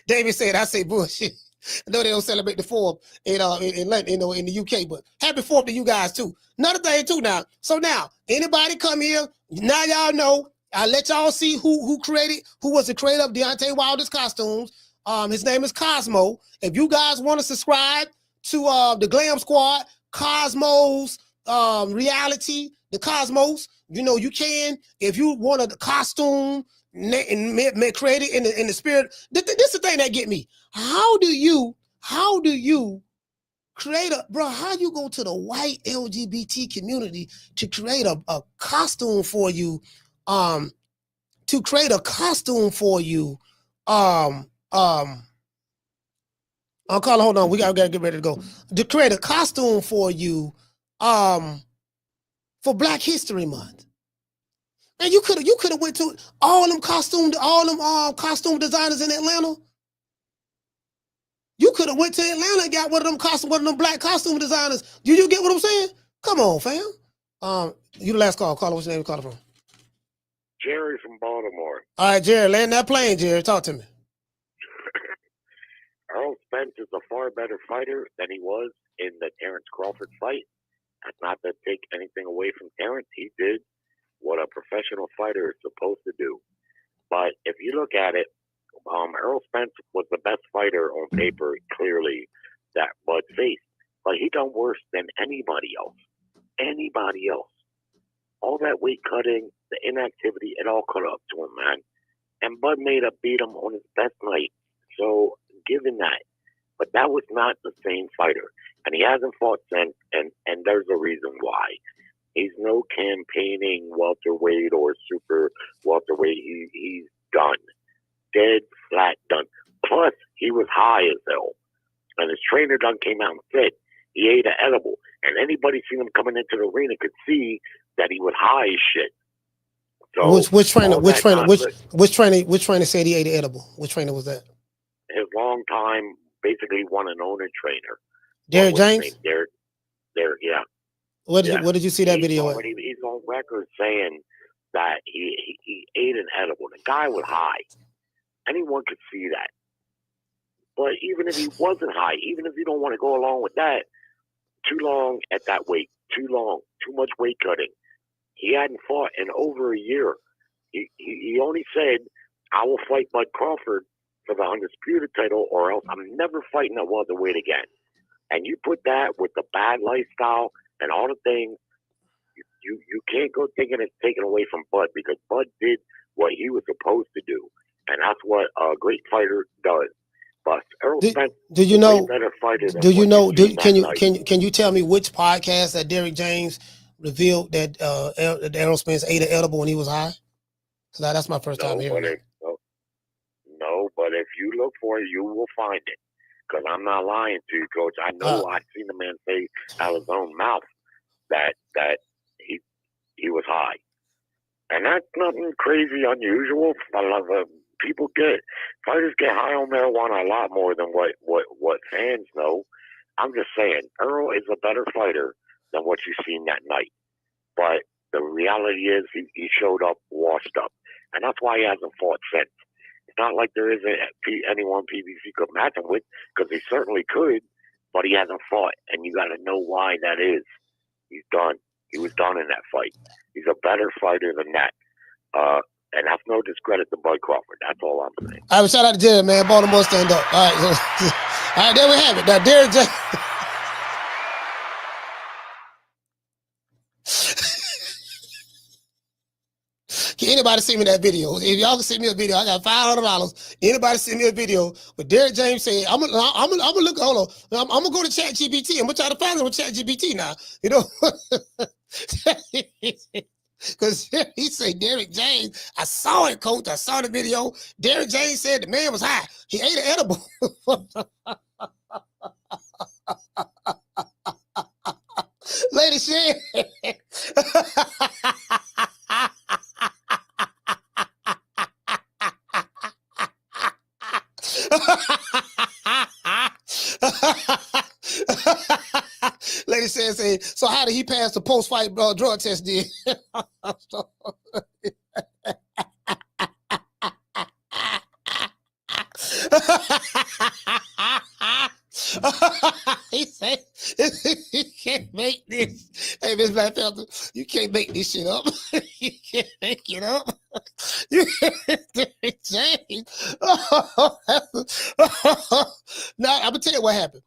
David said I say bullshit. I know they don't celebrate the 4th in London, in the UK, but happy 4th to you guys too. Another thing too now. So now, anybody come here, now y'all know. I'll let y'all see who was the creator of Deontay Wilder's costumes. His name is Cosmo. If you guys want to subscribe to the Glam Squad, Cosmo's reality, the Cosmos, you can. If you want a costume and create it in the spirit, this is the thing that get me. How do you create how you go to the white LGBT community to create a costume for you? To create a costume for you, hold on, we gotta get ready to go. To create a costume for you, for Black History Month. And you could have went to all them costume designers in Atlanta. You could have went to Atlanta and got one of them black costume designers. Do you get what I'm saying? Come on, fam. You the last call. Caller, what's your name? Caller from? Jerry from Baltimore. All right, Jerry, land that plane, Jerry. Talk to me. Errol Spence is a far better fighter than he was in the Terence Crawford fight. That's not to take anything away from Terence. He did what a professional fighter is supposed to do. But if you look at it, Errol Spence was the best fighter on paper, clearly, that Bud faced. But he done worse than anybody else. Anybody else. All that weight cutting, the inactivity, it all caught up to him, man. And Bud made up beat him on his best night. So, given that. But that was not the same fighter. And he hasn't fought since, and there's a reason why. He's no campaigning welterweight or super welterweight. He's done. Dead, flat, done. Plus, he was high as hell. And his trainer done came out and said he ate an edible. And anybody seen him coming into the arena could see that he was high as shit. So Which trainer said he ate an edible? Which trainer was that? His long time, basically one and owner trainer. Derrick James? Derrick, yeah. What did you see that video at? He's on record saying that he ate an edible. The guy was high. Anyone could see that. But even if he wasn't high, even if you don't want to go along with that, too long at that weight, too long, too much weight cutting. He hadn't fought in over a year. He only said, I will fight Bud Crawford for the undisputed title or else I'm never fighting at welterweight again. And you put that with the bad lifestyle and all the things, you can't go thinking it's taken away from Bud because Bud did what he was supposed to do. And that's what a great fighter does. But Errol Spence do you know? is a better fighter than Can you tell me which podcast that Derrick James revealed that Errol Spence ate an edible when he was high? Because that's my first time hearing it. No, but if you look for it, you will find it. Because I'm not lying to you, Coach. I know I've seen the man say out of his own mouth that he was high, and that's nothing crazy unusual. Fighters get high on marijuana a lot more than what fans know. I'm just saying, Errol is a better fighter than what you've seen that night. But the reality is he showed up washed up. And that's why he hasn't fought since. It's not like there isn't anyone PBC could match him with, because he certainly could, but he hasn't fought, and you got to know why that is. He's done. He was done in that fight. He's a better fighter than that. And that's no discredit to Bud Crawford. That's all I'm saying. All right, shout out to Jerry, man. Baltimore, stand up. All right, all right, there we have it. Now, Derrick James. Can anybody send me that video? If y'all can send me a video, I got $500. Anybody send me a video with Derrick James saying, I'm gonna look, hold on. I'm gonna go to ChatGPT. I'm gonna try to find it with ChatGPT now. You know? Because he said, Derrick James, I saw it, coach. I saw the video. Derrick James said the man was high. He ate an edible. Lady Shan. Lady says, so how did he pass the post-fight drug test? Did he said, you can't make this. Hey, Miss Black Panther, you can't make this shit up. You can't make it up. You can't change. Now, I'm gonna tell you what happened.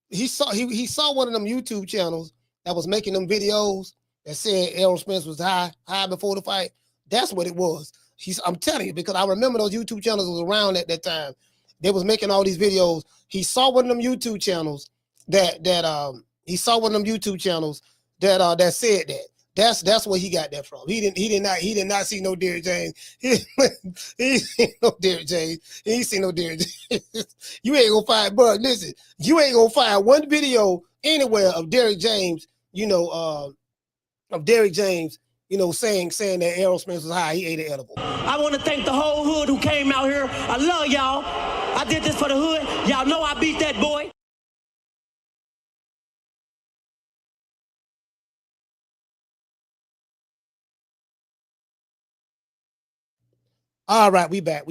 He saw one of them YouTube channels that was making them videos that said Errol Spence was high before the fight. That's what it was. I'm telling you, because I remember those YouTube channels was around at that time. They was making all these videos. He saw one of them YouTube channels that said that. That's where he got that from. He did not see no Derrick James. He seen no Derrick James. He ain't seen no Derrick James. You ain't gonna find, bro. Listen, you ain't gonna find one video anywhere of Derrick James. Saying that Errol Spence was high. He ate an edible. I want to thank the whole hood who came out here. I love y'all. I did this for the hood. Y'all know I beat that boy. All right, we back.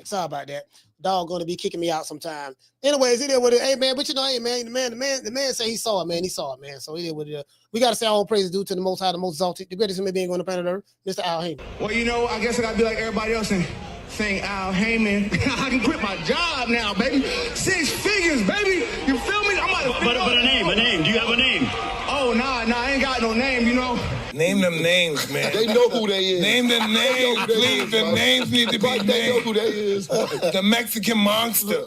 Sorry about that. Dog gonna be kicking me out sometime. Anyways, it is what it is. Hey man, but you know, hey man, the man say he saw it, man. He saw it, man. So it is what it is. We gotta say all praise due to the Most High, the Most Exalted, the greatest human being on the planet Earth, Mr. Al Heyman. Well, you know, I guess I gotta be like everybody else and saying Al Heyman. I can quit my job now, baby. 6 figures, baby. You feel me? I'm about to. But a name. Do you have a name? Oh, nah, I ain't got no name, you know. Name them names, man. They know who they is. Name them names, please. The names need to be named. They know who they is. The Mexican monster.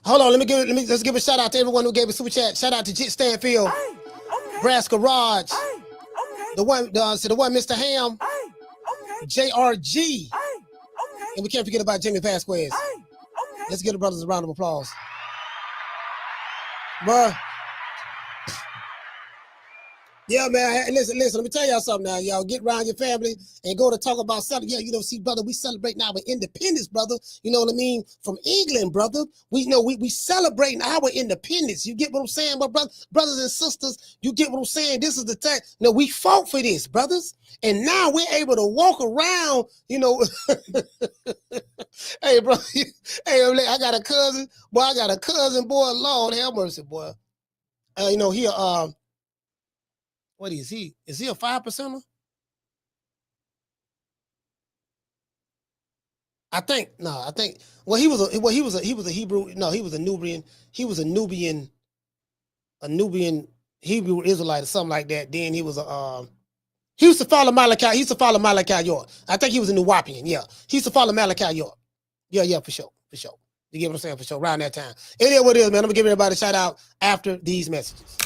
Hold on, let's give a shout out to everyone who gave a super chat. Shout out to Jit Stanfield, Brass Garage, the one Mr. Ham, JRG, and we can't forget about Jimmy Vasquez. Let's give the brothers a round of applause. Bruh. Yeah, man. Listen. Let me tell y'all something now. Y'all get around your family and go to talk about something. Yeah, you know, see, brother, we celebrate now our independence, brother. You know what I mean? From England, brother. We celebrating our independence. You get what I'm saying, my brothers and sisters? You get what I'm saying? This is the time. No, we fought for this, brothers. And now we're able to walk around, you know. Hey, bro. Hey, I got a cousin. Boy, Lord have mercy, boy. You know, he what is he? Is he a 5%er? I think. Well, he was a Hebrew. No, he was a Nubian. He was a Nubian Hebrew Israelite or something like that. Then he was he used to follow Malachi. He used to follow Malachi York. I think he was a Nuwapian. Yeah, he used to follow Malachi York. Yeah, for sure. You get what I'm saying? For sure. Around that time. It is what it is, man. I'm gonna give everybody a shout out after these messages.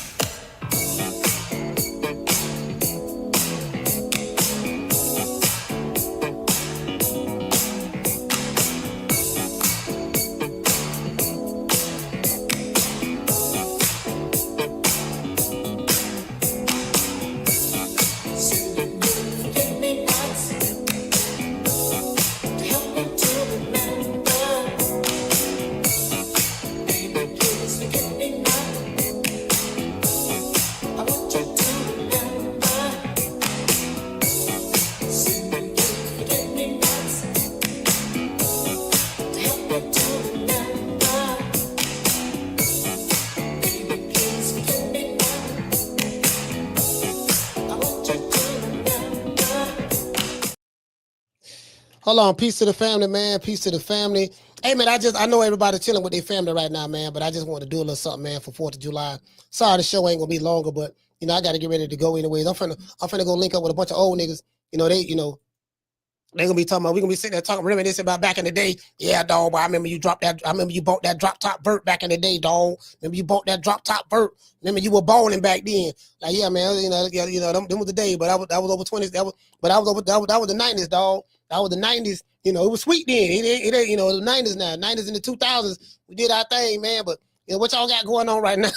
Hold on. Peace to the family, man. Peace to the family. Hey, man, I know everybody chilling with their family right now, man, but I just want to do a little something, man, for 4th of July. Sorry, the show ain't going to be longer, but, you know, I got to get ready to go anyways. I'm finna go link up with a bunch of old niggas. You know, they gonna be talking about, we gonna be sitting there talking, reminiscing about back in the day. Yeah, dog, but I remember you bought that drop top vert back in the day, dog. Remember you bought that drop top vert. Remember you were balling back then. Like, yeah, man, them was the day, but that was over 20s. That was the 90s, dog. That was the 90s. You know, it was sweet then. It ain't, you know, the 90s now. 90s and the 2000s, we did our thing, man. But you know what y'all got going on right now?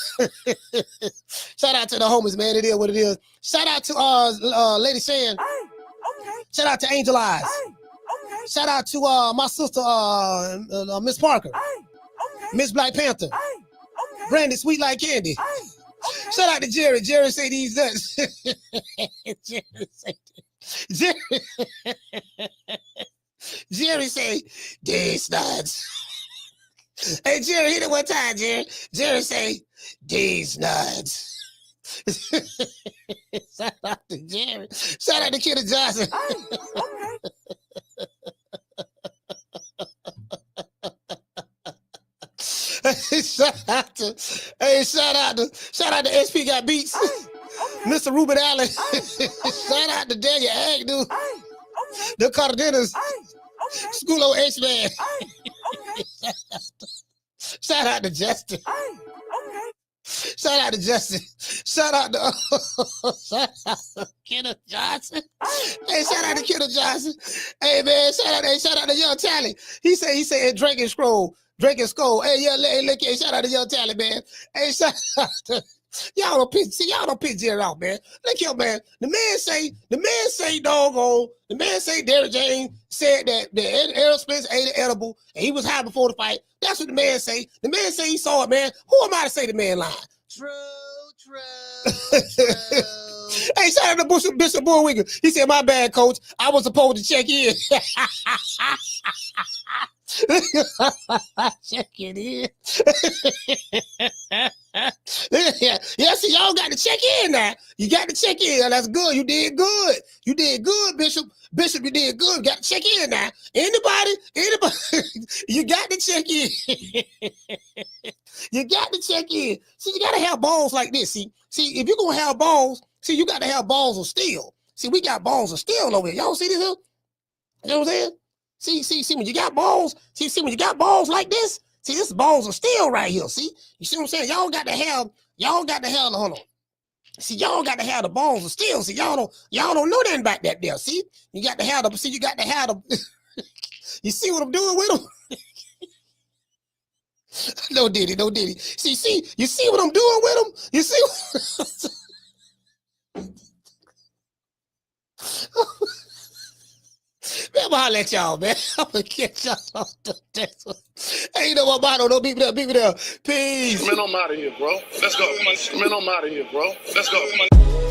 Shout out to the homies, man. It is what it is. Shout out to Lady Shan. Shout out to Angel Eyes. Shout out to my sister, Miss Parker. Miss Black Panther. Brandy Sweet Like Candy. Shout out to Jerry. Jerry say these nuts. Jerry say these nuts. Hey, Jerry, hit it one time, Jerry. Jerry say these nuts. Shout out to Jerry. Shout out to Kidder Johnson. Shout out to SP Got Beats. Mr. Ruben Allen. Shout out to Daniel Agnew. The Cardenas. School of H-Man. Shout out to Justin. Shout out to Justin. Shout out to Kidder Johnson. Hey, shout out to Kidder Johnson. Hey, man, shout out to Young Talent. He said Drake and Scroll. Hey, yeah, shout out to Young Talent, man. Hey, shout out to y'all don't piss Jerry out, man. Look here, man. The man say Derrick James said that Errol Spence ate an edible and he was high before the fight. That's what the man say. The man say he saw it, man. Who am I to say the man lied? True. Hey, shout out to Bishop Bullwinkle. He said, my bad, coach. I was supposed to check in. Check it in. Yeah, see, y'all got to check in now. You got to check in. That's good. You did good, Bishop. Bishop, you did good. Got to check in now. Anybody, you got to check in. You got to check in. See, you got to have balls like this. See, if you're going to have balls, see, you got to have balls of steel. See, we got balls of steel over here. Y'all see this here? You know what I'm saying? See, when you got balls, when you got balls like this, see, this balls of steel right here. See, you see what I'm saying? Y'all got to have, hold on. See, y'all got to have the balls of steel. See, y'all don't know nothing about that there. See, you got to have the, you see what I'm doing with them? No diddy. See, you see what I'm doing with them? You see Man, I'm gonna holler at y'all, man. I'm gonna catch y'all on the next one. Hey, you know what, Bono? Don't beat me up. Peace. Man, I'm out of here, bro. Let's go. Man, I'm out of here, bro. Let's go.